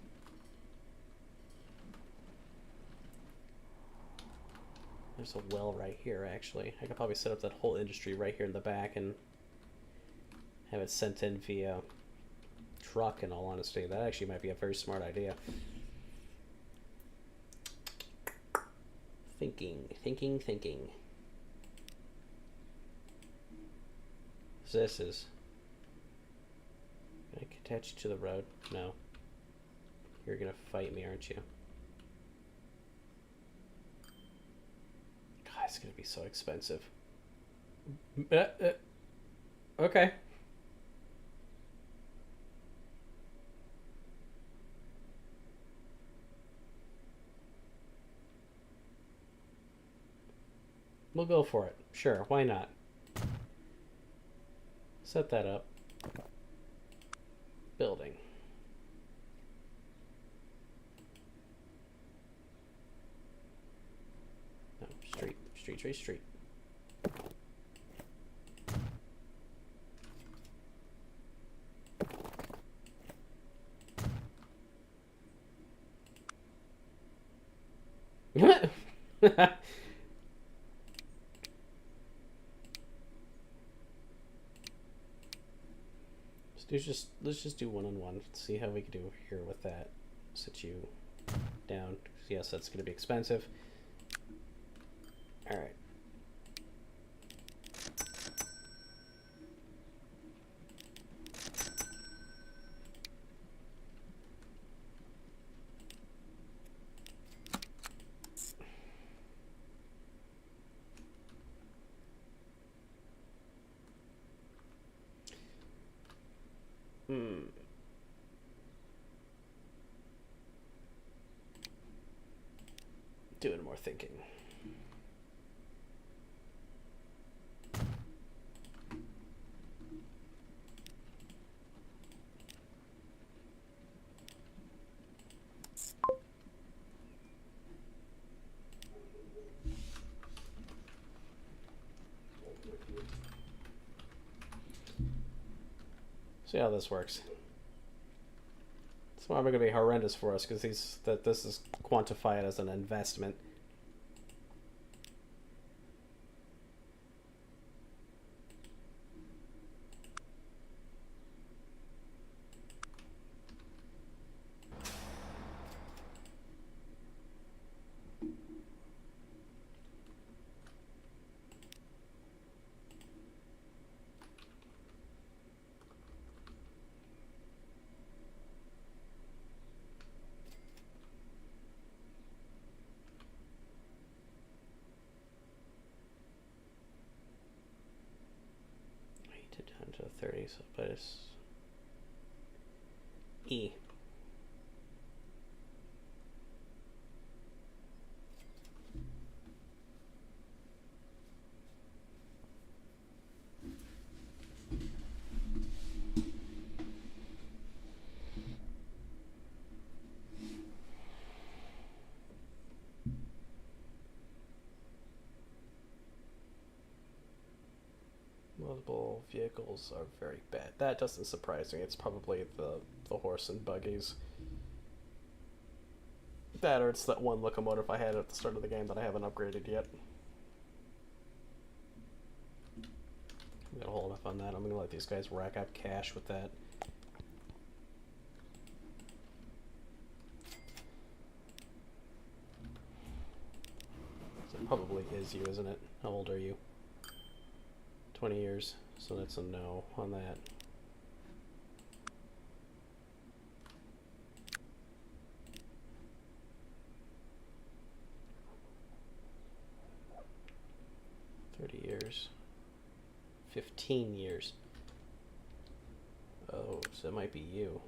There's a well right here, actually. I could probably set up that whole industry right here in the back and have it sent in via truck, in all honesty. That actually might be a very smart idea. Thinking. This is... Can I attach you to the road? No. You're gonna fight me, aren't you? God, it's gonna be so expensive. Okay. We'll go for it. Sure, why not? Set that up. Building. No, street. Let's just do one-on-one. See how we can do here with that. Sit you down. Yes, that's going to be expensive. All right. Doing more thinking. See how this works. It's probably going to be horrendous for us because this is quantified as an investment. Down to 30, so but it's E. Multiple vehicles are very bad. That doesn't surprise me. It's probably the horse and buggies. That or it's that one locomotive I had at the start of the game that I haven't upgraded yet. I'm gonna hold off on that. I'm gonna let these guys rack up cash with that. So it probably is you, isn't it? How old are you? 20 years, so that's a no on that. $30 years. 15 years. Oh, so it might be you.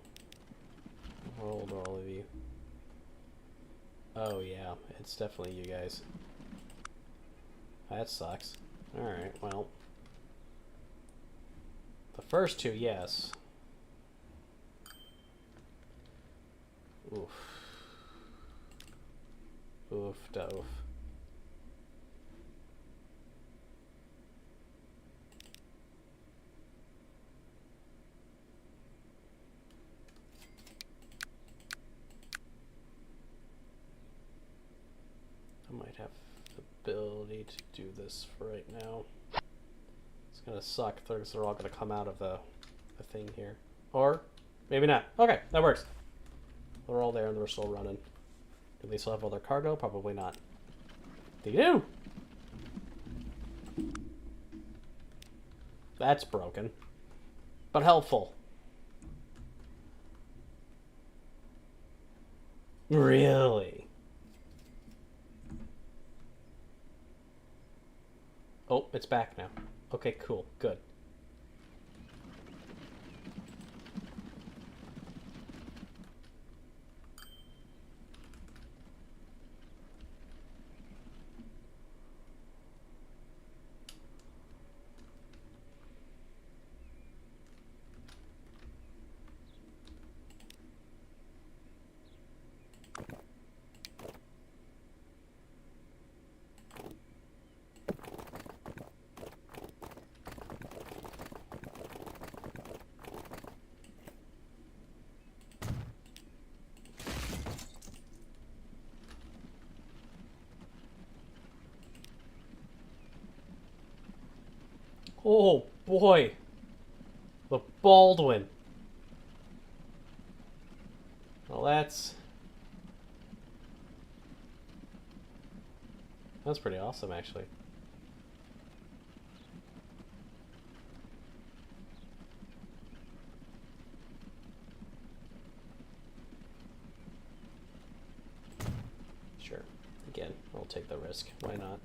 How old are all of you? Oh yeah, it's definitely you guys. That sucks. Alright, well. The first two, yes. Oof. Oof, doof. I might have the ability to do this for right now. It's gonna suck because they're all gonna come out of the thing here. Or maybe not. Okay, that works. They're all there and they're still running. Do they still have other cargo? Probably not. They do! That's broken. But helpful. Really? Oh, it's back now. Okay, cool. Good. Oh, boy. The Baldwin. Well, that's pretty awesome, actually. Sure. Again, I'll take the risk. Why not?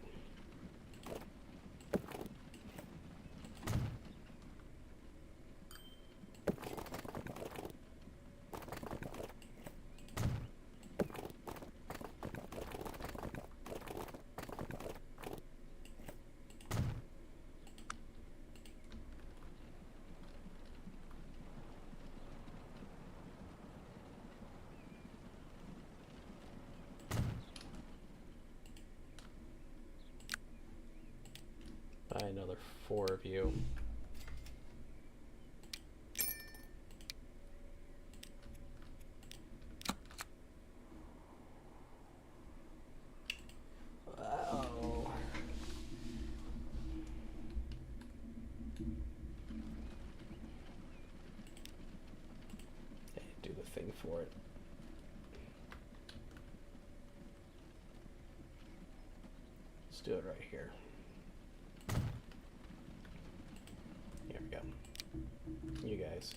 Buy another 4 of you. Wow. Okay, do the thing for it. Let's do it right here. Here we go. You guys.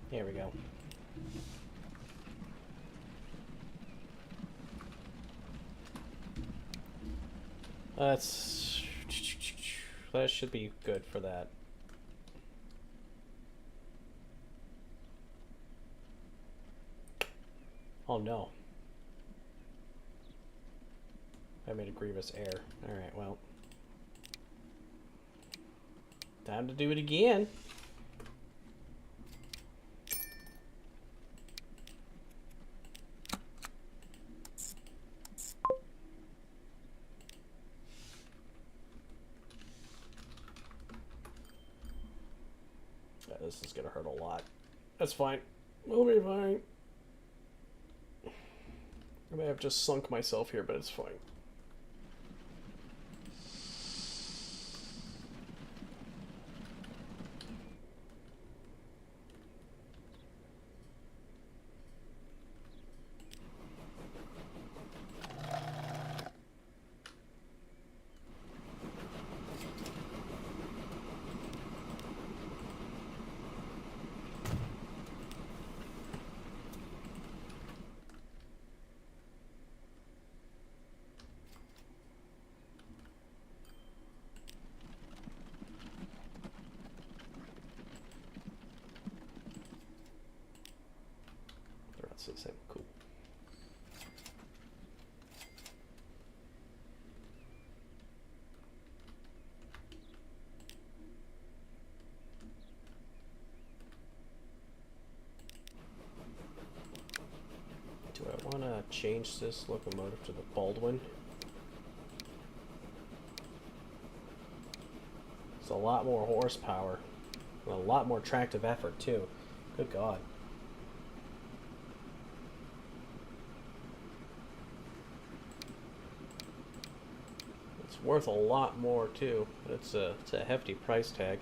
Here we go. That should be good for that. Oh no. I made a grievous error. Alright, well. Time to do it again. This is gonna hurt a lot. That's fine. We'll be fine. I may have just sunk myself here, but it's fine. It's the same. Cool. Do I want to change this locomotive to the Baldwin? It's a lot more horsepower. And a lot more tractive effort, too. Good God. It's worth a lot more, too. But it's a hefty price tag.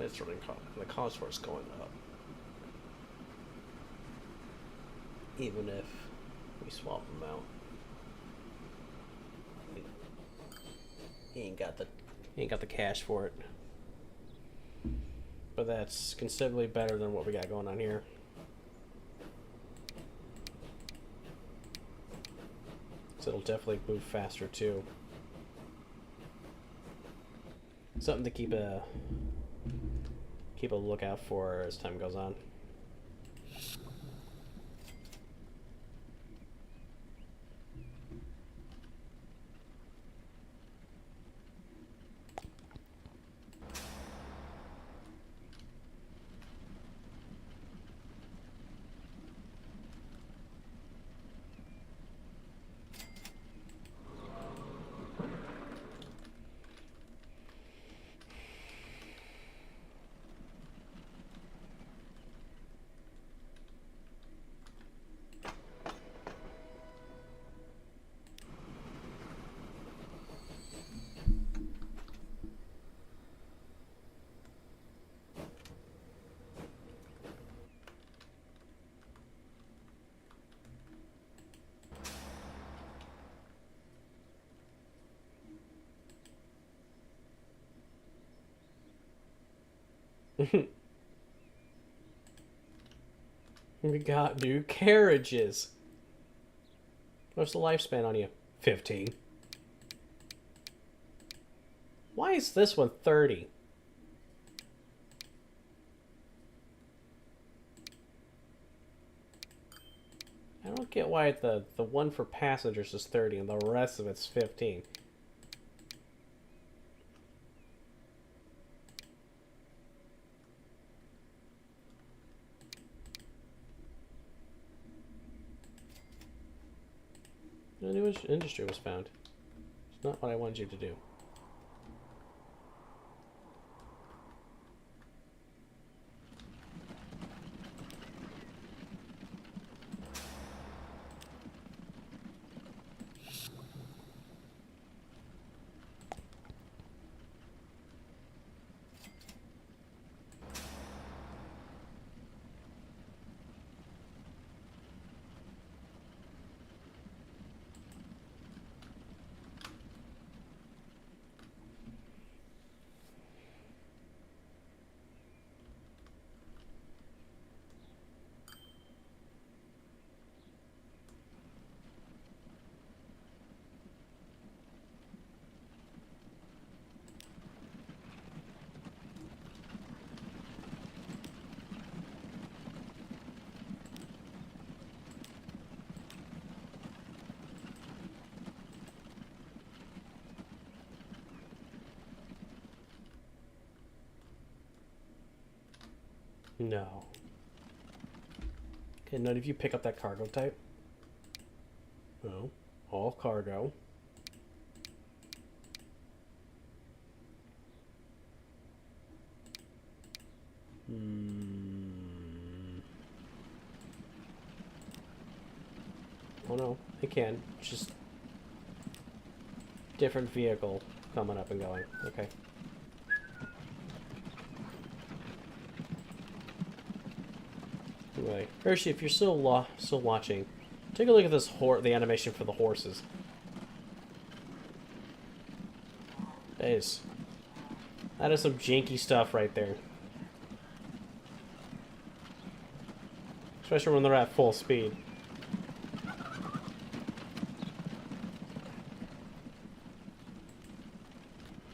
It's running the cost for it's going up. Even if we swap them out. He ain't got the cash for it. But that's considerably better than what we got going on here. So it'll definitely move faster too. Something to keep a lookout for as time goes on. We got new carriages. What's the lifespan on you? 15. Why is this one 30? I don't get why the one for passengers is 30 and the rest of it's 15. A new industry was found. It's not what I wanted you to do. No. Okay, none of you pick up that cargo type? No. All cargo. Oh no, they can. Just different vehicle coming up and going. Okay. Anyway, Hershey, if you're still watching, take a look at this the animation for the horses. That is some janky stuff right there. Especially when they're at full speed.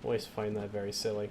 Always find that very silly.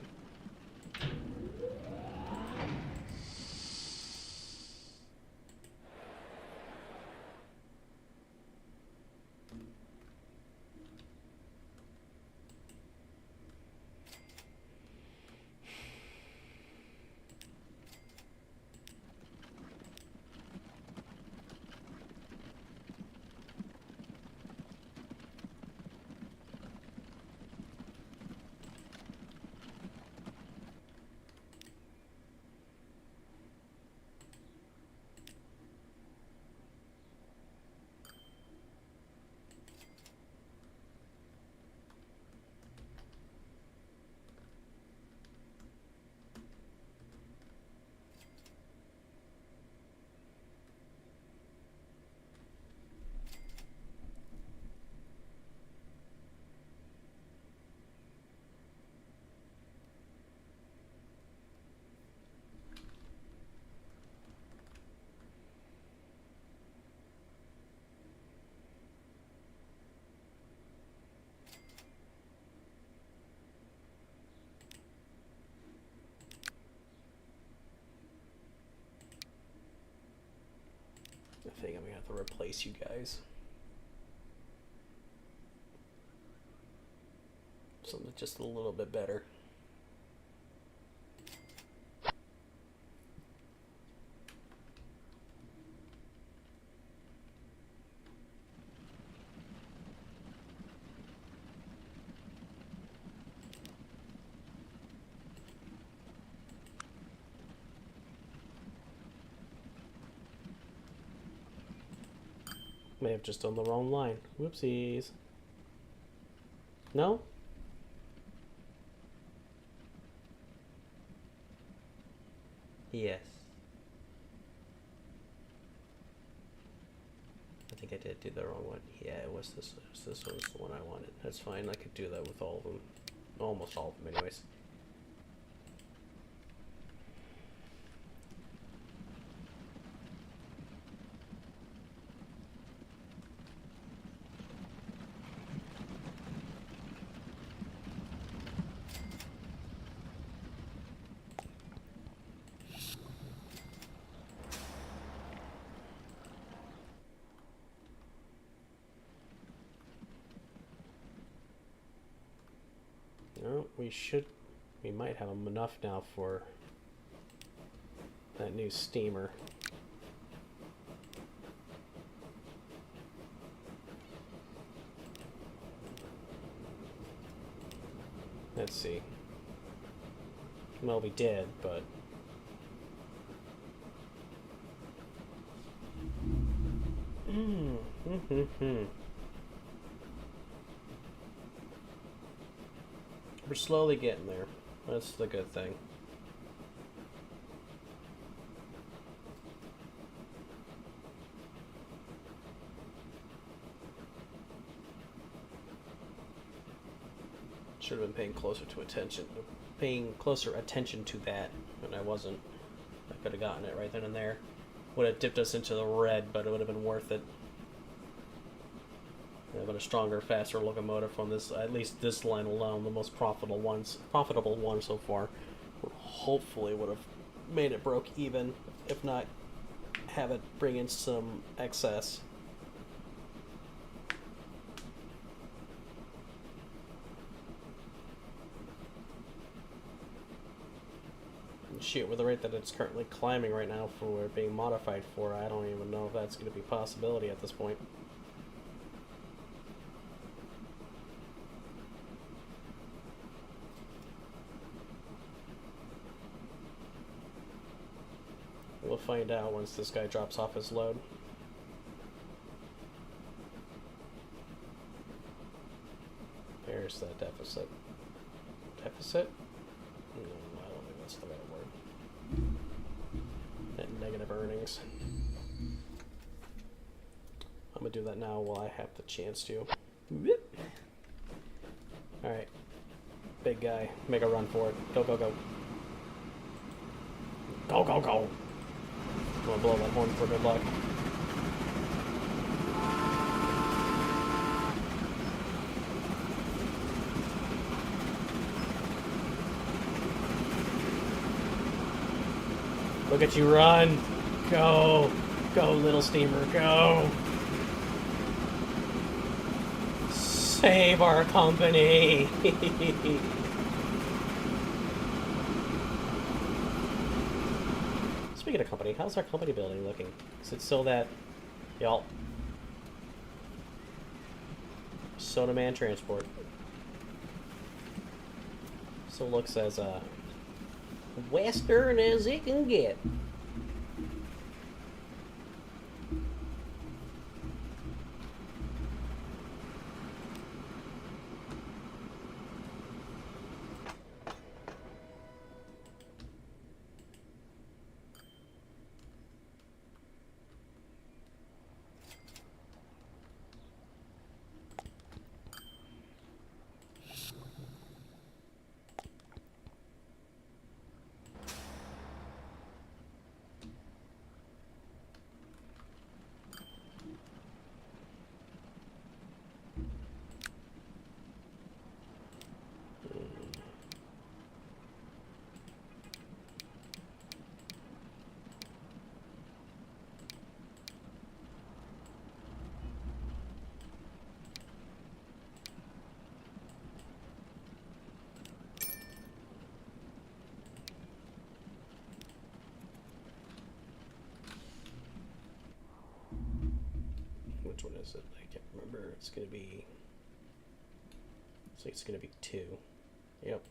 I think I'm gonna have to replace you guys. Something just a little bit better. May have just done the wrong line. Whoopsies. No? Yes. I think I did do the wrong one. Yeah, it was this. This was the one I wanted. That's fine. I could do that with all of them. Almost all of them, anyways. No, we might have enough now for that new steamer. Let's see. Well, we did, but... We're slowly getting there. That's the good thing. Should have been paying closer attention to that, and I wasn't. I could have gotten it right then and there. Would have dipped us into the red, but it would have been worth it. Having a stronger, faster locomotive on this, at least this line alone, the most profitable one so far, hopefully would have made it broke even, if not have it bring in some excess. Shoot, with the rate that it's currently climbing right now for what it's being modified for, I don't even know if that's going to be a possibility at this point. We'll find out once this guy drops off his load. There's that deficit. Deficit? No, I don't think that's the right word. Net negative earnings. gonna do that now while I have the chance to. Whoop. Alright. Big guy. Make a run for it. Go, go, go. Go, go, go! I'm gonna blow that horn for good luck. Look at you run! Go! Go, little steamer, go! Save our company! Speaking of company, how's our company building looking? Is it still that... Y'all... Soda Man Transport. Still looks as, Western as it can get. Which one is it? I can't remember. It's gonna be... Looks like it's gonna be 2. Yep.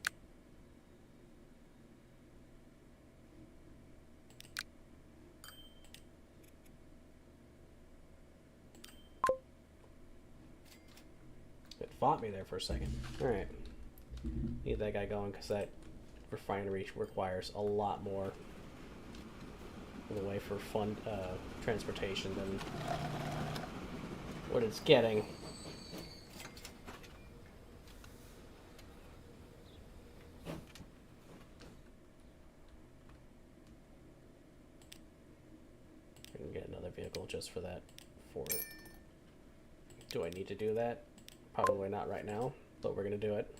It fought me there for a second. Alright. Need that guy going because that refinery requires a lot more in the way for fun transportation than what it's getting. I can get another vehicle just for that fort. Do I need to do that? Probably not right now, but we're gonna do it.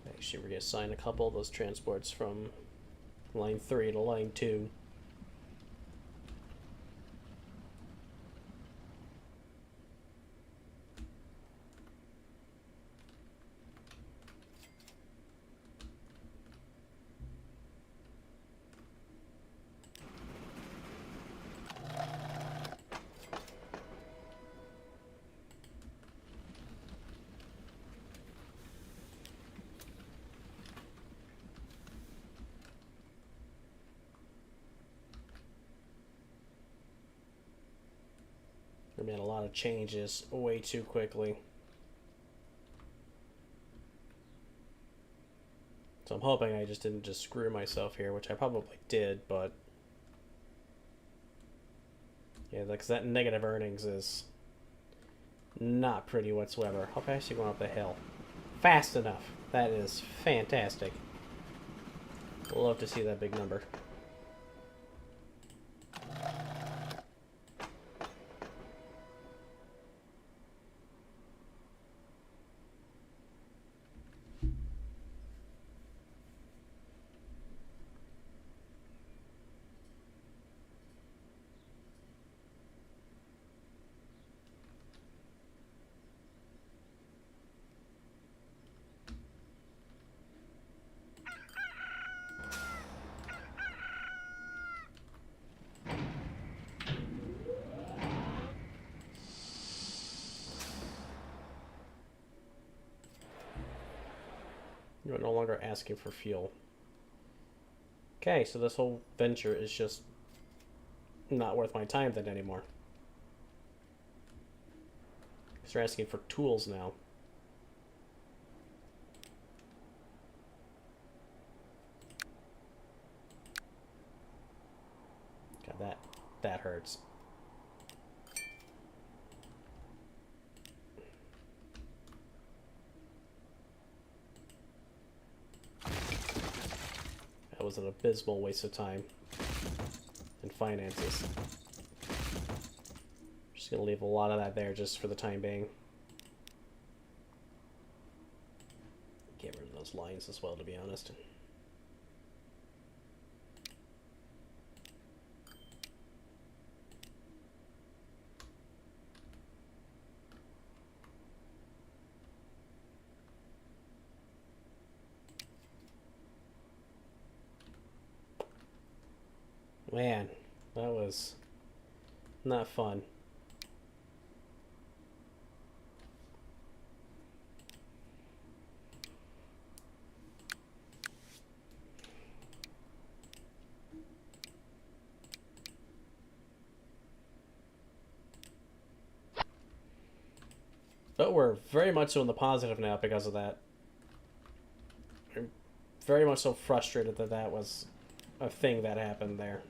Actually, we're gonna assign a couple of those transports from line 3 to line 2. I made a lot of changes way too quickly. So I'm hoping I just didn't just screw myself here, which I probably did, but... Yeah, because that negative earnings is not pretty whatsoever. How fast are you going up the hill? Fast enough. That is fantastic. Love to see that big number. You're no longer asking for fuel. Okay, so this whole venture is just not worth my time then anymore. Because they're asking for tools now. God, that hurts. That was an abysmal waste of time and finances. Just gonna leave a lot of that there just for the time being. Get rid of those lines as well, to be honest. Man, that was not fun. But we're very much so in the positive now because of that. I'm very much so frustrated that that was a thing that happened there.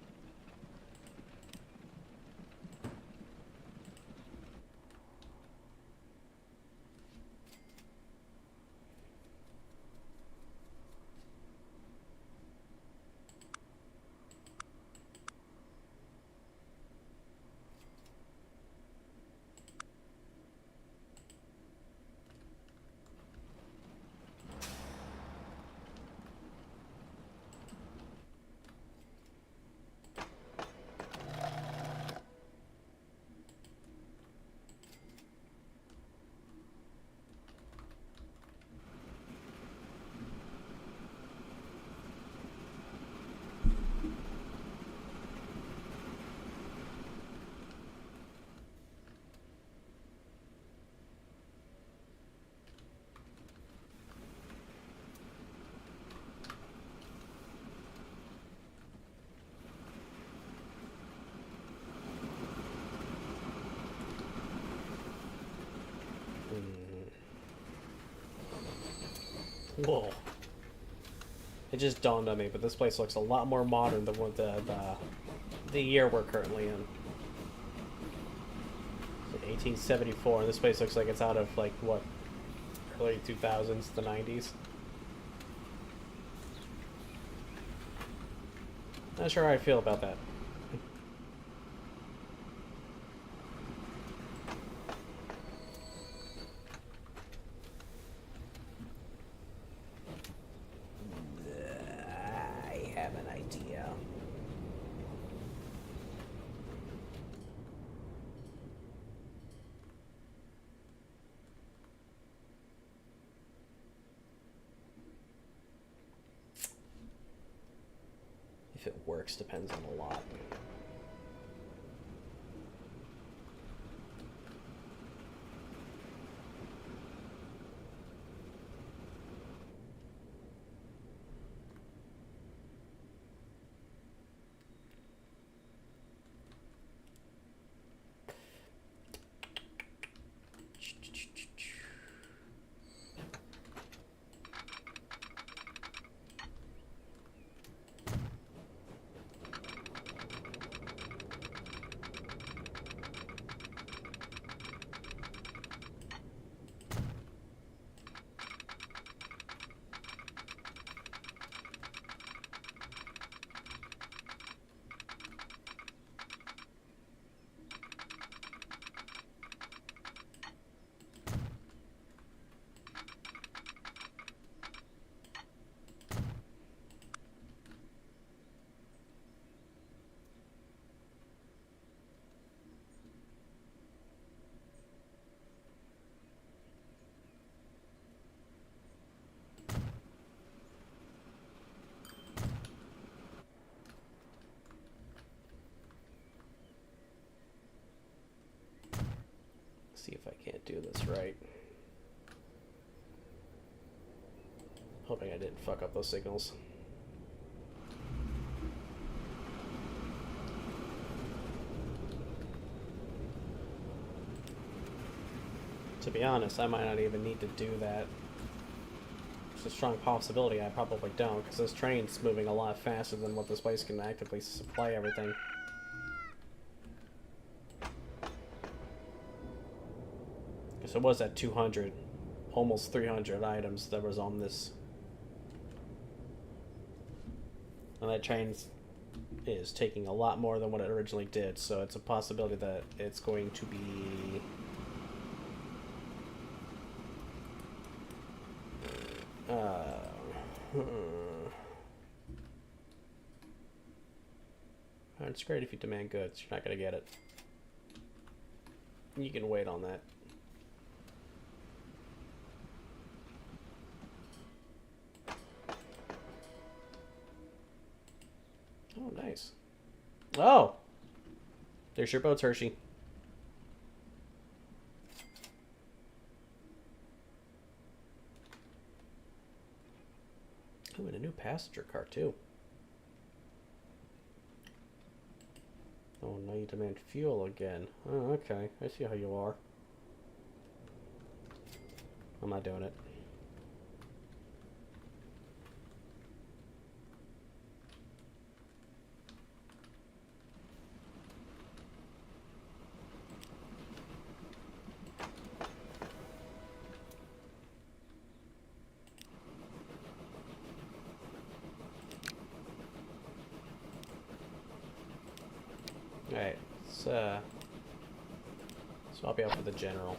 Whoa. It just dawned on me, but this place looks a lot more modern than what the year we're currently in. It's like 1874, and this place looks like it's out of, like, what, early 2000s, the 90s? Not sure how I feel about that. I have an idea. If it works depends on a lot. See if I can't do this right. Hoping I didn't fuck up those signals. To be honest, I might not even need to do that. It's a strong possibility I probably don't, because this train's moving a lot faster than what this place can actively supply everything. Because it was at 200, almost 300 items that was on this. And that train is taking a lot more than what it originally did, so it's a possibility that it's going to be... It's great if you demand goods. You're not going to get it. You can wait on that. Oh, nice. Oh! There's your boats, Hershey. Oh, and a new passenger car, too. Oh, now you demand fuel again. Oh, okay. I see how you are. I'm not doing it. Alright, let's swap you out for the general.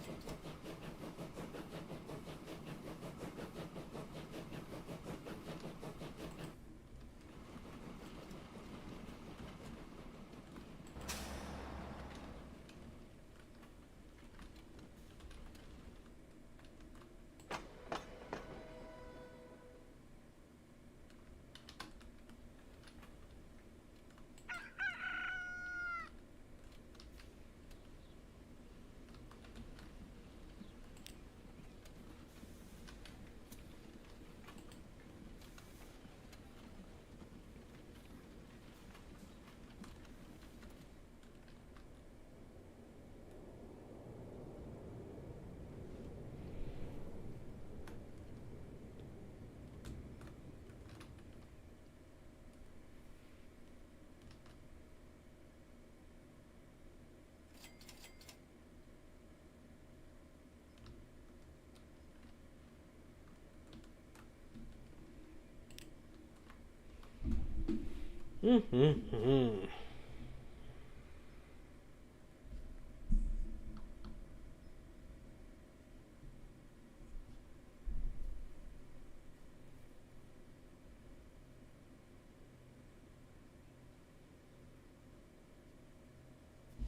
Mm-hmm.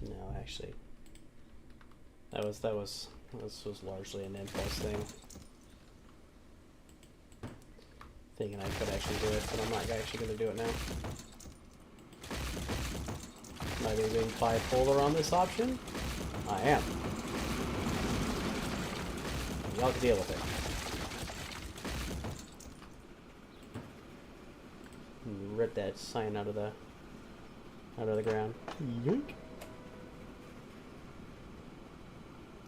No, actually, this was largely an impulse thing. Thinking I could actually do it, but I'm not actually going to do it now. Am I being bipolar on this option? I am. Y'all can deal with it. Rip that sign out of the ground. Yoink.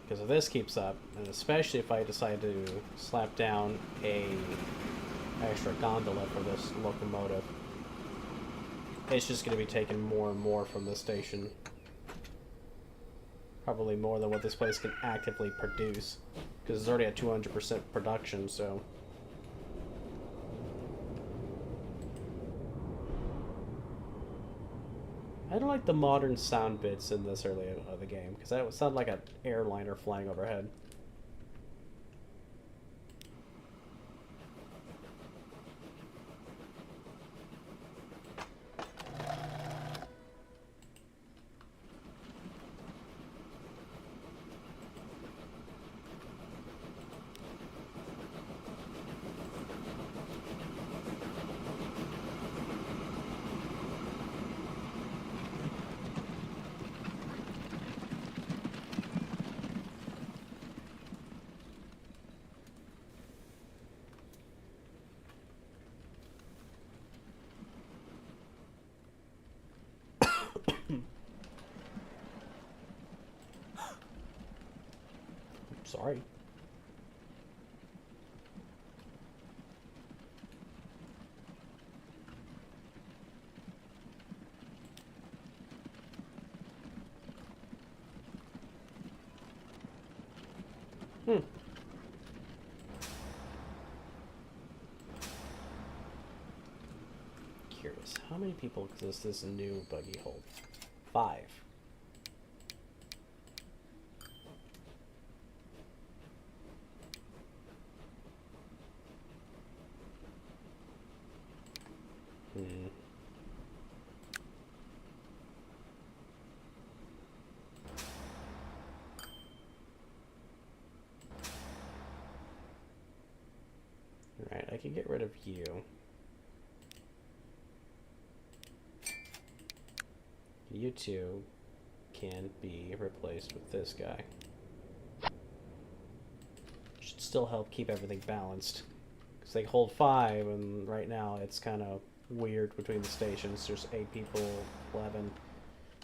Because if this keeps up, and especially if I decide to slap down a extra gondola for this locomotive, it's just going to be taking more and more from the station. Probably more than what this place can actively produce, because it's already at 200% production, so... I don't like the modern sound bits in this early of the game, because that would sound like an airliner flying overhead. Sorry. Curious, how many people does this new buggy hold? 5. Alright, I can get rid of you. You two can be replaced with this guy. Should still help keep everything balanced. Because they hold 5, and right now it's kind of weird between the stations. There's 8 people, 11.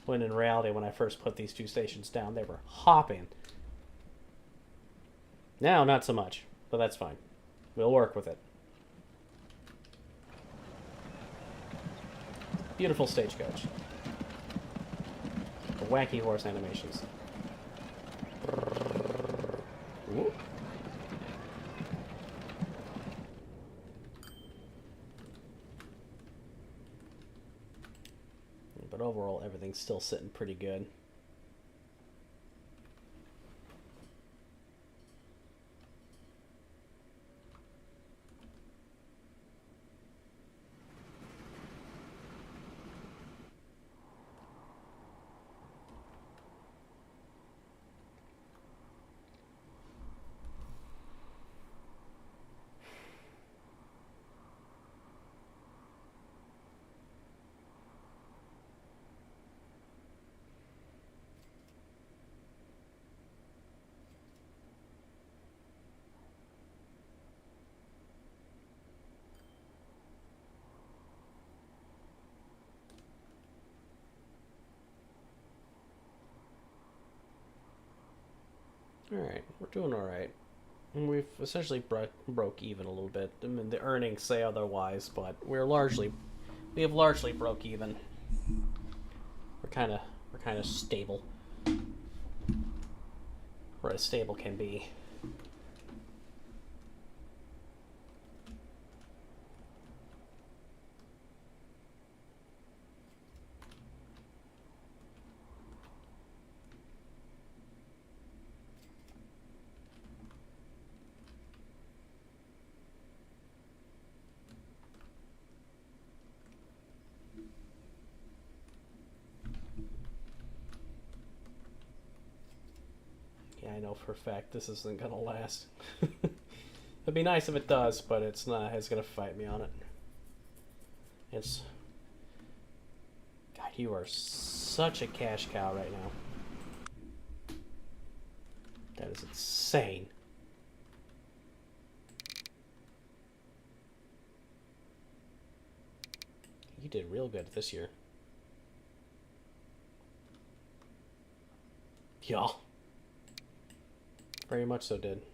When in reality, when I first put these 2 stations down, they were hopping. Now, not so much, but that's fine. We'll work with it. Beautiful stagecoach. The wacky horse animations. Ooh. But overall, everything's still sitting pretty good. Alright, we're doing alright. We've essentially broke even a little bit. I mean, the earnings say otherwise, but we have largely broke even. We're kind of stable. We're as stable can be. I know for a fact this isn't gonna last. It'd be nice if it does, but it's not. It's gonna fight me on it. It's... God, you are such a cash cow right now. That is insane. You did real good this year. Yeah. Very much so did.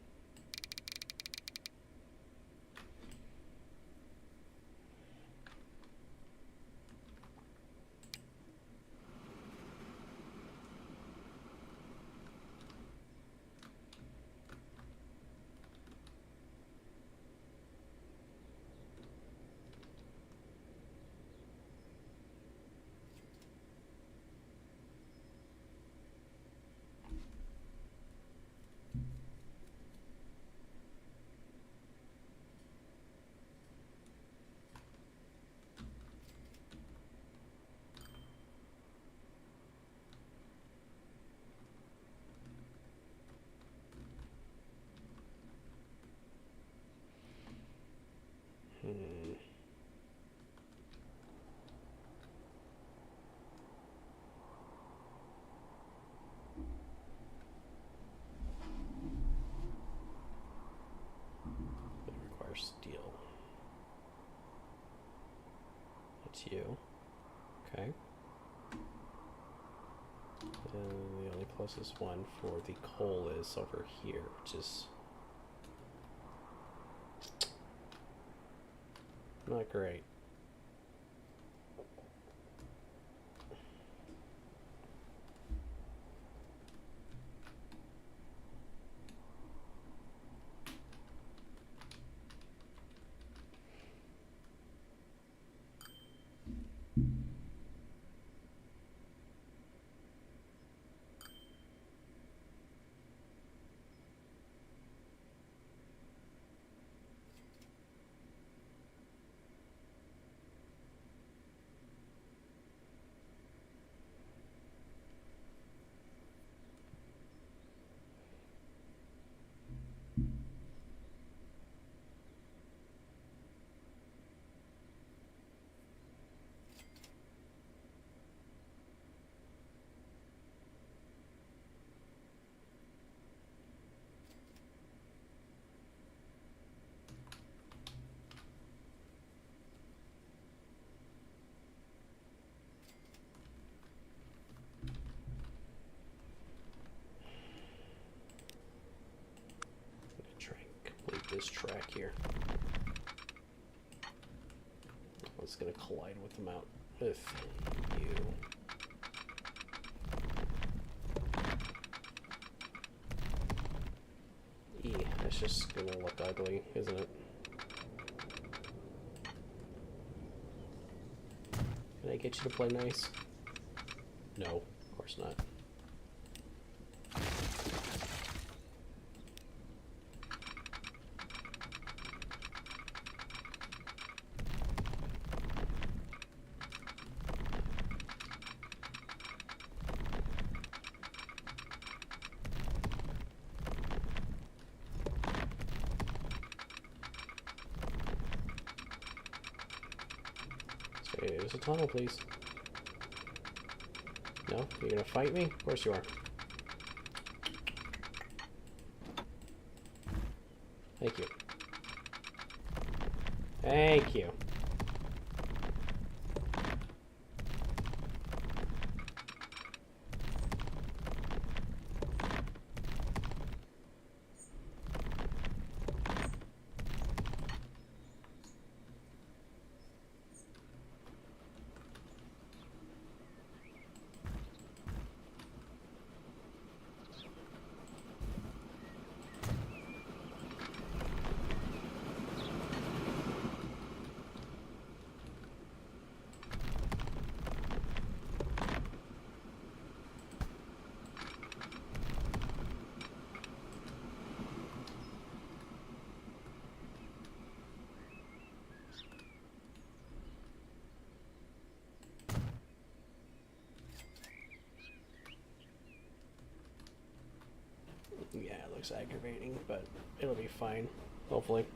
Steel. It's you. Okay. And the only closest one for the coal is over here, which is not great. Try and complete this track here. It's gonna collide with the mount with you. That's just gonna look ugly, isn't it? Can I get you to play nice? No, of course not. There's a tunnel, please. No? You're gonna fight me? Of course you are. Thank you. Thank you. Yeah, it looks aggravating, but it'll be fine, hopefully.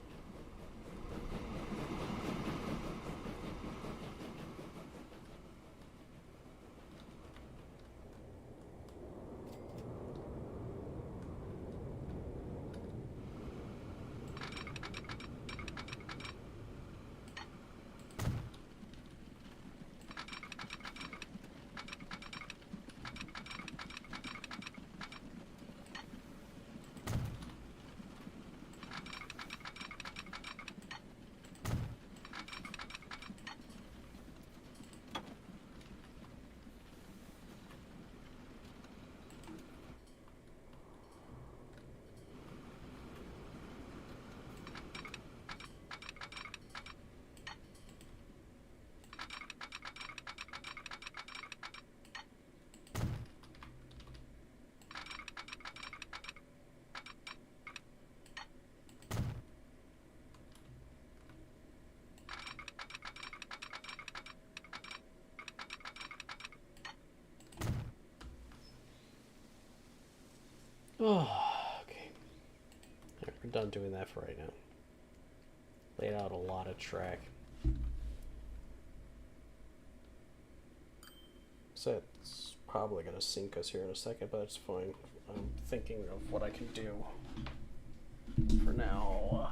Oh, okay. Right, we're done doing that for right now. Laid out a lot of track. So it's probably going to sink us here in a second, but it's fine. I'm thinking of what I can do for now.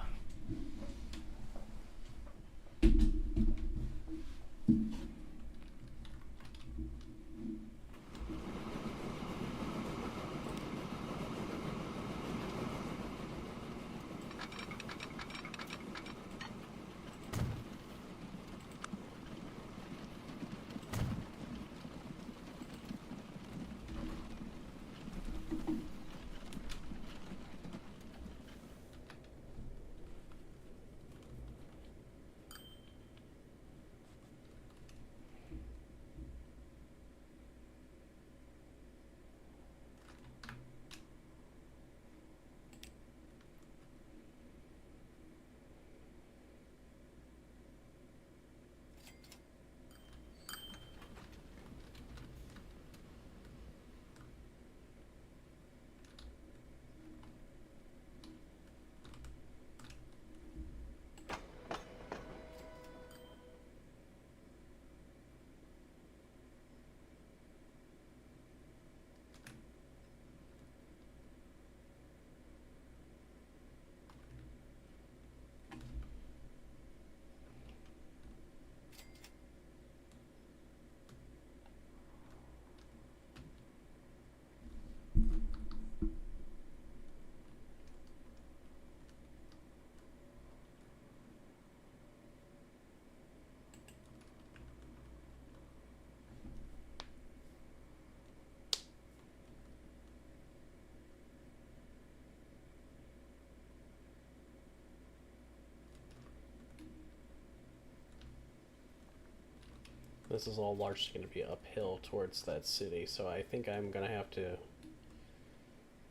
This is all largely going to be uphill towards that city, so I think I'm going to have to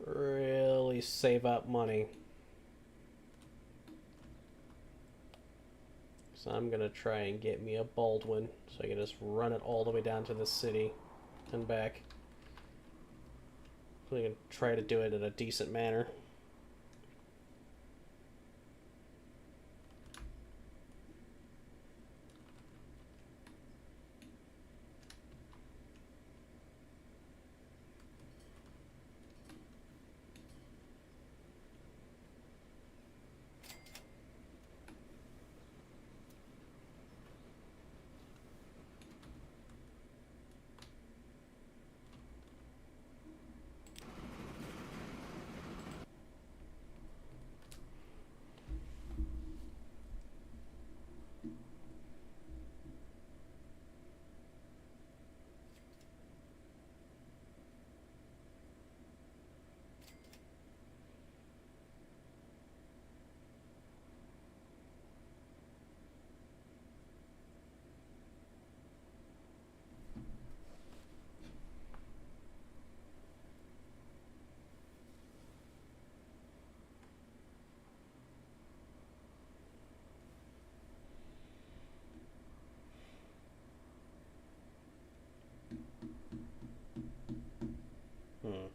really save up money. So I'm going to try and get me a Baldwin, so I can just run it all the way down to the city and back. So I can try to do it in a decent manner. Hmm.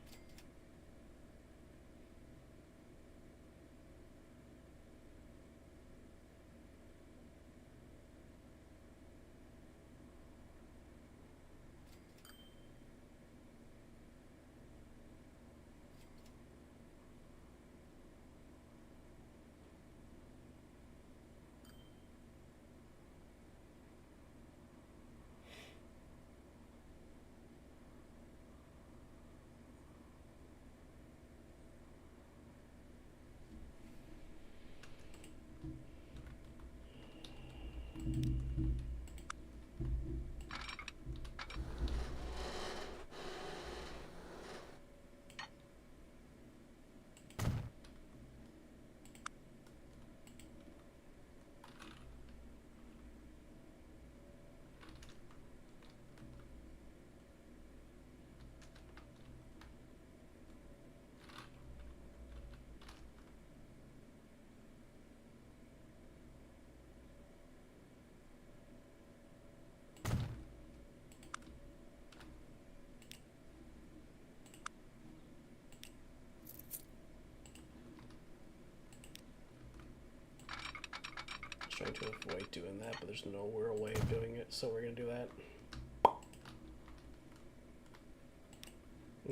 Trying to avoid doing that, but there's no real way of doing it, so we're gonna do that.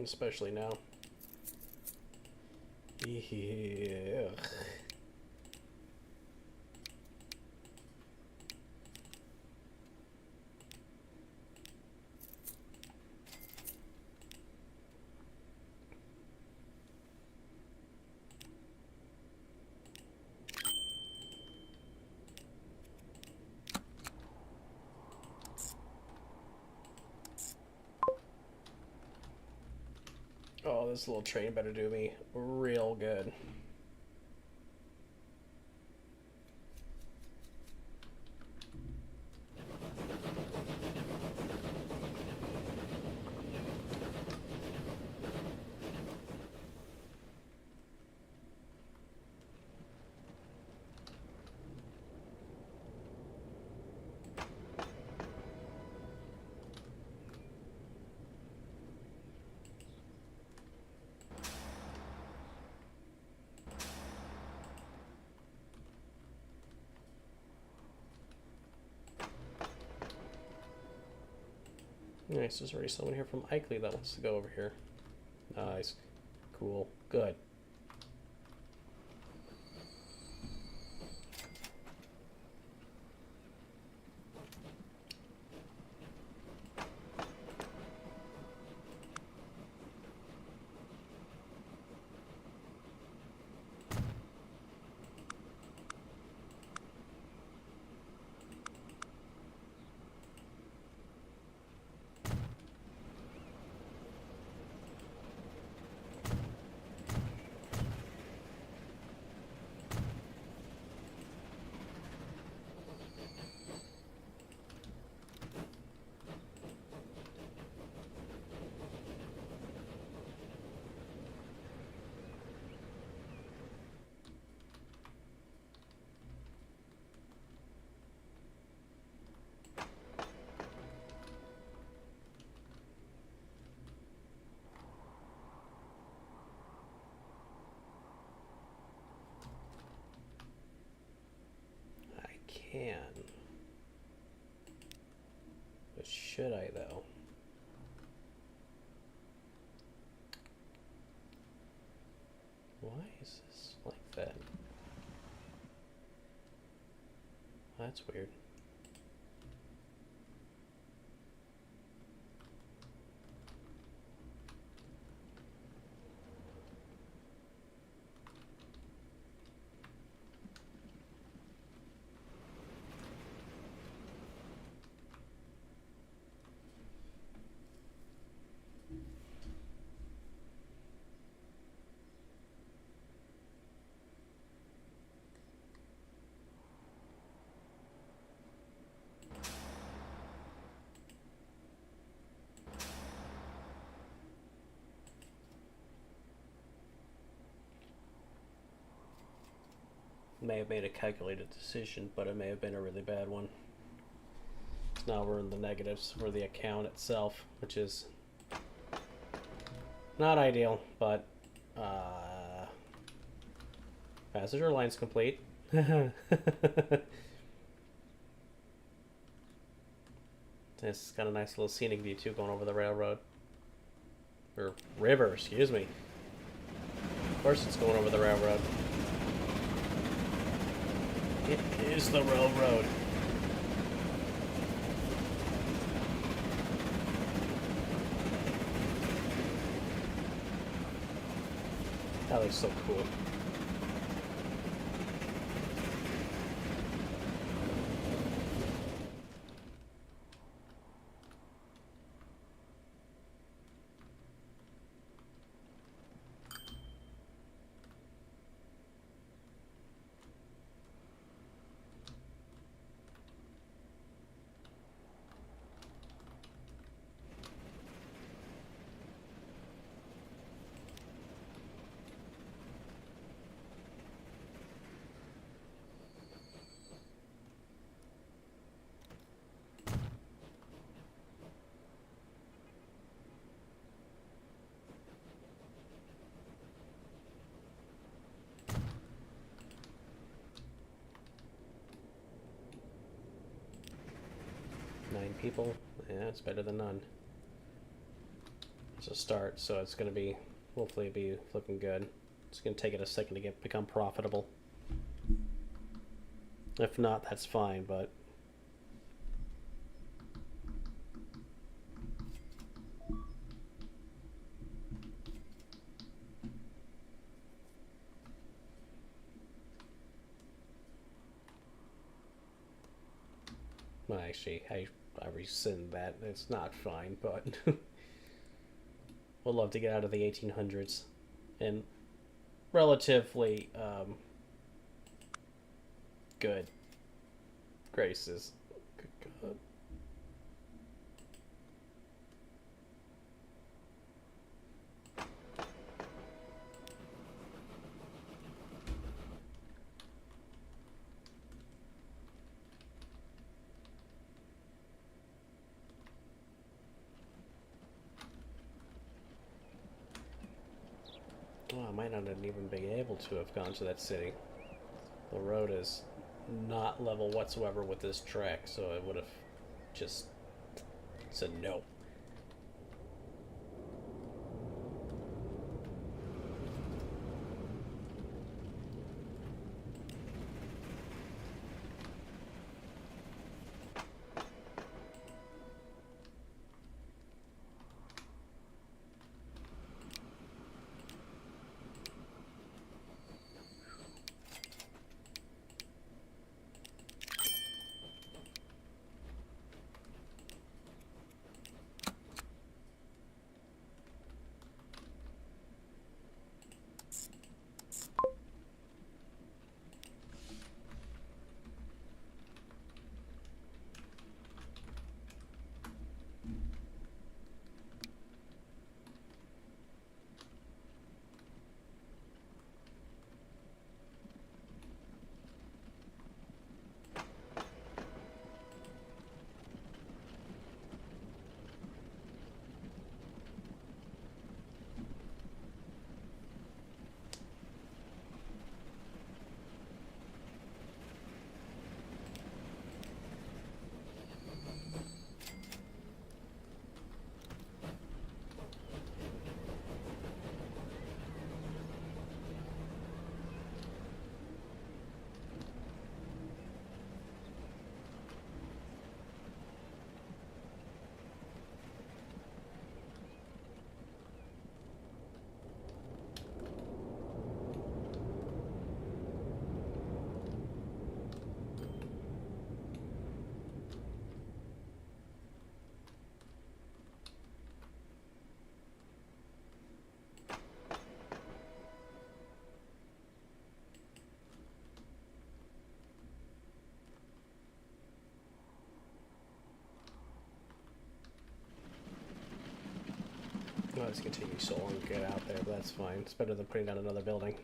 Especially now. Yeah. Oh, this little train better do me real good. Nice, there's already someone here from Ikley that wants to go over here. Nice. Cool. Good. can. But should I, though? Why is this like that? That's weird. May have made a calculated decision, but it may have been a really bad one. Now we're in the negatives for the account itself, which is not ideal, but passenger line's complete. It's got a nice little scenic view too, going over the railroad. Or river, excuse me. Of course it's going over the railroad. It is the railroad. That looks so cool. People, yeah, it's better than none. It's a start, so it's going to be, hopefully be looking good. It's going to take it a second to become profitable. If not, that's fine, but well, actually, I rescind that. It's not fine, but would love to get out of the 1800s in relatively good graces. Good God. Oh, I might not have even been able to have gone to that city. The road is not level whatsoever with this track, so I would have just said no. Let's continue soul and get out there, but that's fine. It's better than putting down another building.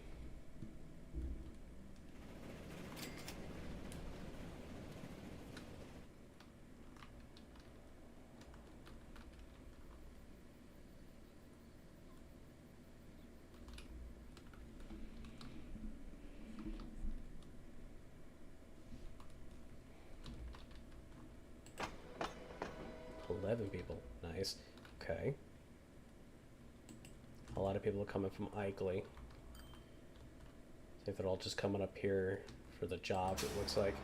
People. Nice. Okay. A lot of people are coming from Eichleigh. I think they're all just coming up here for the jobs, it looks like.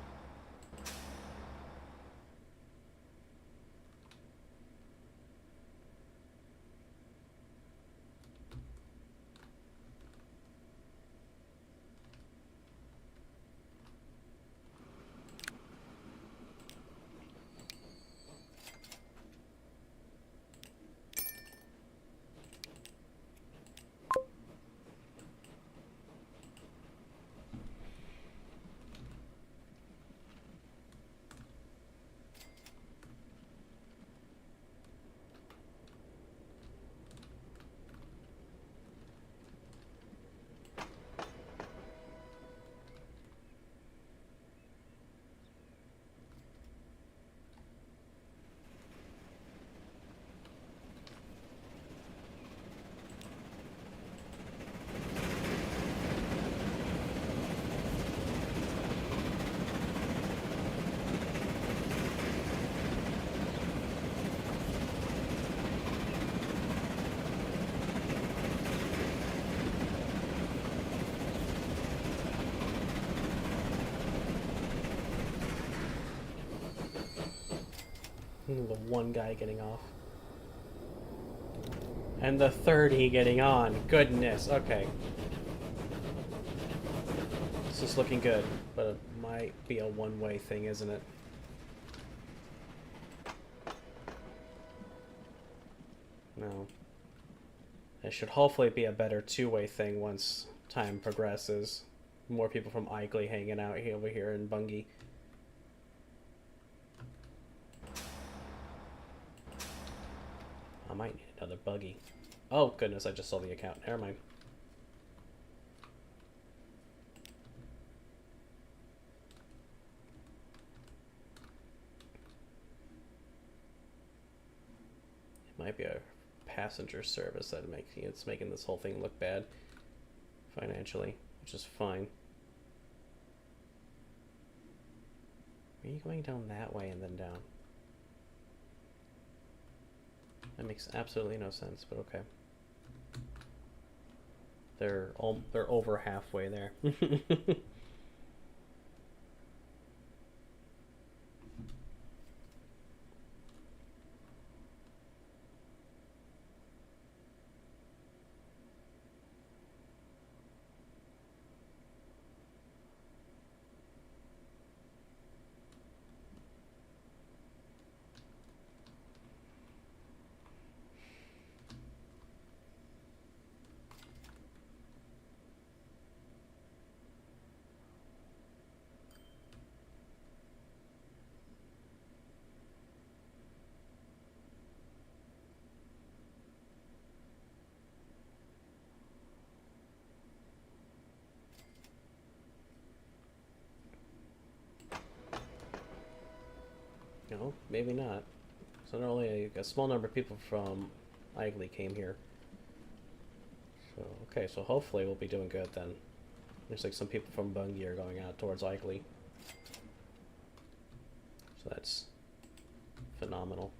The one guy getting off. And the 30 getting on. Goodness, okay. This is looking good, but it might be a one-way thing, isn't it? No. It should hopefully be a better two-way thing once time progresses. More people from Eichleigh hanging out here over here in Bungie. I might need another buggy. Oh, goodness, I just saw the account. Never mind. It might be a passenger service that it's making this whole thing look bad financially, which is fine. Are you going down that way and then down? That makes absolutely no sense, but okay. They're over halfway there. No, maybe not. So not only a small number of people from Eichleigh came here. So, okay, so hopefully we'll be doing good then. Looks like some people from Bungie are going out towards Eichleigh. So that's phenomenal.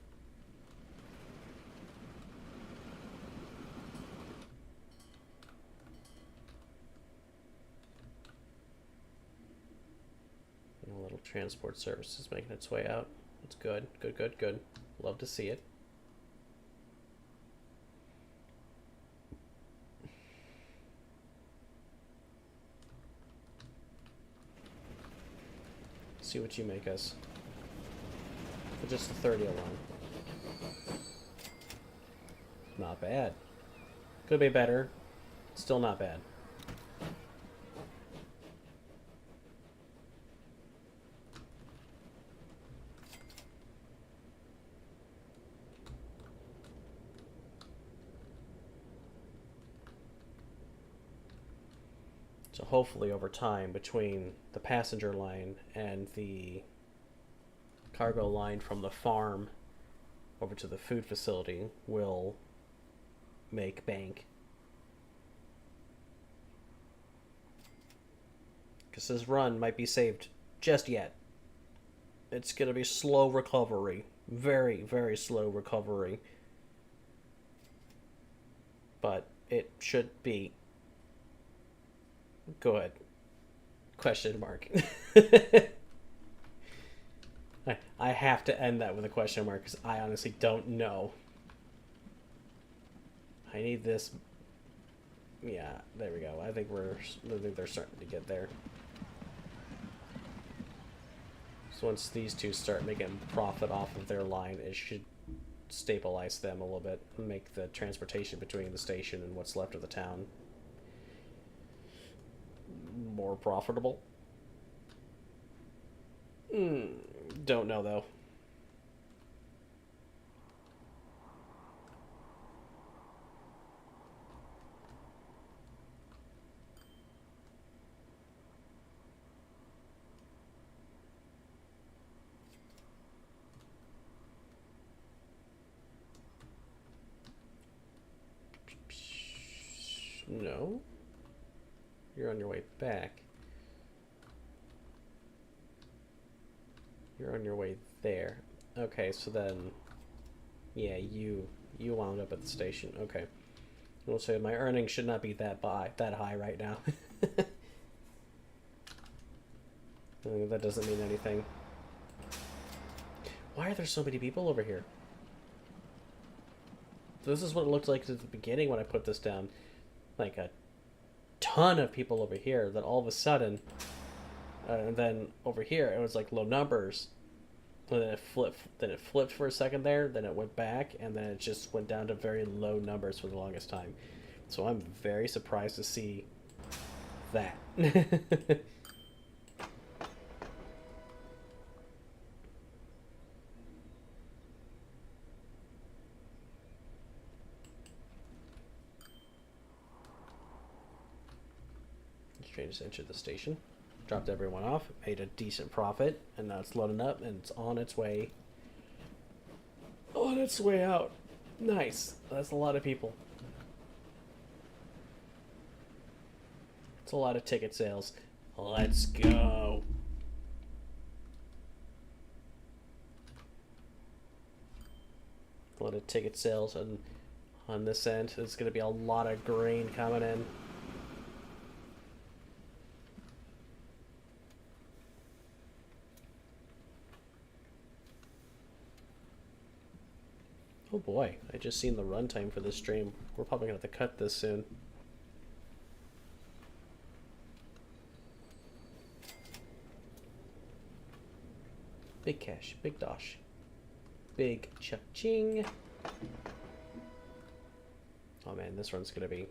And a little transport service is making its way out. That's good. Good, good, good. Love to see it. See what you make us. For just the 30 alone. Not bad. Could be better. Still not bad. So hopefully over time, between the passenger line and the cargo line from the farm over to the food facility, we'll make bank. Because this run might be saved just yet. It's going to be slow recovery. Very, very slow recovery. But it should be good. Question mark. I have to end that with a question mark because I honestly don't know. I need this. Yeah, there we go. I think they're starting to get there. So once these two start making profit off of their line, it should stabilize them a little bit and make the transportation between the station and what's left of the town more profitable. Don't know though. No. You're on your way back. You're on your way there. Okay, so then, yeah, you wound up at the station. Okay. We'll say my earnings should not be that high right now. That doesn't mean anything. Why are there so many people over here? This is what it looked like at the beginning when I put this down. Like a ton of people over here. Then all of a sudden, and then over here it was like low numbers. And then it flipped. Then it flipped for a second there. Then it went back, and then it just went down to very low numbers for the longest time. So I'm very surprised to see that. Train just entered the station, dropped everyone off, made a decent profit, and now it's loading up and it's on its way out. Nice. That's a lot of people. It's a lot of ticket sales. Let's go. A lot of ticket sales, and on this end there's going to be a lot of grain coming in. Oh boy, I just seen the runtime for this stream. We're probably going to have to cut this soon. Big cash, big dosh. Big cha-ching. Oh man, this run's going to be,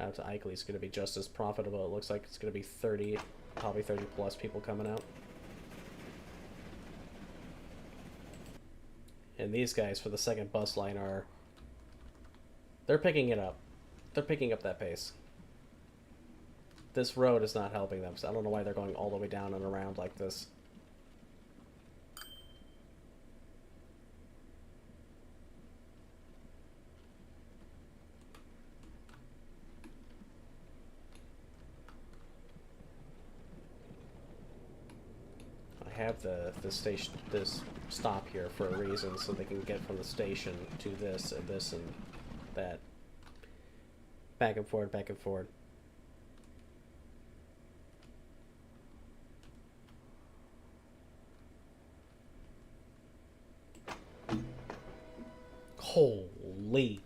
out to Eichley's going to be just as profitable. It looks like it's going to be 30, probably 30 plus people coming out. And these guys for the second bus line they're picking it up. They're picking up that pace. This road is not helping them, so I don't know why they're going all the way down and around like this. I have the station, this stop here for a reason, so they can get from the station to this and this and that. Back and forward, back and forward. Holy.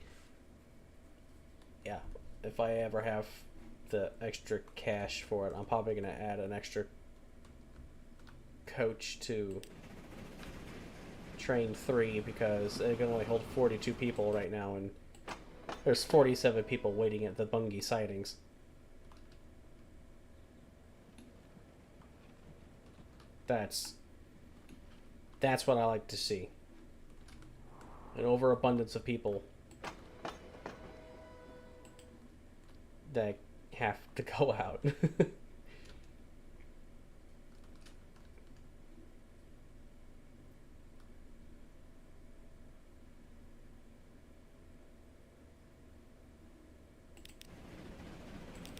Yeah, if I ever have the extra cash for it, I'm probably going to add an extra coach to train 3 because it can only hold 42 people right now, and there's 47 people waiting at the Bungie sidings. That's what I like to see. An overabundance of people that have to go out.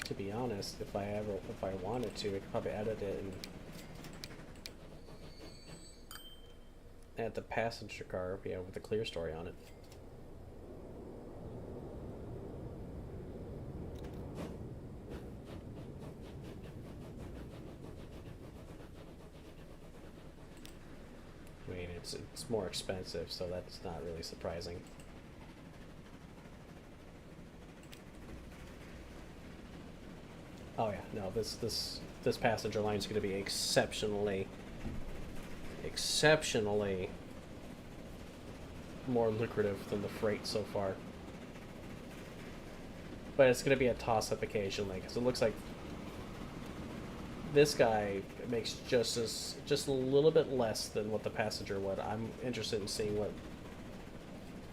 To be honest, if I wanted to, I could probably edit it and add the passenger car, with a clear story on it. I mean, it's more expensive, so that's not really surprising. Oh yeah, no, this passenger line is going to be exceptionally more lucrative than the freight so far. But it's going to be a toss-up occasionally, because it looks like this guy makes just a little bit less than what the passenger would. I'm interested in seeing what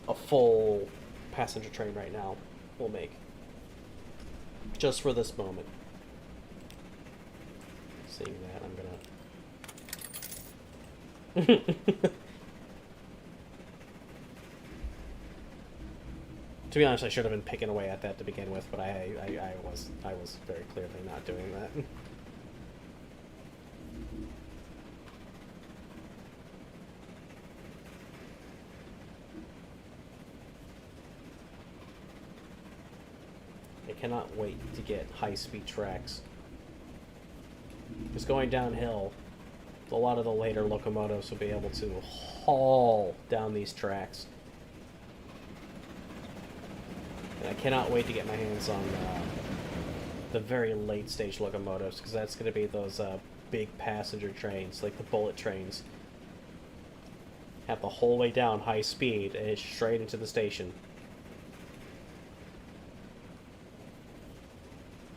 a full passenger train right now will make. Just for this moment. Seeing that, I'm gonna... To be honest, I should have been picking away at that to begin with, but I was very clearly not doing that. I cannot wait to get high-speed tracks. Because going downhill, a lot of the later locomotives will be able to haul down these tracks. And I cannot wait to get my hands on the very late stage locomotives, because that's going to be those big passenger trains, like the bullet trains. Have the whole way down high speed and straight into the station.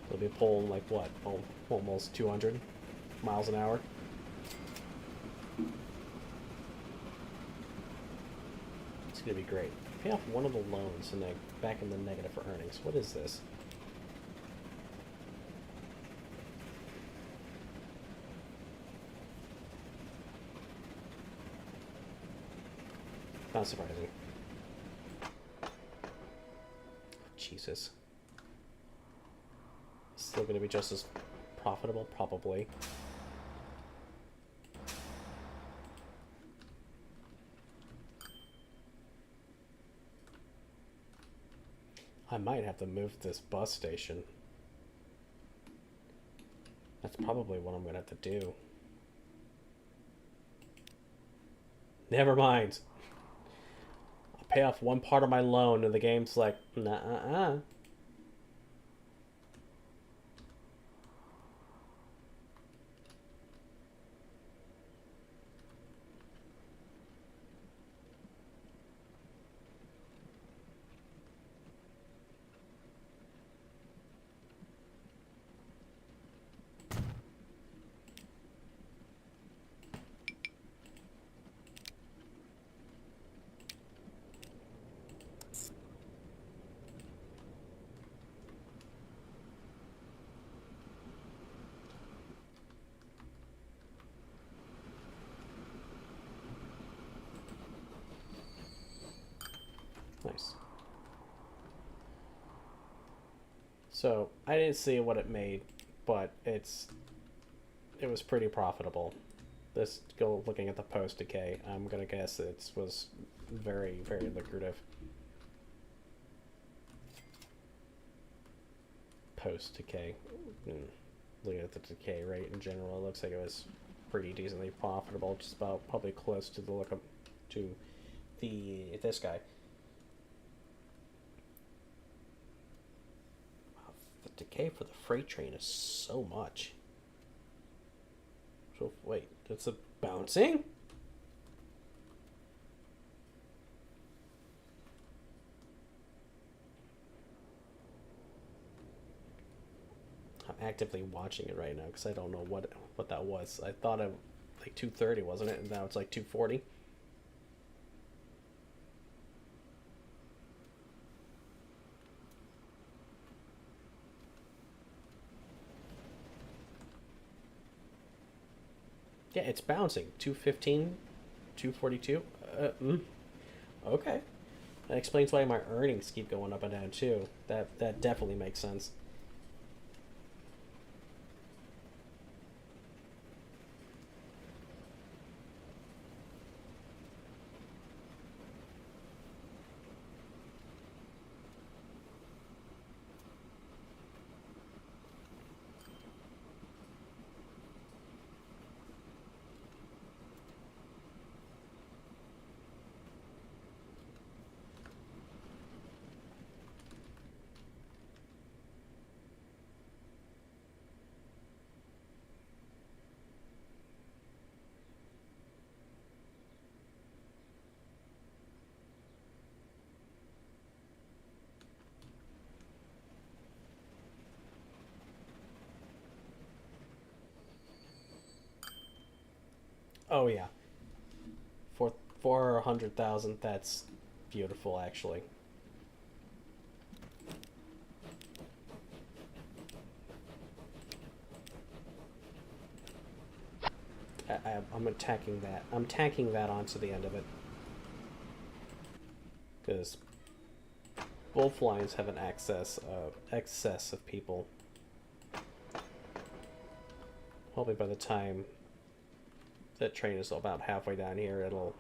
They'll be pulling like what? Oh, almost 200 miles an hour. It's going to be great. Pay off one of the loans and then back in the negative for earnings. What is this? Not surprising. Jesus. Still going to be just as profitable, probably. I might have to move this bus station. That's probably what I'm going to have to do. Never mind. I'll pay off one part of my loan and the game's like, nah. Nice. So, I didn't see what it made, but it was pretty profitable. Looking at the post decay, I'm gonna guess it was very, very lucrative. Post decay. Looking at the decay rate in general, it looks like it was pretty decently profitable, just about probably close to this guy. The decay for the freight train is so much. So wait, it's a bouncing? I'm actively watching it right now because I don't know what that was. I thought it like 230, wasn't it? And now it's like 240. Yeah, it's bouncing. 215, 242. Okay. That explains why my earnings keep going up and down too. That definitely makes sense. Oh yeah, for 400,000. That's beautiful, actually. I'm attacking that. I'm tanking that onto the end of it because both lines have an excess of people. Hopefully, by the time that train is about halfway down here, it'll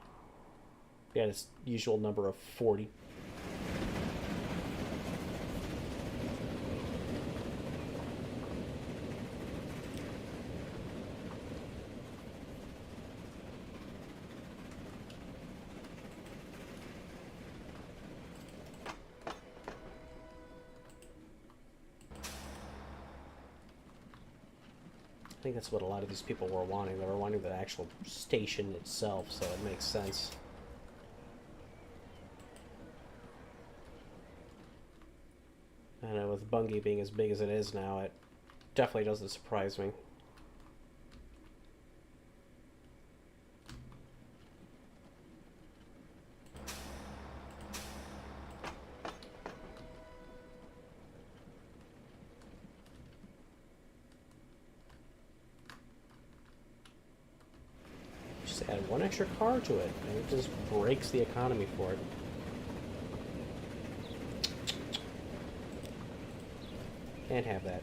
be at its usual number of 40. I think that's what a lot of these people were wanting. They were wanting the actual station itself, so it makes sense. And with Bungie being as big as it is now, it definitely doesn't surprise me. Just add one extra car to it, and it just breaks the economy for it. Can't have that.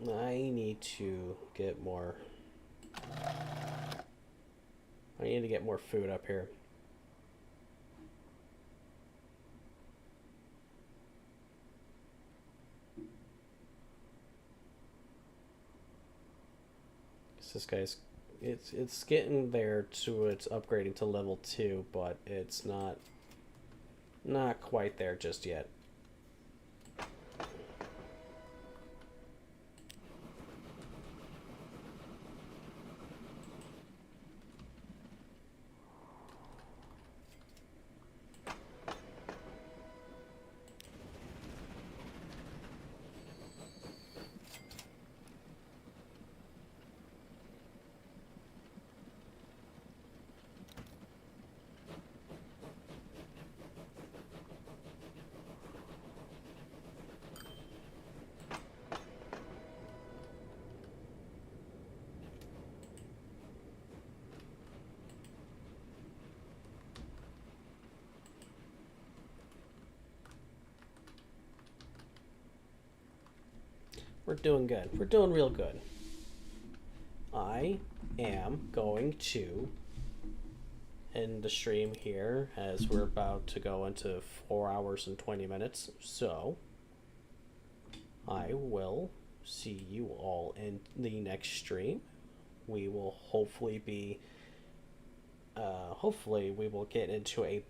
I need to get more. I need to get more food up here. This guy's, it's getting there to its upgrading to level 2, but it's not quite there just yet. We're doing good. We're doing real good. I am going to end the stream here as we're about to go into 4 hours and 20 minutes. So I will see you all in the next stream. We will hopefully we will get into a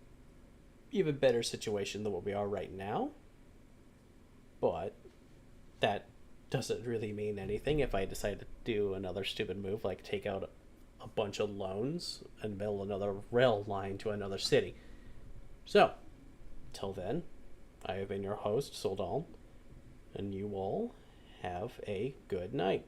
even better situation than what we are right now. But that doesn't really mean anything if I decide to do another stupid move like take out a bunch of loans and build another rail line to another city. So, till then, I have been your host, Soldal, and you all have a good night.